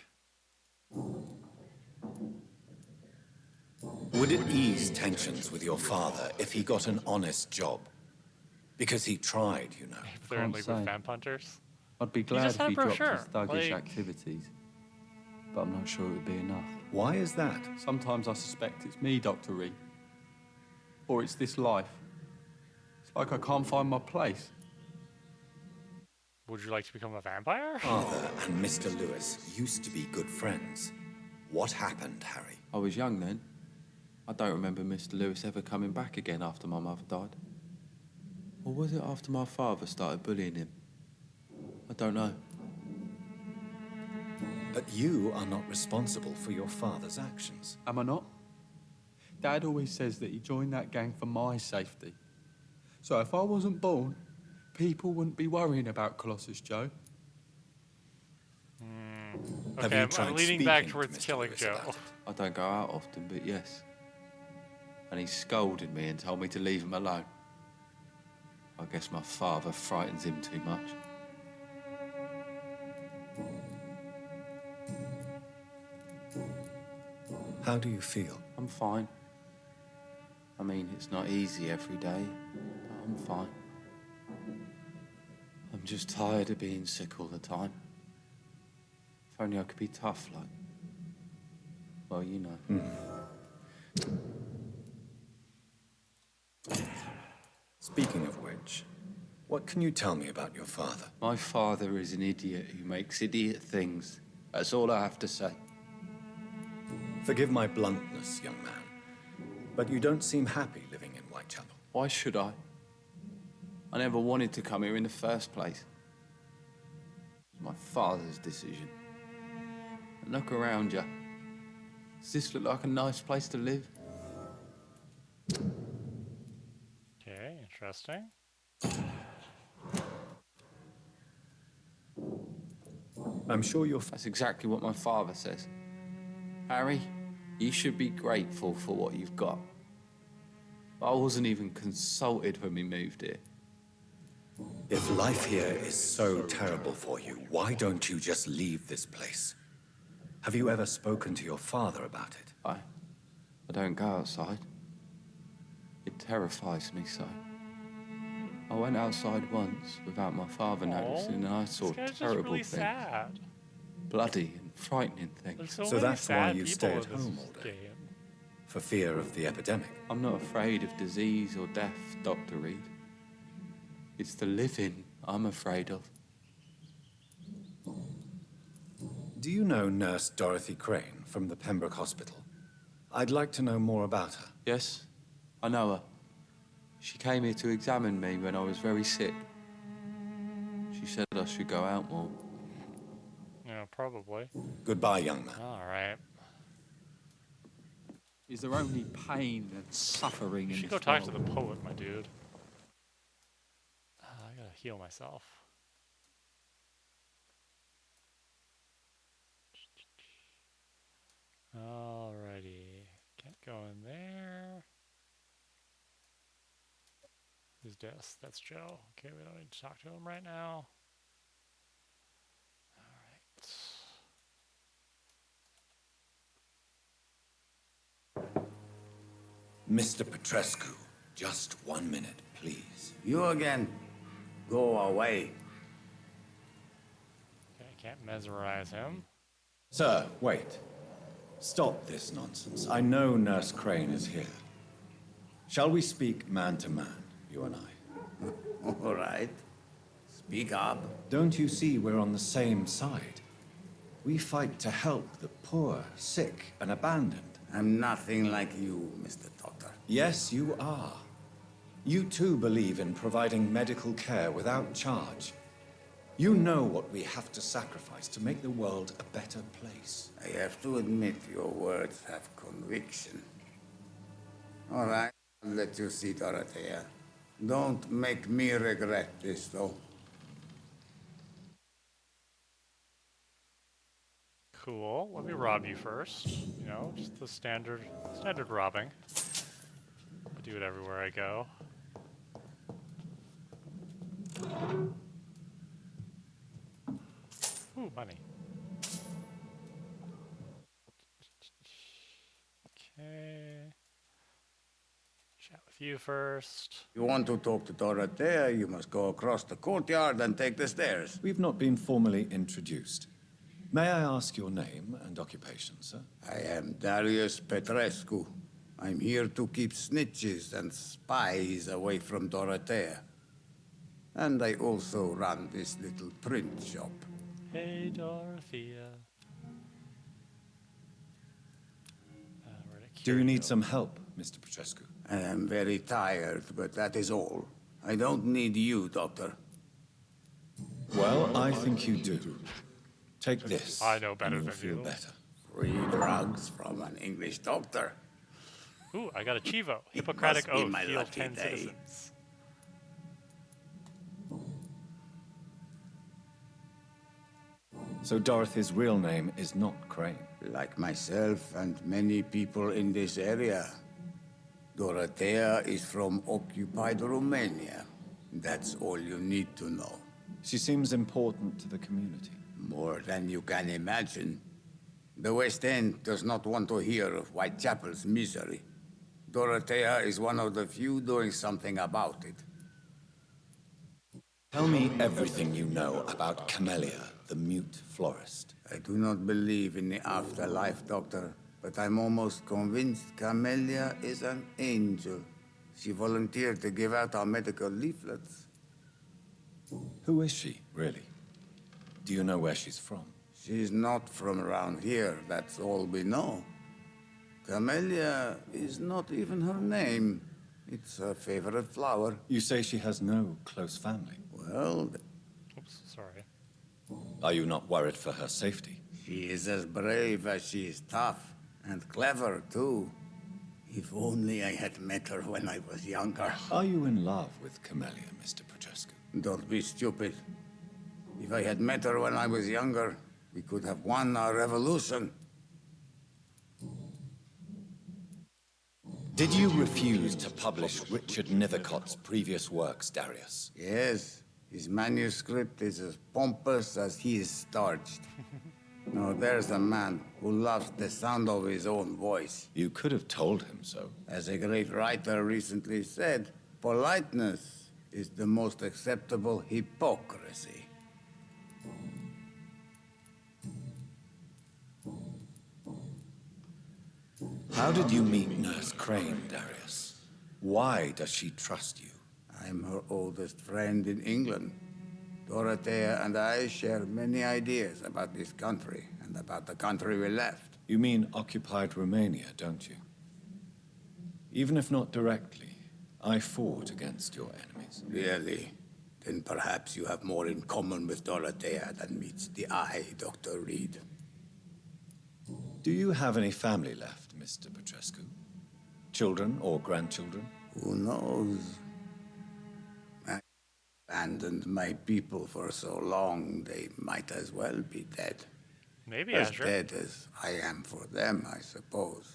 Speaker 5: Would it ease tensions with your father if he got an honest job? Because he tried, you know.
Speaker 1: If they're in league with vamp hunters.
Speaker 18: I'd be glad if he dropped his thuggish
Speaker 1: like...
Speaker 18: activities. But I'm not sure it would be enough.
Speaker 5: Why is that?
Speaker 18: Sometimes I suspect it's me, Dr. Reed. Or it's this life. It's like I can't find my place.
Speaker 1: Would you like to become a vampire?
Speaker 5: Father and Mr. Lewis used to be good friends. What happened, Harry?
Speaker 18: I was young then. I don't remember Mr. Lewis ever coming back again after my mother died. Or was it after my father started bullying him? I don't know.
Speaker 5: But you are not responsible for your father's actions.
Speaker 18: Am I not? Dad always says that he joined that gang for my safety. So if I wasn't born, people wouldn't be worrying about Colossus Joe.
Speaker 1: Okay, I'm leaning back towards killing Joe.
Speaker 18: I don't go out often, but yes. And he scolded me and told me to leave him alone. I guess my father frightens him too much.
Speaker 5: How do you feel?
Speaker 18: I'm fine. I mean, it's not easy every day, but I'm fine. I'm just tired of being sick all the time. If only I could be tough, like... Well, you know.
Speaker 5: Speaking of which, what can you tell me about your father?
Speaker 18: My father is an idiot who makes idiot things. That's all I have to say.
Speaker 5: Forgive my bluntness, young man, but you don't seem happy living in Whitechapel.
Speaker 18: Why should I? I never wanted to come here in the first place. It's my father's decision. And look around you. Does this look like a nice place to live?
Speaker 1: Okay, interesting.
Speaker 5: I'm sure you're...
Speaker 18: That's exactly what my father says. Harry, you should be grateful for what you've got. I wasn't even consulted when we moved here.
Speaker 5: If life here is so terrible for you, why don't you just leave this place? Have you ever spoken to your father about it?
Speaker 18: I don't go outside. It terrifies me so. I went outside once without my father noticing, and I saw terrible
Speaker 1: really
Speaker 18: things.
Speaker 1: Sad.
Speaker 18: Bloody and frightening things.
Speaker 1: There's so that's why you stay at home all day.
Speaker 5: For fear of the epidemic?
Speaker 18: I'm not afraid of disease or death, Dr. Reed. It's the living I'm afraid of.
Speaker 5: Do you know Nurse Dorothy Crane from the Pembroke Hospital? I'd like to know more about her.
Speaker 18: Yes, I know her. She came here to examine me when I was very sick. She said I should go out more.
Speaker 1: Yeah, probably.
Speaker 5: Goodbye, young man.
Speaker 1: All right.
Speaker 9: Is there only pain and suffering
Speaker 1: You
Speaker 9: in
Speaker 1: should
Speaker 9: this
Speaker 1: go talk to
Speaker 9: world?
Speaker 1: the poet, my dude. I gotta heal myself. Alrighty. Can't go in there. Who's this? That's Joe. Okay, we don't need to talk to him right now.
Speaker 5: Mr. Petrescu, just 1 minute, please.
Speaker 11: You again. Go away.
Speaker 1: Okay, I can't mesmerize him.
Speaker 5: Sir, wait. Stop this nonsense. I know Nurse Crane is here. Shall we speak man to man, you and I?
Speaker 11: All right. Speak up.
Speaker 5: Don't you see we're on the same side? We fight to help the poor, sick, and abandoned.
Speaker 11: I'm nothing like you, Mr. Doctor.
Speaker 5: Yes, you are. You too believe in providing medical care without charge. You know what we have to sacrifice to make the world a better place.
Speaker 11: I have to admit your words have conviction. All right, I'll let you see Dorothea. Don't make me regret this, though.
Speaker 1: Cool. Let me rob you first. You know, just the standard robbing. I do it everywhere I go. Ooh, money. Okay. Chat with you first.
Speaker 11: You want to talk to Dorothea, you must go across the courtyard and take the stairs.
Speaker 5: We've not been formally introduced. May I ask your name and occupation, sir?
Speaker 11: I am Darius Petrescu. I'm here to keep snitches and spies away from Dorothea. And I also run this little print shop.
Speaker 1: Hey, Dorothea.
Speaker 5: Do you need some help, Mr. Petrescu?
Speaker 11: I am very tired, but that is all. I don't need you, Doctor.
Speaker 5: Well, I think you do. Take this.
Speaker 1: I know better
Speaker 5: and you'll
Speaker 1: than
Speaker 5: feel
Speaker 1: you.
Speaker 5: better.
Speaker 11: Free drugs from an English doctor.
Speaker 1: Ooh, I got a Chivo. Hippocratic
Speaker 11: must be
Speaker 1: Oath.
Speaker 11: my
Speaker 1: Heal
Speaker 11: lucky
Speaker 1: 10
Speaker 11: day.
Speaker 1: citizens.
Speaker 5: So Dorothy's real name is not Crane.
Speaker 11: Like myself and many people in this area. Dorothea is from occupied Romania. That's all you need to know.
Speaker 5: She seems important to the community.
Speaker 11: More than you can imagine. The West End does not want to hear of Whitechapel's misery. Dorothea is one of the few doing something about it.
Speaker 5: Tell me everything you know about Camellia, the mute florist.
Speaker 11: I do not believe in the afterlife, Doctor, but I'm almost convinced Camellia is an angel. She volunteered to give out our medical leaflets.
Speaker 5: Who is she, really? Do you know where she's from?
Speaker 11: She's not from around here, that's all we know. Camellia is not even her name. It's her favorite flower.
Speaker 5: You say she has no close family.
Speaker 11: Well...
Speaker 1: Oops, sorry.
Speaker 5: Are you not worried for her safety?
Speaker 11: She is as brave as she is tough. And clever, too. If only I had met her when I was younger.
Speaker 5: Are you in love with Camellia, Mr. Petrescu?
Speaker 11: Don't be stupid. If I had met her when I was younger, we could have won our revolution.
Speaker 5: Did you refuse to publish Richard Nethercott's previous works, Darius?
Speaker 11: Yes. His manuscript is as pompous as he is starched. Now there's a man who loves the sound of his own voice.
Speaker 5: You could have told him so.
Speaker 11: As a great writer recently said, politeness is the most acceptable hypocrisy.
Speaker 5: How did you meet Nurse Crane, Darius? Why does she trust you?
Speaker 11: I'm her oldest friend in England. Dorothea and I share many ideas about this country and about the country we left.
Speaker 5: You mean occupied Romania, don't you? Even if not directly, I fought against your enemies.
Speaker 11: Really? Then perhaps you have more in common with Dorothea than meets the eye, Dr. Reed.
Speaker 5: Do you have any family left, Mr. Petrescu? Children or grandchildren?
Speaker 11: Who knows? I abandoned my people for so long, they might as well be dead.
Speaker 1: Maybe
Speaker 11: as
Speaker 1: Azure.
Speaker 11: dead as I am for them, I suppose.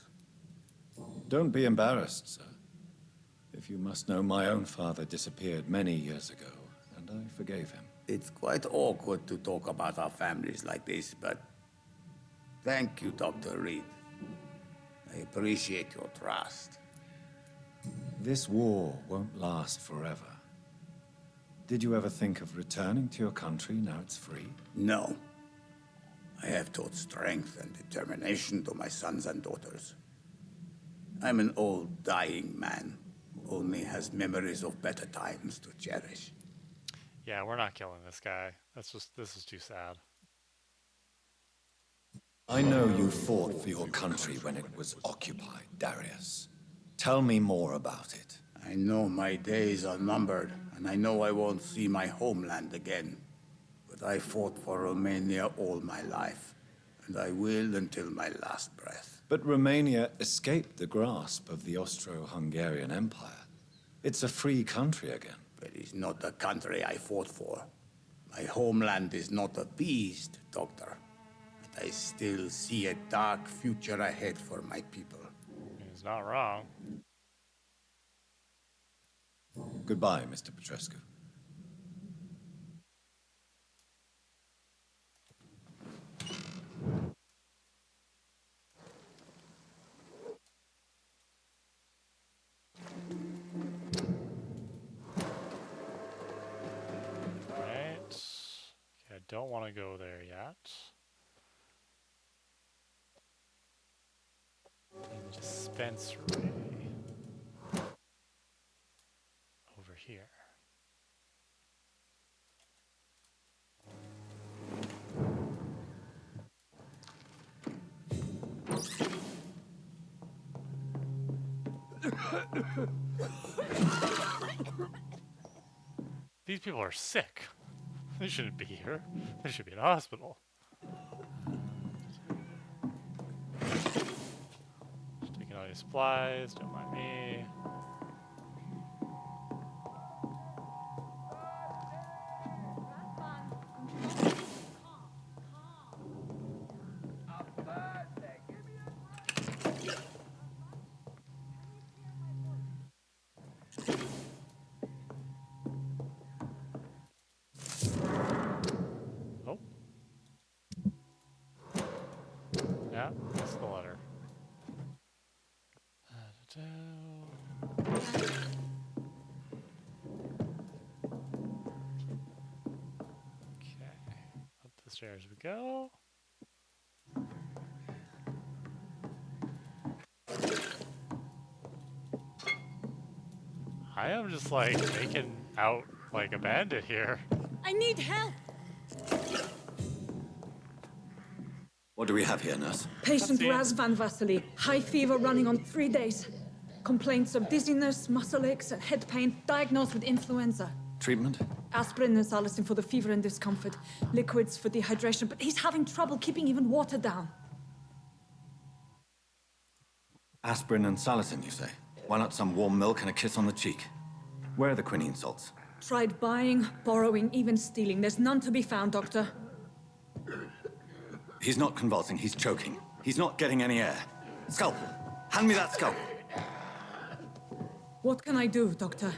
Speaker 5: Don't be embarrassed, sir. If you must know, my own father disappeared many years ago, and I forgave him.
Speaker 11: It's quite awkward to talk about our families like this, but thank you, Dr. Reed. I appreciate your trust.
Speaker 5: This war won't last forever. Did you ever think of returning to your country now it's free?
Speaker 11: No. I have taught strength and determination to my sons and daughters. I'm an old, dying man who only has memories of better times to cherish.
Speaker 1: Yeah, we're not killing this guy. This is too sad.
Speaker 5: I know you fought for your country when it was occupied, Darius. Tell me more about it.
Speaker 11: I know my days are numbered, and I know I won't see my homeland again. But I fought for Romania all my life, and I will until my last breath.
Speaker 5: But Romania escaped the grasp of the Austro-Hungarian Empire. It's a free country again.
Speaker 11: But it's not the country I fought for. My homeland is not appeased, Doctor. But I still see a dark future ahead for my people.
Speaker 1: He's not wrong.
Speaker 5: Goodbye, Mr. Petrescu.
Speaker 1: I don't want to go there yet. Dispensary. Over here. These people are sick. They shouldn't be here. They should be in a hospital. Just taking all your supplies, don't mind me. Yeah, that's the letter. Okay, up the stairs we go. I am just like making out like a bandit here.
Speaker 4: I need help!
Speaker 5: What do we have here, nurse?
Speaker 7: Patient Raz Van Vasily, high fever running on 3 days. Complaints of dizziness, muscle aches, and head pain, diagnosed with influenza.
Speaker 5: Treatment?
Speaker 7: Aspirin and salicin for the fever and discomfort. Liquids for dehydration, but he's having trouble keeping even water down.
Speaker 5: Aspirin and salicin, you say? Why not some warm milk and a kiss on the cheek? Where are the quinine salts?
Speaker 7: Tried buying, borrowing, even stealing. There's none to be found, Doctor.
Speaker 5: He's not convulsing, he's choking. He's not getting any air. Scalpel! Hand me that scalpel!
Speaker 7: What can I do, Doctor?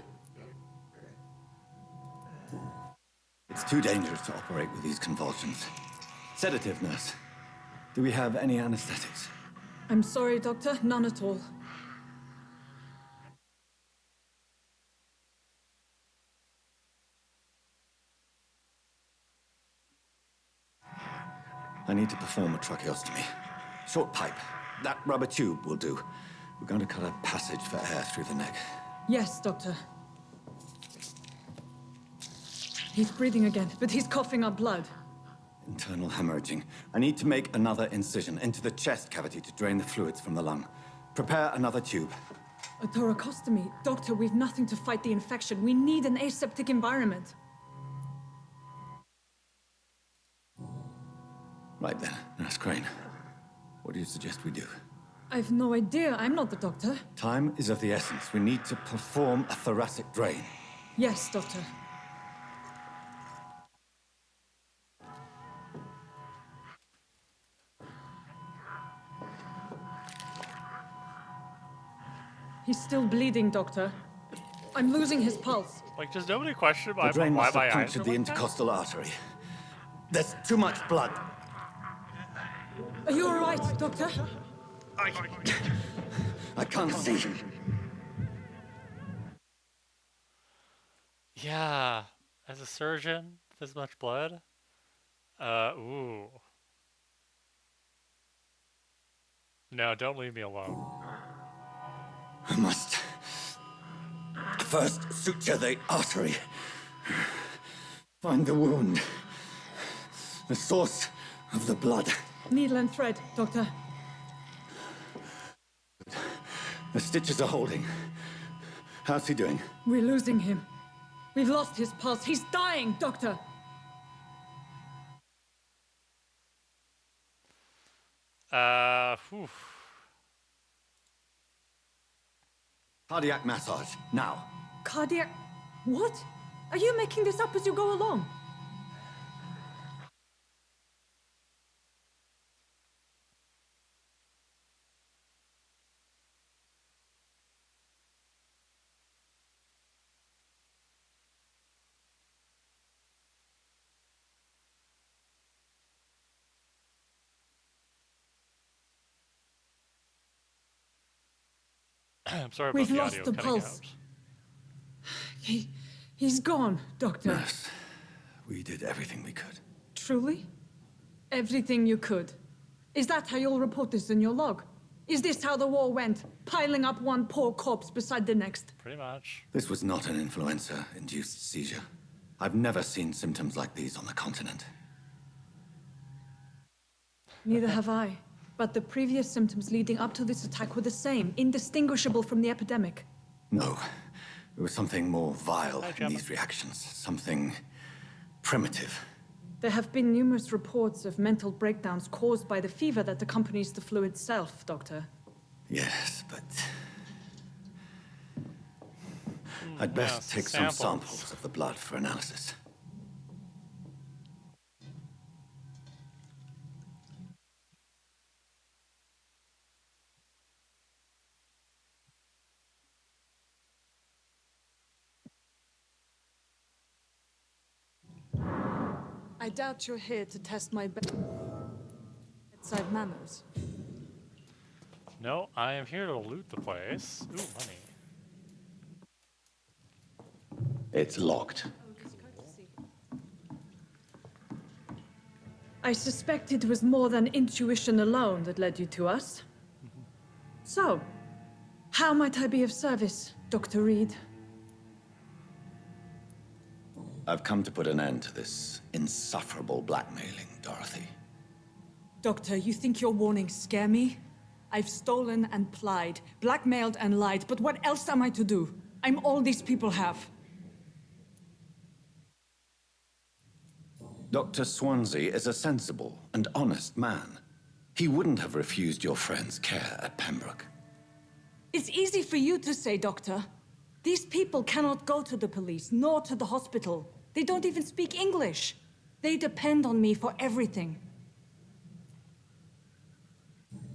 Speaker 5: It's too dangerous to operate with these convulsions. Sedative, nurse. Do we have any anesthetics?
Speaker 7: I'm sorry, Doctor. None at all.
Speaker 5: I need to perform a tracheostomy. Short pipe. That rubber tube will do. We're going to cut a passage for air through the neck.
Speaker 7: Yes, Doctor. He's breathing again, but he's coughing up blood.
Speaker 5: Internal hemorrhaging. I need to make another incision into the chest cavity to drain the fluids from the lung. Prepare another tube.
Speaker 7: A thoracostomy. Doctor, we've nothing to fight the infection. We need an aseptic environment.
Speaker 5: Right then, Nurse Crane. What do you suggest we do?
Speaker 7: I've no idea. I'm not the doctor.
Speaker 5: Time is of the essence. We need to perform a thoracic drain.
Speaker 7: Yes, Doctor. He's still bleeding, Doctor. I'm losing his pulse.
Speaker 1: Like, does nobody question
Speaker 5: The
Speaker 1: why,
Speaker 5: drain
Speaker 1: why
Speaker 5: must
Speaker 1: my
Speaker 5: have
Speaker 1: eyes are
Speaker 5: punctured the
Speaker 1: like that?
Speaker 5: intercostal artery. There's too much blood.
Speaker 7: Are you all right, Doctor?
Speaker 5: I can't see.
Speaker 1: Yeah, as a surgeon, this much blood? Ooh. No, don't leave me alone.
Speaker 5: I must first suture the artery. Find the wound. The source of the blood.
Speaker 7: Needle and thread, Doctor.
Speaker 5: The stitches are holding. How's he doing?
Speaker 7: We're losing him. We've lost his pulse. He's dying, Doctor.
Speaker 1: Whew.
Speaker 5: Cardiac massage, now.
Speaker 7: Cardiac... What? Are you making this up as you go along?
Speaker 1: I'm sorry about
Speaker 7: We've
Speaker 1: the
Speaker 7: lost
Speaker 1: audio
Speaker 7: the
Speaker 1: cutting
Speaker 7: pulse.
Speaker 1: out.
Speaker 7: He's gone, Doctor.
Speaker 5: Nurse, we did everything we could.
Speaker 7: Truly? Everything you could. Is that how you'll report this in your log? Is this how the war went? Piling up one poor corpse beside the next?
Speaker 1: Pretty much.
Speaker 5: This was not an influenza-induced seizure. I've never seen symptoms like these on the continent.
Speaker 7: Neither have I. But the previous symptoms leading up to this attack were the same, indistinguishable from the epidemic.
Speaker 5: No. There was something more vile
Speaker 1: Hi,
Speaker 5: in
Speaker 1: Gemma.
Speaker 5: these reactions. Something primitive.
Speaker 7: There have been numerous reports of mental breakdowns caused by the fever that accompanies the flu itself, Doctor.
Speaker 5: Yes, but... I'd best take some samples of the blood for analysis.
Speaker 7: I doubt you're here to test my bedside manners.
Speaker 1: No, I am here to loot the place. Ooh, money.
Speaker 5: It's locked.
Speaker 7: I suspect it was more than intuition alone that led you to us. So, how might I be of service, Dr. Reed?
Speaker 5: I've come to put an end to this insufferable blackmailing, Dorothy.
Speaker 7: Doctor, you think your warnings scare me? I've stolen and plied, blackmailed and lied, but what else am I to do? I'm all these people have.
Speaker 5: Dr. Swansea is a sensible and honest man. He wouldn't have refused your friend's care at Pembroke.
Speaker 7: It's easy for you to say, Doctor. These people cannot go to the police, nor to the hospital. They don't even speak English. They depend on me for everything.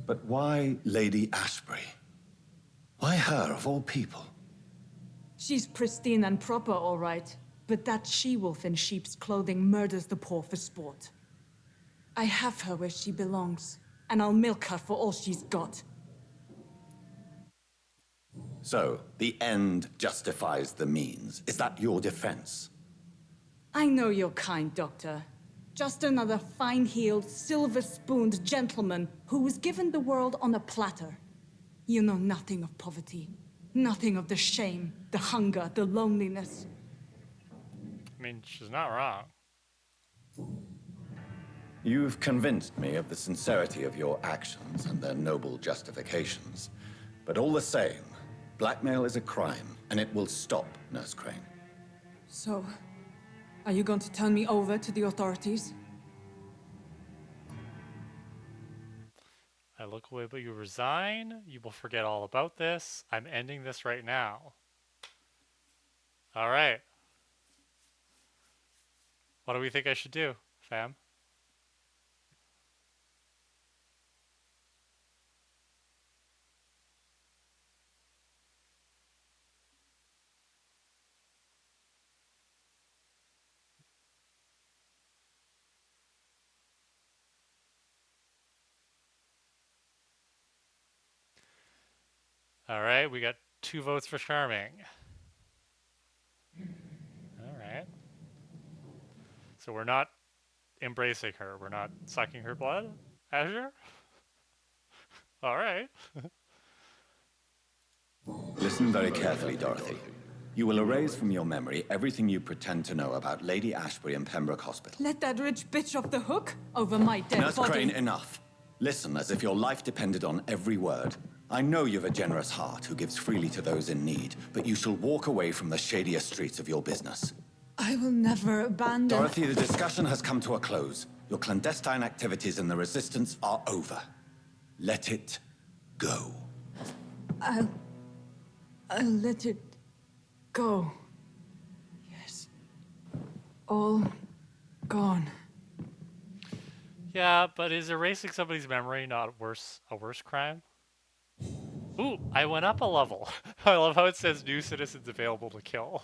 Speaker 5: But why Lady Ashbury? Why her, of all people?
Speaker 7: She's pristine and proper, all right. But that she-wolf in sheep's clothing murders the poor for sport. I have her where she belongs, and I'll milk her for all she's got.
Speaker 5: So, the end justifies the means. Is that your defense?
Speaker 7: I know you're kind, Doctor. Just another fine-heeled, silver-spooned gentleman who was given the world on a platter. You know nothing of poverty. Nothing of the shame, the hunger, the loneliness.
Speaker 1: I mean, she's not wrong.
Speaker 5: You've convinced me of the sincerity of your actions and their noble justifications. But all the same, blackmail is a crime, and it will stop, Nurse Crane.
Speaker 7: So, are you going to turn me over to the authorities?
Speaker 1: I look away, but you resign. You will forget all about this. I'm ending this right now. All right. What do we think I should do, fam? All right, we got 2 votes for Charming. All right. So we're not embracing her. We're not sucking her blood, Azure? All right.
Speaker 5: Listen very carefully, Dorothy. You will erase from your memory everything you pretend to know about Lady Ashbury and Pembroke Hospital.
Speaker 7: Let that rich bitch off the hook over my dead
Speaker 5: Nurse
Speaker 7: body.
Speaker 5: Crane, enough. Listen as if your life depended on every word. I know you've a generous heart who gives freely to those in need, but you shall walk away from the shadier streets of your business.
Speaker 7: I will never abandon...
Speaker 5: Dorothy, the discussion has come to a close. Your clandestine activities in the Resistance are over. Let it go.
Speaker 7: I'll let it go. Yes. All gone.
Speaker 1: Yeah, but is erasing somebody's memory not a worse crime? Ooh, I went up a level. I love how it says new citizens available to kill.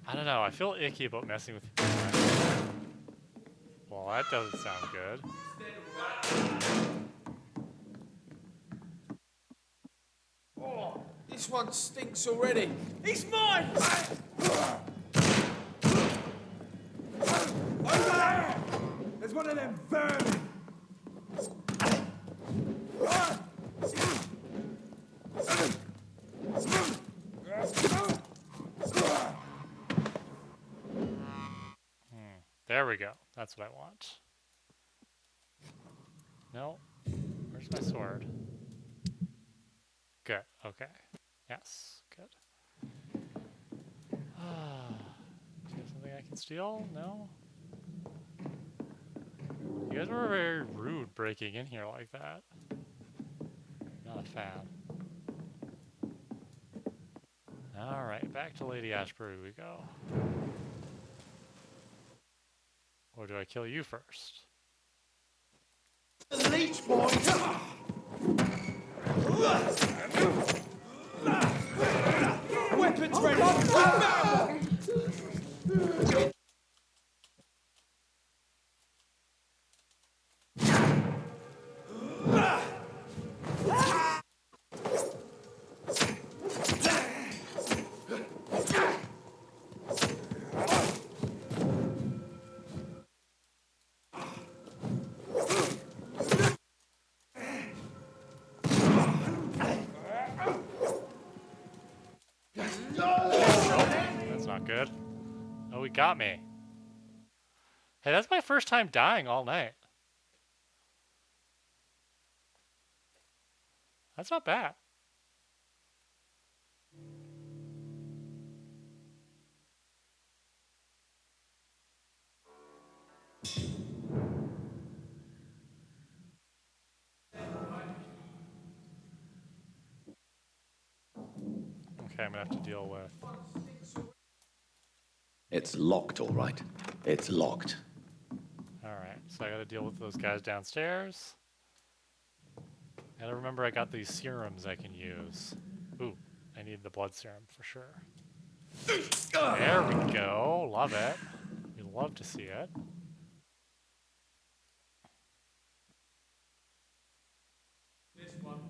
Speaker 1: I don't know, I feel icky about messing with people. Well, that doesn't sound good.
Speaker 9: Oh, this one stinks already. He's mine! Over there! There's one of them vermin!
Speaker 1: There we go. That's what I want. No. Where's my sword? Good. Okay. Yes. Good. Do you have something I can steal? No? You guys were very rude breaking in here like that. Not a fan. Alright, back to Lady Ashbury we go. Or do I kill you first?
Speaker 6: Leech boy!
Speaker 9: Weapons ready!
Speaker 1: That's not good. Oh, he got me. Hey, that's my first time dying all night. That's not bad. Okay, I'm gonna have to deal with...
Speaker 5: It's locked, all right. It's locked.
Speaker 1: Alright, so I gotta deal with those guys downstairs. Gotta remember I got these serums I can use. Ooh, I need the blood serum for sure. There we go. Love it. We love to see it.
Speaker 9: This one.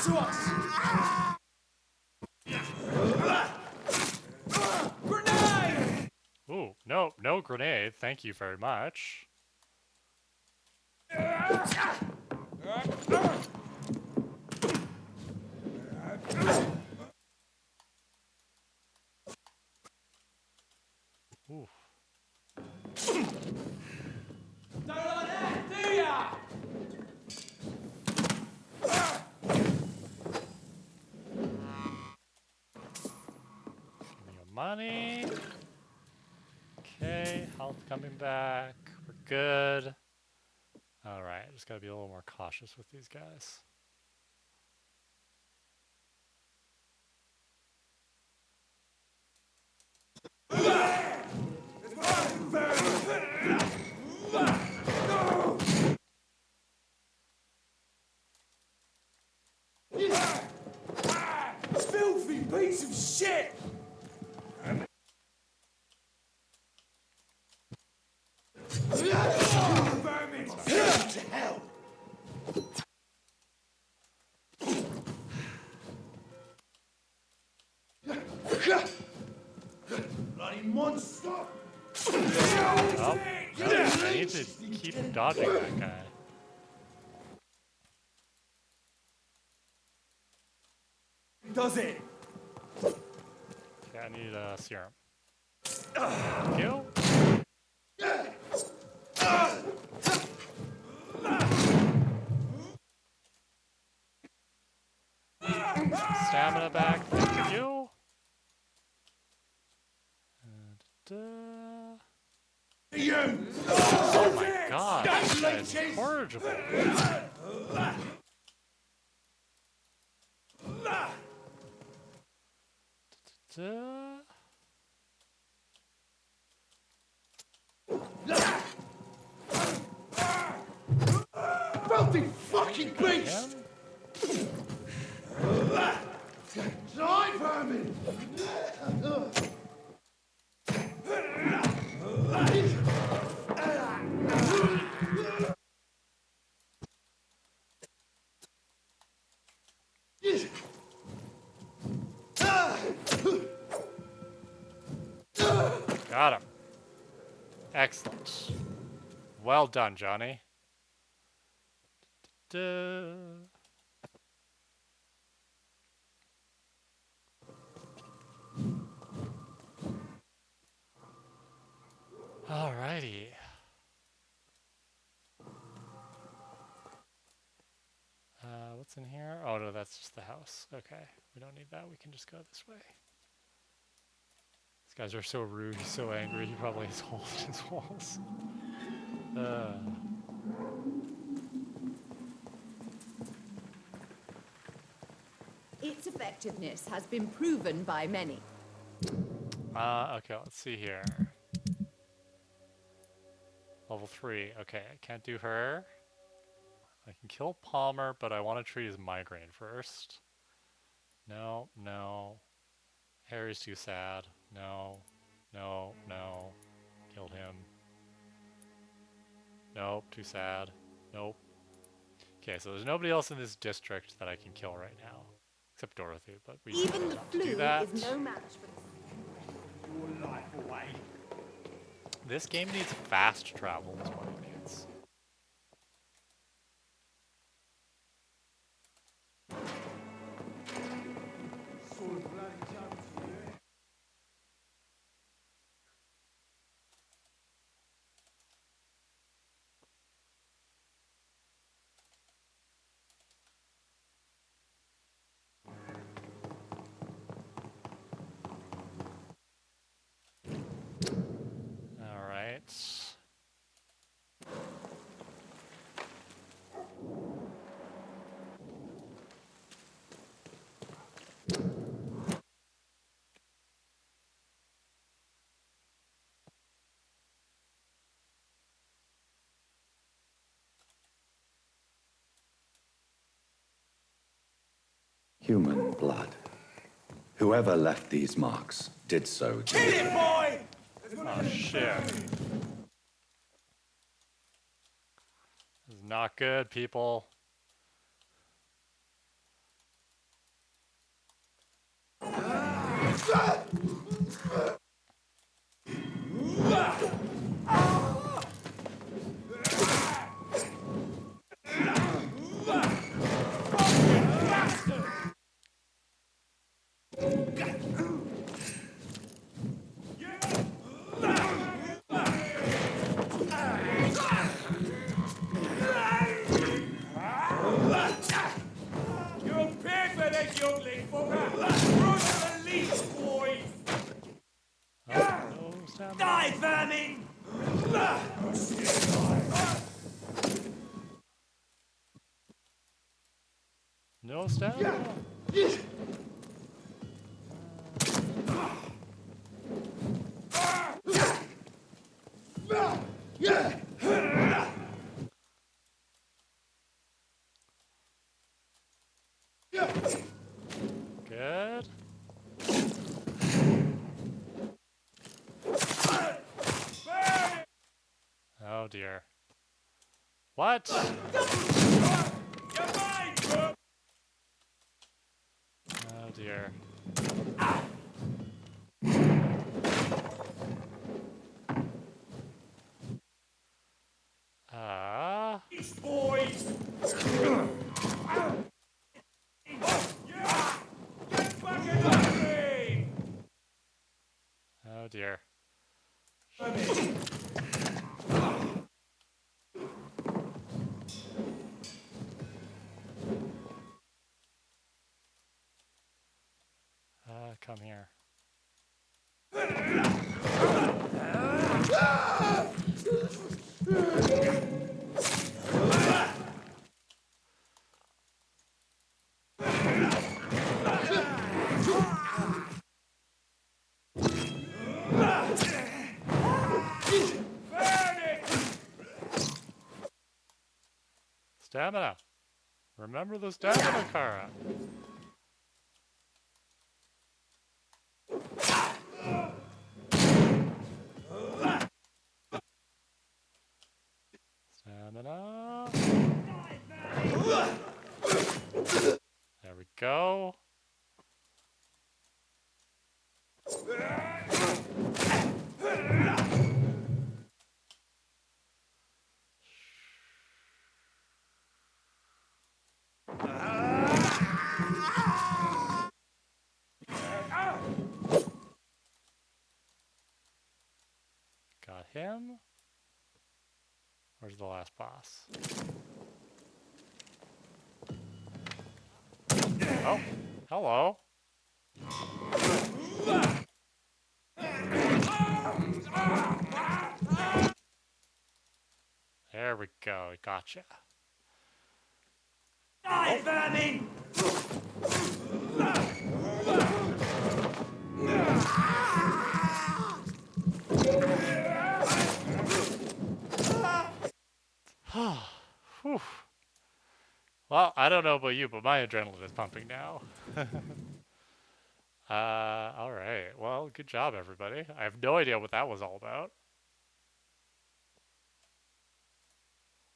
Speaker 6: to us! Grenade!
Speaker 1: Ooh, no, no grenade. Thank you very much. Ooh.
Speaker 6: Don't like that, do ya?
Speaker 1: Give me your money. Okay, health coming back. We're good. Alright, just gotta be a little more cautious with these guys.
Speaker 6: Filthy piece of shit! Vermin! To hell! Bloody monster!
Speaker 1: Oh, no, I need to keep dodging that guy.
Speaker 6: Does it?
Speaker 1: Okay, I need a serum. Thank you. Stamina back. Thank you. Oh my god, this guy is incorrigible.
Speaker 6: Filthy fucking beast! Die, vermin!
Speaker 1: Got him. Excellent. Well done, Johnny. Alrighty. What's in here? Oh no, that's just the house. Okay, we don't need that. We can just go this way. These guys are so rude. He's so angry. He probably has holes in his walls.
Speaker 3: Its effectiveness has been proven by many.
Speaker 1: Okay, let's see here. Level 3. Okay, I can't do her. I can kill Palmer, but I want to treat his migraine first. No, no. Harry's too sad. No, no, no. Killed him. Nope, too sad. Nope. Okay, so there's nobody else in this district that I can kill right now. Except Dorothy, but we
Speaker 3: Even the
Speaker 1: not
Speaker 3: flu
Speaker 1: do that.
Speaker 3: is no match for
Speaker 6: Your life away.
Speaker 1: This game needs fast travel is what it needs. Alright.
Speaker 5: Human blood. Whoever left these marks did so to...
Speaker 6: Kill it, boy!
Speaker 1: Oh shit. This is not good, people.
Speaker 6: You're perfect, youngling fucker! Run to the leash, boys! Die, vermin!
Speaker 1: No stamina. Good. Oh dear. What? Oh dear.
Speaker 6: Boys!
Speaker 1: Oh dear. Come here. Stamina. Remember the stamina, Kara. Stamina. There we go. Got him. Where's the last boss? Oh, hello. There we go. Gotcha.
Speaker 6: Die, vermin!
Speaker 1: Whew. Well, I don't know about you, but my adrenaline is pumping now. All right. Well, good job, everybody. I have no idea what that was all about.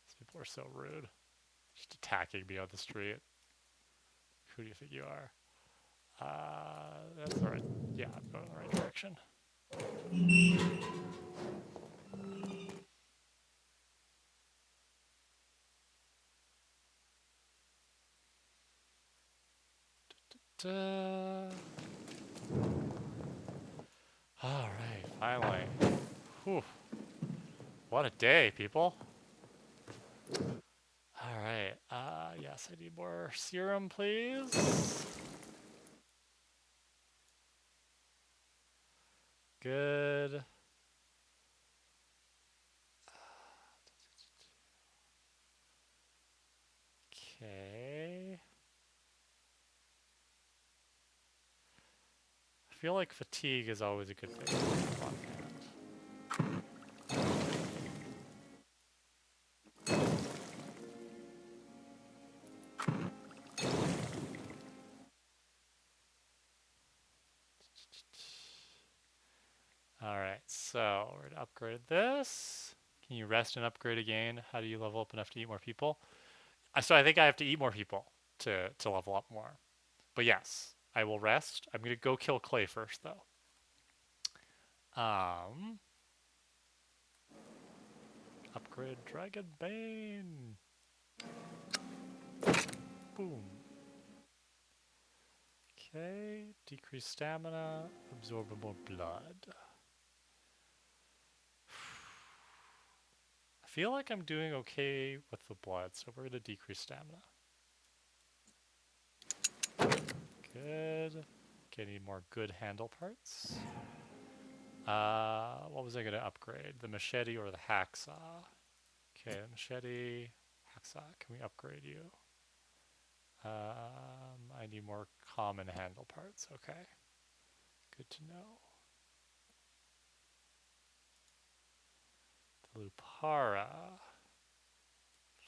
Speaker 1: These people are so rude. Just attacking me on the street. Who do you think you are? That's the right. Yeah, I'm going in the right direction. All right, finally. Whew. What a day, people. All right. Yes, I need more serum, please. Good. Okay. I feel like fatigue is always a good thing to keep on hand. All right, so we're gonna upgrade this. Can you rest and upgrade again? How do you level up enough to eat more people? So I think I have to eat more people to level up more. But yes, I will rest. I'm gonna go kill Clay first, though. Upgrade Dragon Bane. Boom. Okay, decrease stamina, absorb more blood. I feel like I'm doing okay with the blood, so we're gonna decrease stamina. Good. Okay, need more good handle parts. What was I gonna upgrade? The machete or the hacksaw? Okay, machete, hacksaw. Can we upgrade you? I need more common handle parts. Okay, good to know. The Lupara.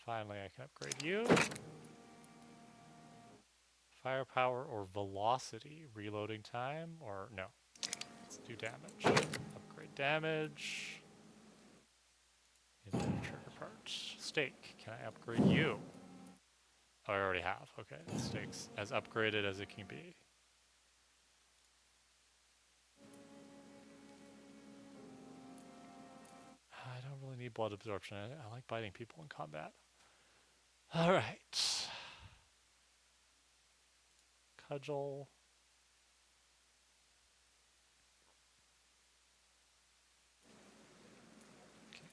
Speaker 1: Finally, I can upgrade you. Firepower or velocity. Reloading time or no. Let's do damage. Upgrade damage. Trigger parts. Stake. Can I upgrade you? Oh, I already have. Okay, the stake's as upgraded as it can be. I don't really need blood absorption. I like biting people in combat. Alright. Cudgel. Okay.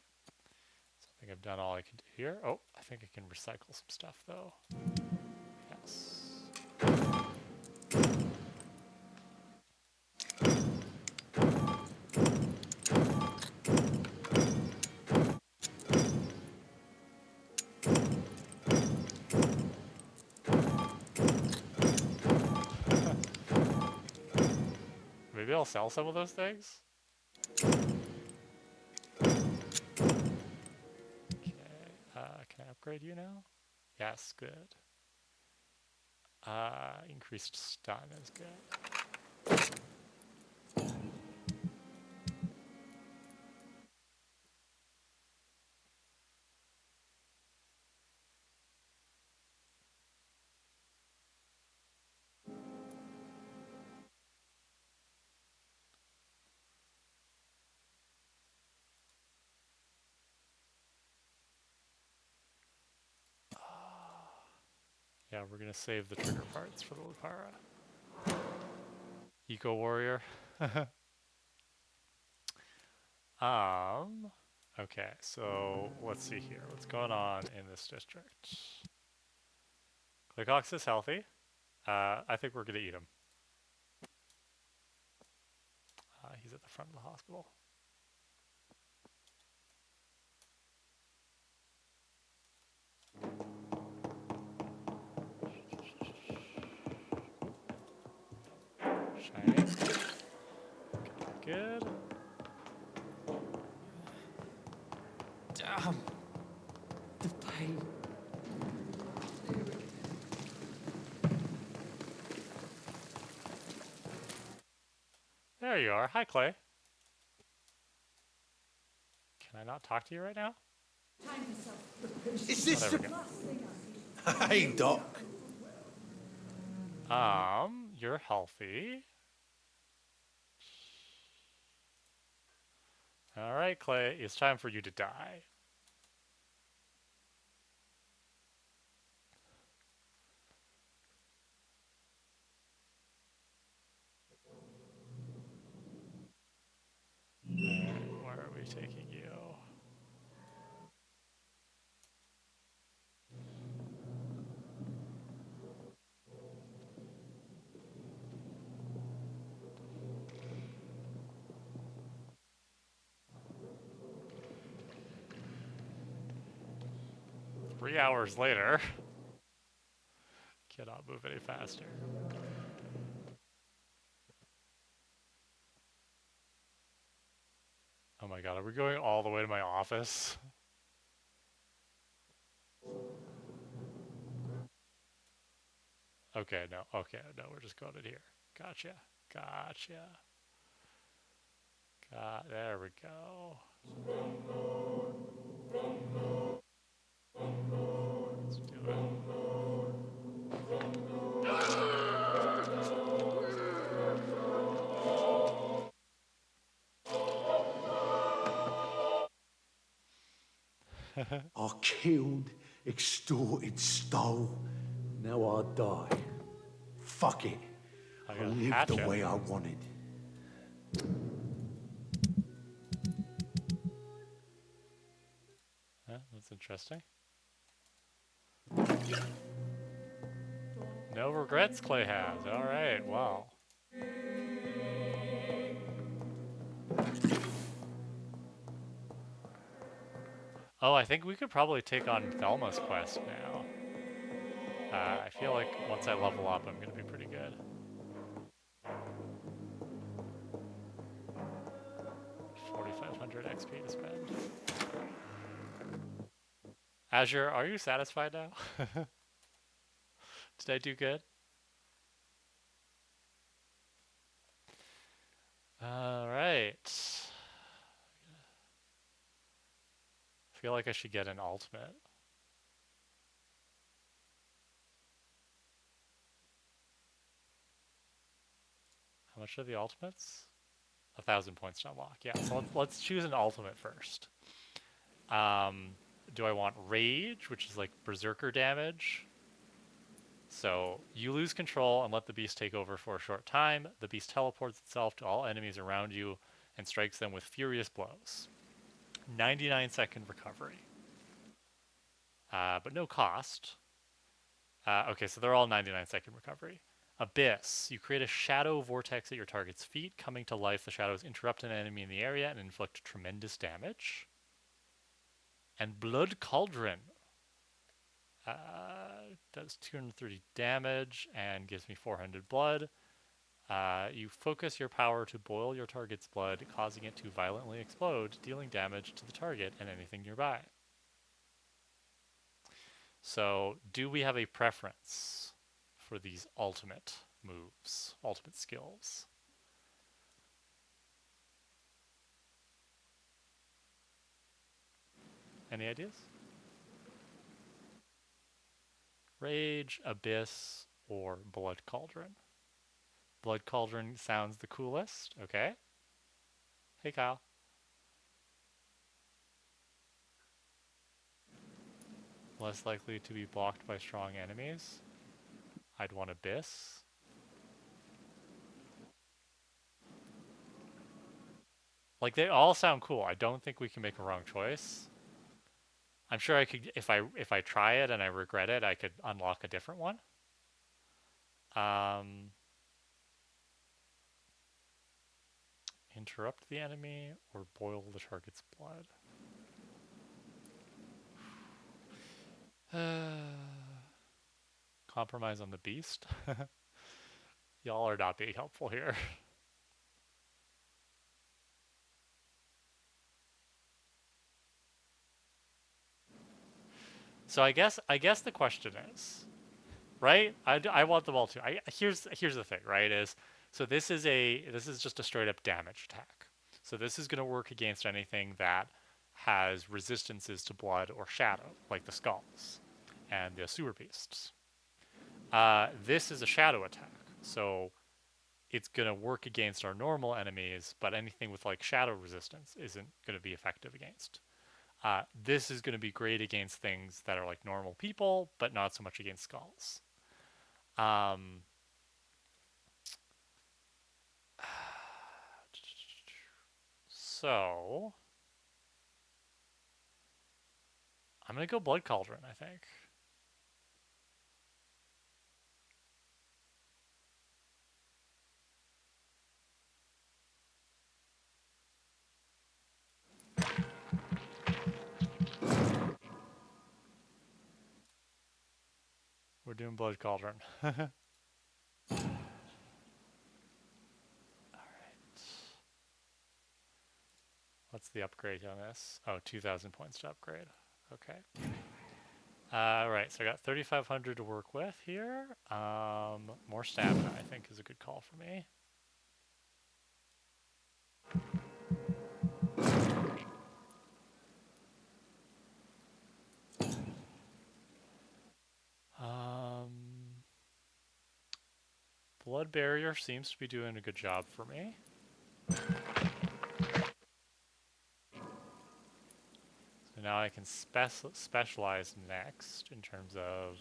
Speaker 1: So I think I've done all I can do here. Oh, I think I can recycle some stuff though. Yes. Maybe I'll sell some of those things? Okay, can I upgrade you now? Yes, good. Increased stun is good. Yeah, we're gonna save the trigger parts for the Lupara. Eco Warrior. Okay, so let's see here. What's going on in this district? Clickox is healthy. I think we're gonna eat him. He's at the front of the hospital. Shiny. Good.
Speaker 6: Damn. The pain.
Speaker 1: There you are. Hi, Clay. Can I not talk to you right now?
Speaker 10: Is this
Speaker 1: the...
Speaker 10: Hey, Doc.
Speaker 1: You're healthy. Alright, Clay. It's time for you to die. Where are we taking you? 3 hours later. Cannot move any faster. Oh my god, are we going all the way to my office? Okay, no, we're just going in here. Gotcha. There we go. Let's do it.
Speaker 8: I killed, extorted, stole. Now I die. Fuck it.
Speaker 1: I
Speaker 8: I
Speaker 1: got a
Speaker 8: lived the
Speaker 1: hatchet.
Speaker 8: way I wanted.
Speaker 1: Yeah, that's interesting. No regrets, Clay has. All right, well. Oh, I think we could probably take on Thelma's quest now. I feel like once I level up, I'm going to be pretty good. 4,500 XP to spend. Azure, are you satisfied now? Did I do good? All right. I feel like I should get an ultimate. How much are the ultimates? 1,000 points to unlock. Yeah, so let's choose an ultimate first. Do I want Rage, which is like Berserker damage? So you lose control and let the beast take over for a short time. The beast teleports itself to all enemies around you and strikes them with furious blows. 99-second recovery. But no cost. Okay, so they're all 99-second recovery. Abyss. You create a shadow vortex at your target's feet. Coming to life, the shadows interrupt an enemy in the area and inflict tremendous damage. And Blood Cauldron. Does 230 damage and gives me 400 blood. You focus your power to boil your target's blood, causing it to violently explode, dealing damage to the target and anything nearby. So, do we have a preference for these ultimate moves, ultimate skills? Any ideas? Rage, Abyss, or Blood Cauldron? Blood Cauldron sounds the coolest. Okay. Hey, Kyle. Less likely to be blocked by strong enemies. I'd want Abyss. Like, they all sound cool. I don't think we can make a wrong choice. I'm sure I could, if I try it and I regret it, I could unlock a different one. Interrupt the enemy or boil the target's blood. Compromise on the beast. Y'all are not being helpful here. So I guess the question is, right? I want them all to. Here's the thing, right? So this is just a straight up damage attack. So this is going to work against anything that has resistances to blood or shadow, like the skulls and the sewer beasts. This is a shadow attack, so it's going to work against our normal enemies, but anything with like shadow resistance isn't going to be effective against. This is going to be great against things that are like normal people, but not so much against skulls. So I'm going to go Blood Cauldron, I think. We're doing Blood Cauldron. Alright. What's the upgrade on this? Oh, 2,000 points to upgrade. Okay. Alright, so I got 3,500 to work with here. More stamina, I think, is a good call for me. Blood Barrier seems to be doing a good job for me. So now I can specialize next in terms of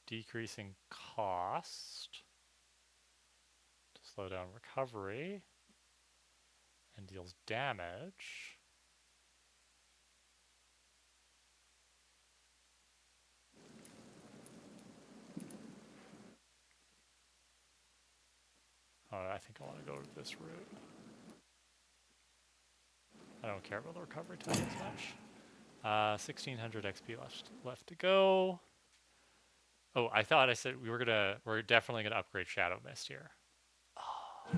Speaker 1: decreasing cost to slow down recovery and deals damage. Oh, I think I want to go to this route. I don't care about the recovery time as much. 1600 XP left to go. Oh, I thought I said we're definitely gonna upgrade Shadow Mist here. Oh.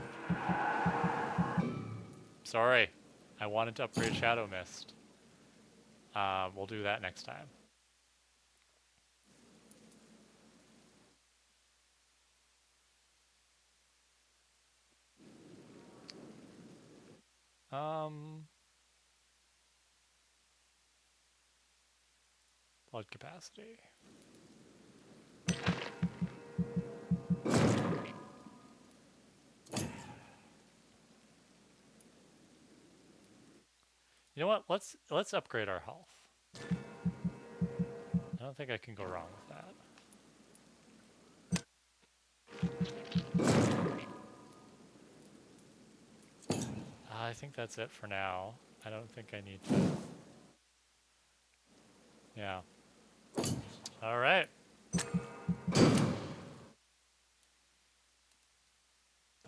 Speaker 1: Sorry, I wanted to upgrade Shadow Mist. We'll do that next time. Blood capacity. You know what? Let's upgrade our health. I don't think I can go wrong with that. I think that's it for now. I don't think I need to. Yeah. All right. The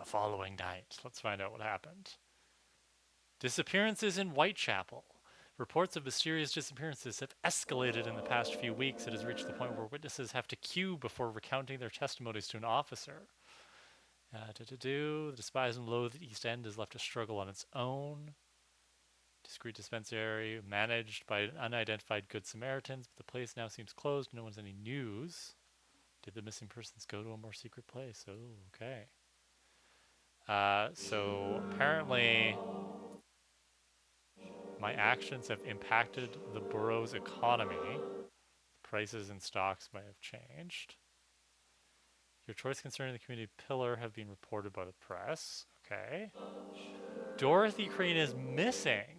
Speaker 1: following night. Let's find out what happened. Disappearances in Whitechapel. Reports of mysterious disappearances have escalated in the past few weeks. It has reached the point where witnesses have to queue before recounting their testimonies to an officer. The despised and loathed East End has left a struggle on its own. Discreet dispensary managed by unidentified Good Samaritans, but the place now seems closed. No one's any news. Did the missing persons go to a more secret place? Oh, okay. So apparently my actions have impacted the borough's economy. Prices and stocks might have changed. Your choice concerning the community pillar have been reported by the press. Okay. Dorothy Crane is missing.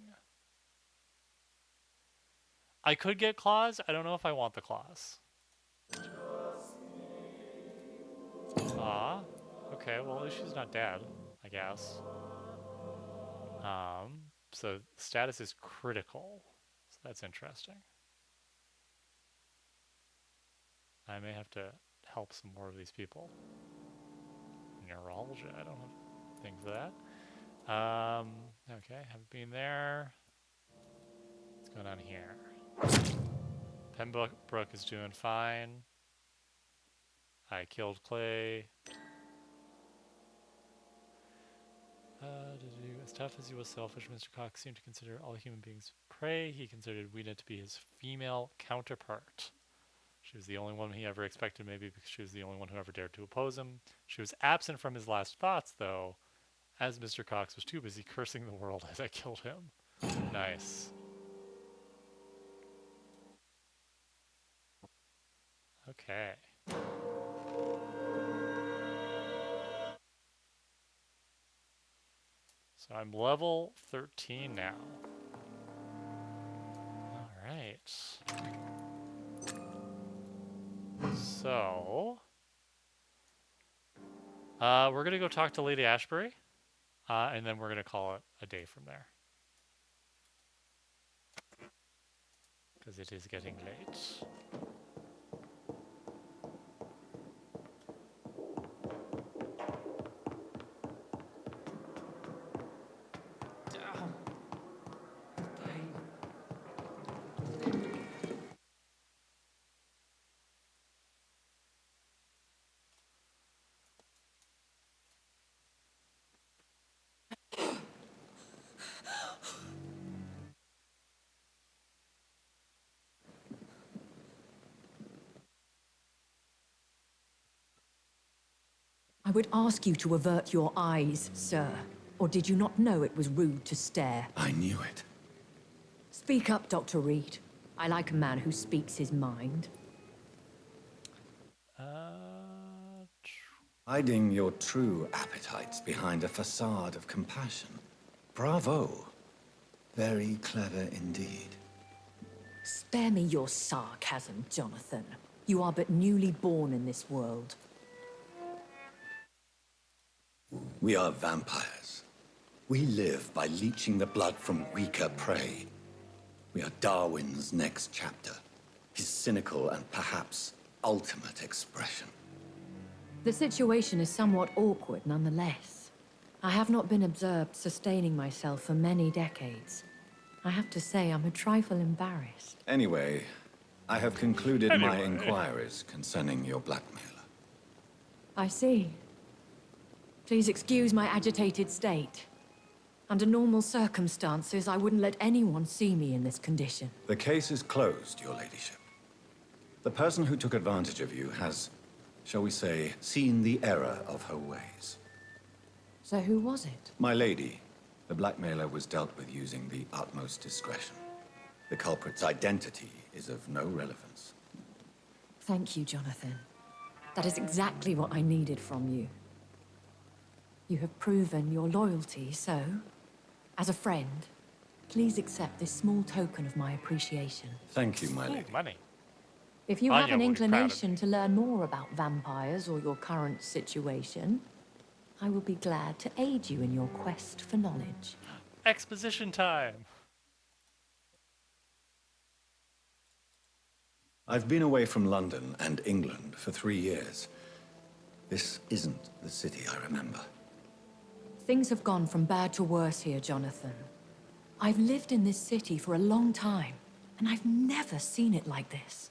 Speaker 1: I could get claws. I don't know if I want the claws. Okay, well at least she's not dead, I guess. So status is critical. So that's interesting. I may have to help some more of these people. Neurology, I don't have thing for that. Okay, haven't been there. What's going on here? Pembroke is doing fine. I killed Clay. As tough as he was selfish, Mr. Cox seemed to consider all human beings prey. He considered Weena to be his female counterpart. She was the only one he ever expected, maybe because she was the only one who ever dared to oppose him. She was absent from his last thoughts, though, as Mr. Cox was too busy cursing the world as I killed him. Nice. Okay. So I'm level 13 now. Alright. So we're gonna go talk to Lady Ashbury, and then we're gonna call it a day from there. Because it is getting late.
Speaker 4: I would ask you to avert your eyes, sir. Or did you not know it was rude to stare?
Speaker 5: I knew it.
Speaker 4: Speak up, Dr. Reed. I like a man who speaks his mind.
Speaker 5: Hiding your true appetites behind a facade of compassion. Bravo. Very clever indeed.
Speaker 4: Spare me your sarcasm, Jonathan. You are but newly born in this world.
Speaker 5: We are vampires. We live by leeching the blood from weaker prey. We are Darwin's next chapter. His cynical and perhaps ultimate expression.
Speaker 4: The situation is somewhat awkward nonetheless. I have not been observed sustaining myself for many decades. I have to say I'm a trifle embarrassed.
Speaker 5: Anyway, I have concluded my inquiries concerning your blackmailer.
Speaker 4: I see. Please excuse my agitated state. Under normal circumstances, I wouldn't let anyone see me in this condition.
Speaker 5: The case is closed, your ladyship. The person who took advantage of you has, shall we say, seen the error of her ways.
Speaker 4: So who was it?
Speaker 5: My lady, the blackmailer was dealt with using the utmost discretion. The culprit's identity is of no relevance.
Speaker 4: Thank you, Jonathan. That is exactly what I needed from you. You have proven your loyalty, so, as a friend, please accept this small token of my appreciation.
Speaker 5: Thank you, my lady.
Speaker 1: Money.
Speaker 4: If you
Speaker 1: Anya
Speaker 4: have an
Speaker 1: will be proud of
Speaker 4: inclination to learn more about vampires or your current situation, I will be glad to aid you in your quest for knowledge.
Speaker 1: Exposition time.
Speaker 5: I've been away from London and England for 3 years. This isn't the city I remember.
Speaker 4: Things have gone from bad to worse here, Jonathan. I've lived in this city for a long time, and I've never seen it like this.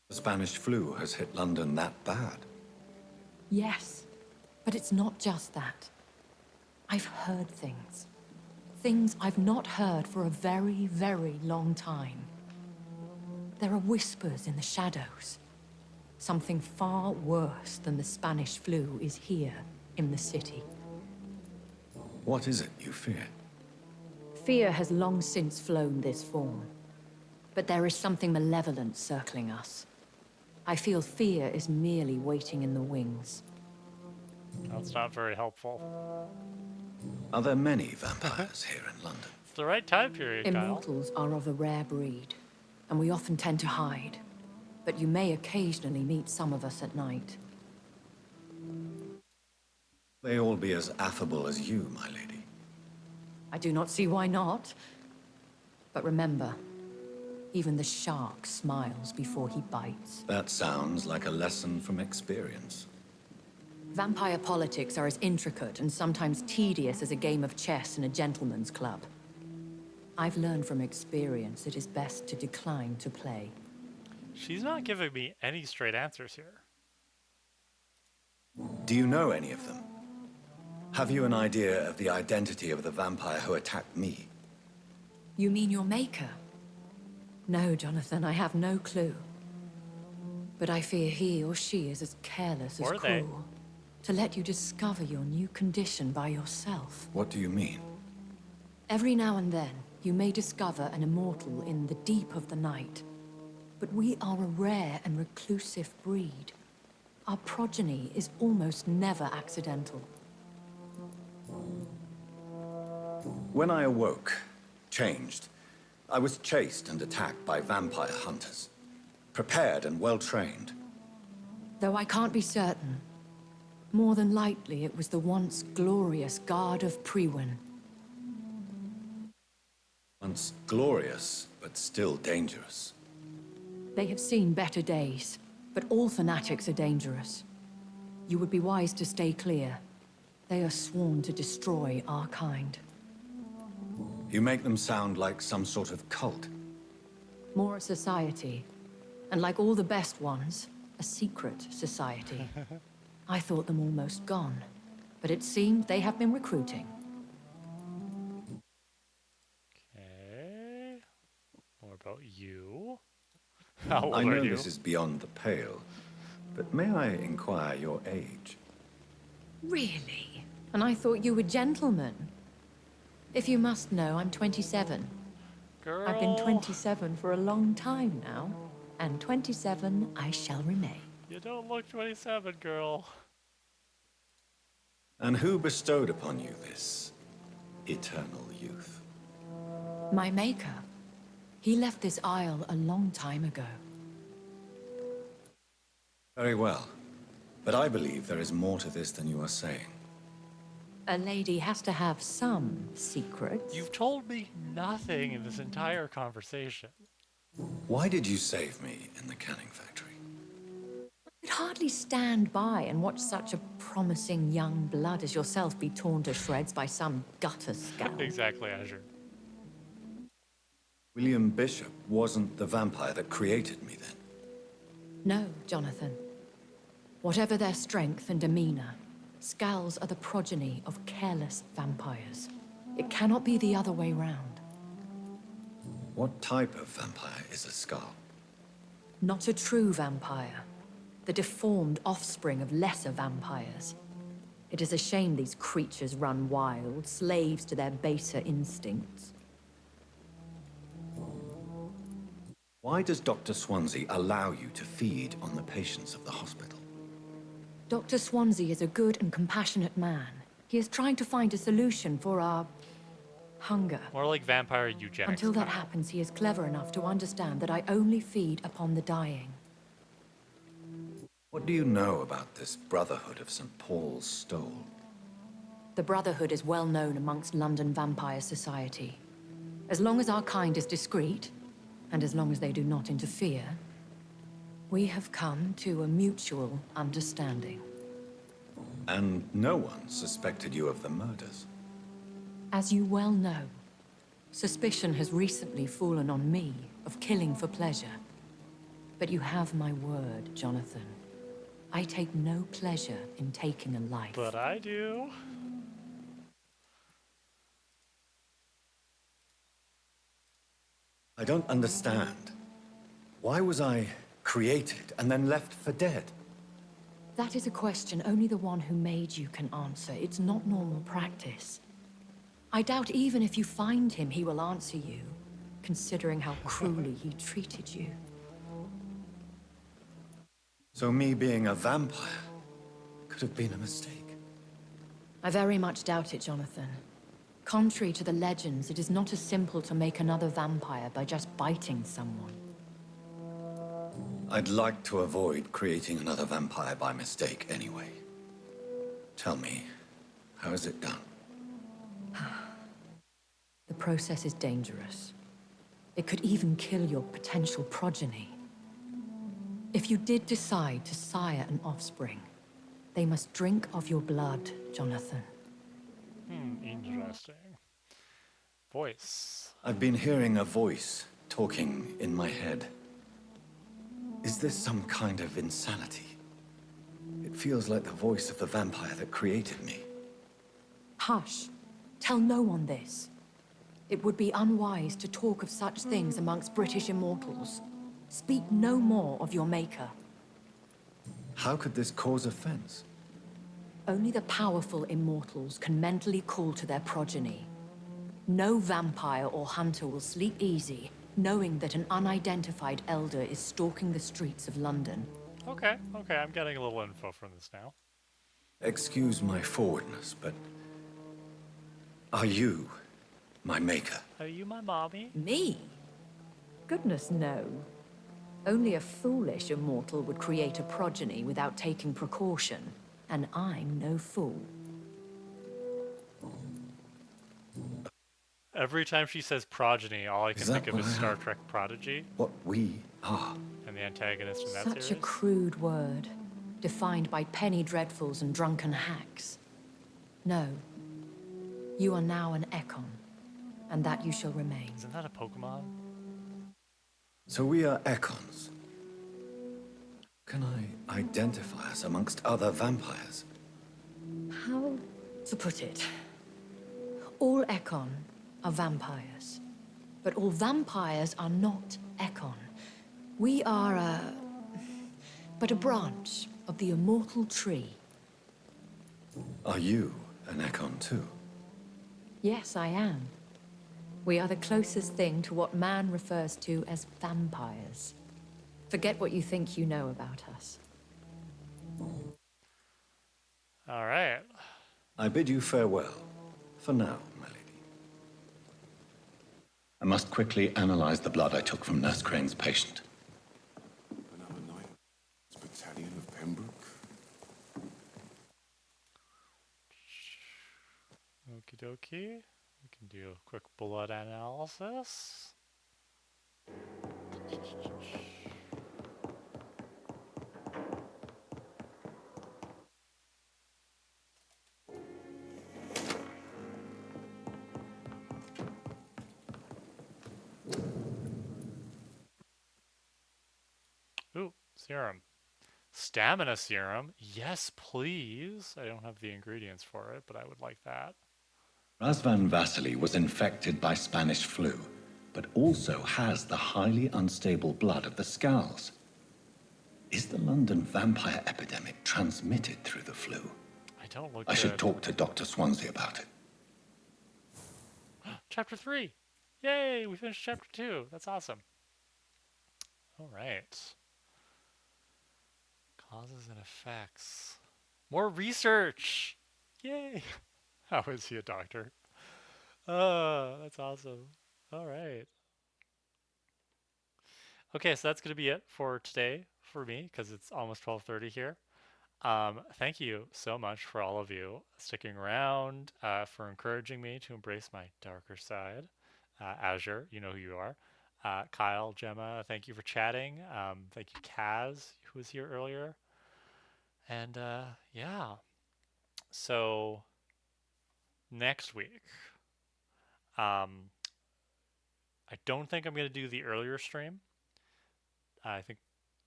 Speaker 5: The Spanish flu has hit London that bad.
Speaker 4: Yes, but it's not just that. I've heard things. Things I've not heard for a very, very long time. There are whispers in the shadows. Something far worse than the Spanish flu is here in the city.
Speaker 5: What is it you fear?
Speaker 4: Fear has long since flown this form. But there is something malevolent circling us. I feel fear is merely waiting in the wings.
Speaker 1: That's not very helpful.
Speaker 5: Are there many vampires here in London?
Speaker 1: It's the right time period, Kyle.
Speaker 4: Immortals are of a rare breed, and we often tend to hide. But you may occasionally meet some of us at night.
Speaker 5: They all be as affable as you, my lady.
Speaker 4: I do not see why not. But remember, even the shark smiles before he bites.
Speaker 5: That sounds like a lesson from experience.
Speaker 4: Vampire politics are as intricate and sometimes tedious as a game of chess in a gentleman's club. I've learned from experience it is best to decline to play.
Speaker 1: She's not giving me any straight answers here.
Speaker 5: Do you know any of them? Have you an idea of the identity of the vampire who attacked me?
Speaker 4: You mean your maker? No, Jonathan, I have no clue. But I fear he or she is as careless as
Speaker 1: Or they.
Speaker 4: cruel. To let you discover your new condition by yourself.
Speaker 5: What do you mean?
Speaker 4: Every now and then, you may discover an immortal in the deep of the night. But we are a rare and reclusive breed. Our progeny is almost never accidental.
Speaker 5: When I awoke, changed, I was chased and attacked by vampire hunters. Prepared and well-trained.
Speaker 4: Though I can't be certain, more than likely it was the once glorious Guard of Priwen.
Speaker 5: Once glorious, but still dangerous.
Speaker 4: They have seen better days, but all fanatics are dangerous. You would be wise to stay clear. They are sworn to destroy our kind.
Speaker 5: You make them sound like some sort of cult.
Speaker 4: More a society, and like all the best ones, a secret society. I thought them almost gone, but it seems they have been recruiting.
Speaker 1: Okay. More about you. How old
Speaker 5: I
Speaker 1: are
Speaker 5: know
Speaker 1: you?
Speaker 5: this is beyond the pale, but may I inquire your age?
Speaker 4: Really? And I thought you were gentlemen. If you must know, I'm 27.
Speaker 1: Girl.
Speaker 4: I've been 27 for a long time now, and 27 I shall remain.
Speaker 1: You don't look 27, girl.
Speaker 5: And who bestowed upon you this eternal youth?
Speaker 19: My maker. He left this isle a long time ago.
Speaker 5: Very well. But I believe there is more to this than you are saying.
Speaker 19: A lady has to have some secrets.
Speaker 1: You've told me nothing in this entire conversation.
Speaker 5: Why did you save me in the canning factory?
Speaker 19: You'd hardly stand by and watch such a promising young blood as yourself be torn to shreds by some gutter scout.
Speaker 1: Exactly, Azure.
Speaker 5: William Bishop wasn't the vampire that created me then.
Speaker 19: No, Jonathan. Whatever their strength and demeanor, Skulls are the progeny of careless vampires. It cannot be the other way round.
Speaker 5: What type of vampire is a Skull?
Speaker 19: Not a true vampire. The deformed offspring of lesser vampires. It is a shame these creatures run wild, slaves to their baser instincts.
Speaker 5: Why does Dr. Swansea allow you to feed on the patients of the hospital?
Speaker 19: Dr. Swansea is a good and compassionate man. He is trying to find a solution for our hunger.
Speaker 1: More like vampire eugenics.
Speaker 19: Until that happens, he is clever enough to understand that I only feed upon the dying.
Speaker 5: What do you know about this Brotherhood of St. Paul's Stole?
Speaker 19: The Brotherhood is well known amongst London Vampire Society. As long as our kind is discreet, and as long as they do not interfere, we have come to a mutual understanding.
Speaker 5: And no one suspected you of the murders?
Speaker 19: As you well know, suspicion has recently fallen on me of killing for pleasure. But you have my word, Jonathan. I take no pleasure in taking a life.
Speaker 1: But I do.
Speaker 5: I don't understand. Why was I created and then left for dead?
Speaker 19: That is a question only the one who made you can answer. It's not normal practice. I doubt even if you find him, he will answer you, considering how cruelly he treated you.
Speaker 5: So me being a vampire could have been a mistake.
Speaker 19: I very much doubt it, Jonathan. Contrary to the legends, it is not as simple to make another vampire by just biting someone.
Speaker 5: I'd like to avoid creating another vampire by mistake anyway. Tell me, how is it done?
Speaker 19: The process is dangerous. It could even kill your potential progeny. If you did decide to sire an offspring, they must drink of your blood, Jonathan.
Speaker 1: Interesting. Voice.
Speaker 5: I've been hearing a voice talking in my head. Is this some kind of insanity? It feels like the voice of the vampire that created me.
Speaker 19: Hush. Tell no one this. It would be unwise to talk of such things amongst British immortals. Speak no more of your maker.
Speaker 5: How could this cause offense?
Speaker 19: Only the powerful immortals can mentally call to their progeny. No vampire or hunter will sleep easy, knowing that an unidentified elder is stalking the streets of London.
Speaker 1: Okay, I'm getting a little info from this now.
Speaker 5: Excuse my forwardness, but are you my maker?
Speaker 1: Are you my mommy?
Speaker 19: Me? Goodness, no. Only a foolish immortal would create a progeny without taking precaution, and I'm no fool.
Speaker 1: Every time she says progeny, all I can think of is Star Trek Prodigy.
Speaker 5: What we are.
Speaker 1: And the antagonist in that
Speaker 19: Such
Speaker 1: series.
Speaker 19: a crude word, defined by penny dreadfuls and drunken hacks. No. You are now an Ekon, and that you shall remain.
Speaker 1: Isn't that a Pokemon?
Speaker 5: So we are Ekons. Can I identify us amongst other vampires?
Speaker 19: How to put it? All Ekon are vampires. But all vampires are not Ekon. We are but a branch of the immortal tree.
Speaker 5: Are you an Ekon too?
Speaker 19: Yes, I am. We are the closest thing to what man refers to as vampires. Forget what you think you know about us.
Speaker 1: All right.
Speaker 5: I bid you farewell. For now, my lady. I must quickly analyze the blood I took from Nurse Crane's patient.
Speaker 14: Another night. Battalion of Pembroke.
Speaker 1: Okie dokie. We can do a quick blood analysis. Ooh, serum. Stamina serum. Yes, please. I don't have the ingredients for it, but I would like that.
Speaker 5: Razvan Vasily was infected by Spanish flu, but also has the highly unstable blood of the Scowls. Is the London vampire epidemic transmitted through the flu?
Speaker 1: I don't look
Speaker 5: I should
Speaker 1: good.
Speaker 5: talk to Dr. Swansea about it.
Speaker 1: Chapter 3! Yay! We finished Chapter 2. That's awesome. Alright. Causes and effects. More research! Yay! How is he a doctor? Oh, that's awesome. Alright. Okay, so that's going to be it for today for me, because it's almost 12:30 here. Thank you so much for all of you sticking around, for encouraging me to embrace my darker side. Azure, you know who you are. Kyle, Gemma, thank you for chatting. Thank you, Kaz, who was here earlier. And yeah, so next week, um, I don't think I'm going to do the earlier stream. I think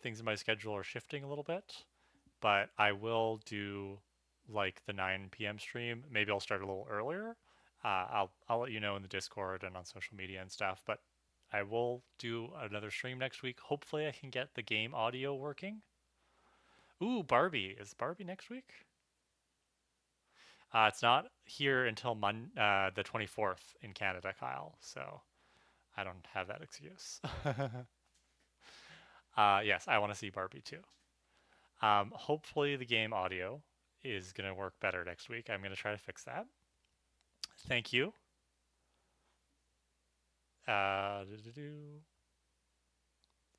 Speaker 1: things in my schedule are shifting a little bit, but I will do like the 9 p.m. stream. Maybe I'll start a little earlier. I'll let you know in the Discord and on social media and stuff. But I will do another stream next week. Hopefully, I can get the game audio working. Ooh, Barbie. Is Barbie next week? It's not here until the 24th in Canada, Kyle. So I don't have that excuse. Yes, I want to see Barbie too. Hopefully, the game audio is going to work better next week. I'm going to try to fix that. Thank you.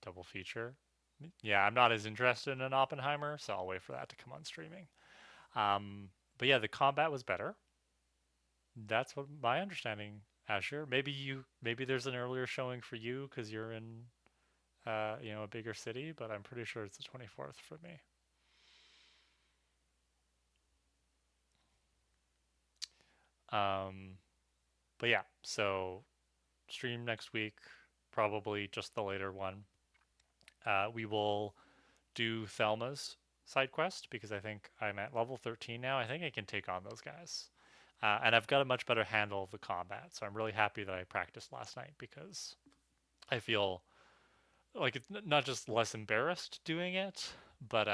Speaker 1: Double feature. Yeah, I'm not as interested in Oppenheimer, so I'll wait for that to come on streaming. But yeah, the combat was better. That's what my understanding, Azure. Maybe there's an earlier showing for you because you're in, a bigger city, but I'm pretty sure it's the 24th for me. But yeah, so stream next week, probably just the later one. We will do Thelma's side quest because I think I'm at level 13 now. I think I can take on those guys. And I've got a much better handle of the combat. So I'm really happy that I practiced last night because I feel like it's not just less embarrassed doing it, but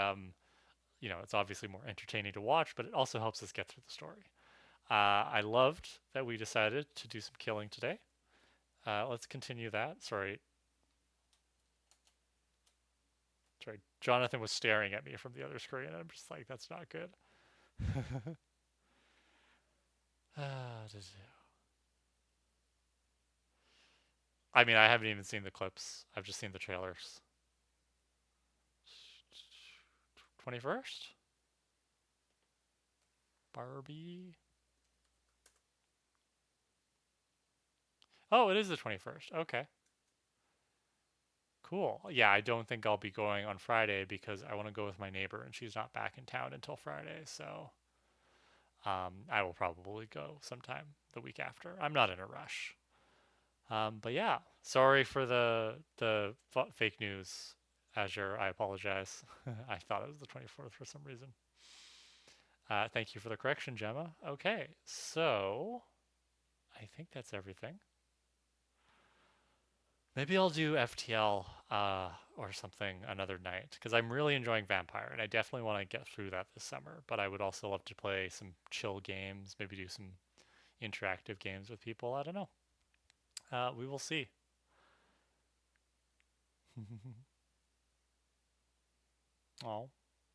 Speaker 1: it's obviously more entertaining to watch, but it also helps us get through the story. I loved that we decided to do some killing today. Let's continue that. Sorry, Jonathan was staring at me from the other screen, and I'm just like, that's not good. I mean, I haven't even seen the clips. I've just seen the trailers. 21st? Barbie? Oh, it is the 21st. Okay. Cool. Yeah, I don't think I'll be going on Friday because I want to go with my neighbor and she's not back in town until Friday. So I will probably go sometime the week after. I'm not in a rush. But yeah, sorry for the fake news, Azure. I apologize. I thought it was the 24th for some reason. Thank you for the correction, Gemma. Okay, so I think that's everything. Maybe I'll do FTL or something another night because I'm really enjoying Vampire and I definitely want to get through that this summer. But I would also love to play some chill games, maybe do some interactive games with people. I don't know. We will see. Oh,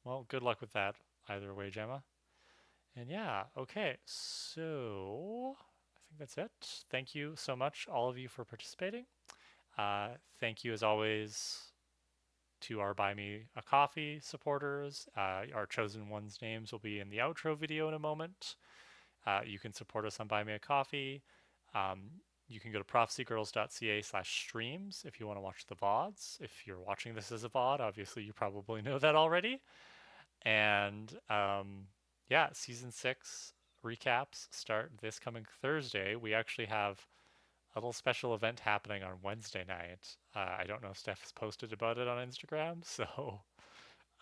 Speaker 1: well, good luck with that either way, Gemma. And yeah, okay, so I think that's it. Thank you so much, all of you, for participating. Thank you, as always, to our Buy Me a Coffee supporters. Our chosen ones' names will be in the outro video in a moment. You can support us on Buy Me a Coffee. You can go to prophecygirls.ca/streams if you want to watch the VODs. If you're watching this as a VOD, obviously you probably know that already. And yeah, season 6 recaps start this coming Thursday. We actually have a little special event happening on Wednesday night. I don't know if Steph has posted about it on Instagram, so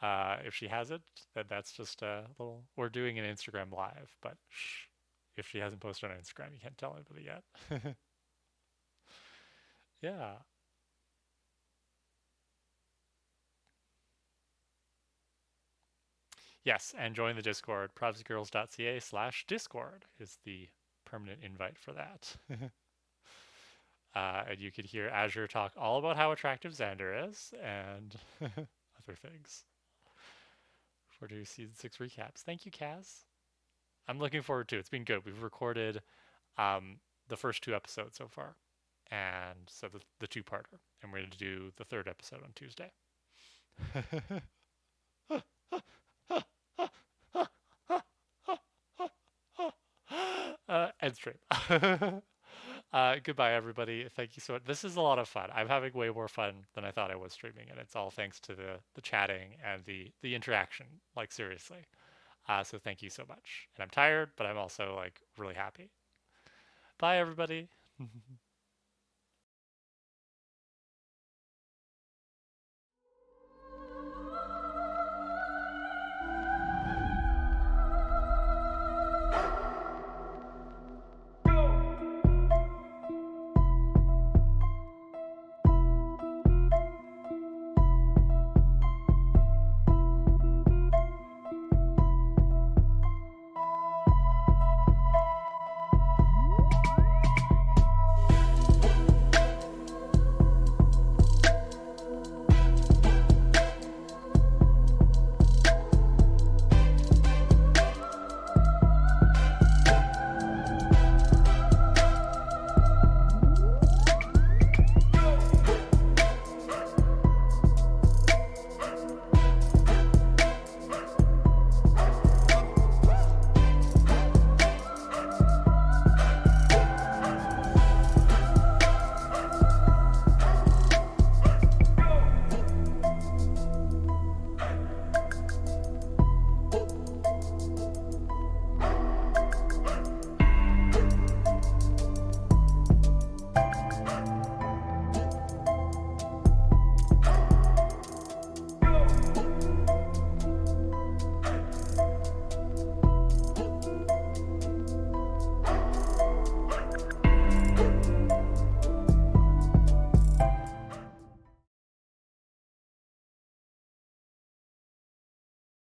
Speaker 1: if she hasn't, then that's just a little. We're doing an Instagram live, but shh, if she hasn't posted on Instagram, you can't tell anybody yet. Yeah. Yes, and join the Discord. prophecygirls.ca/discord is the permanent invite for that. And you could hear Azure talk all about how attractive Xander is and other things for two season 6 recaps. Thank you, Kaz. I'm looking forward to it. It's been good. We've recorded the first 2 episodes so far, and so the two-parter, and we're going to do the 3rd episode on Tuesday. End stream. Goodbye, everybody. Thank you so much. This is a lot of fun. I'm having way more fun than I thought I was streaming, and it's all thanks to the chatting and the interaction. Like, seriously. So thank you so much. And I'm tired, but I'm also like really happy. Bye, everybody.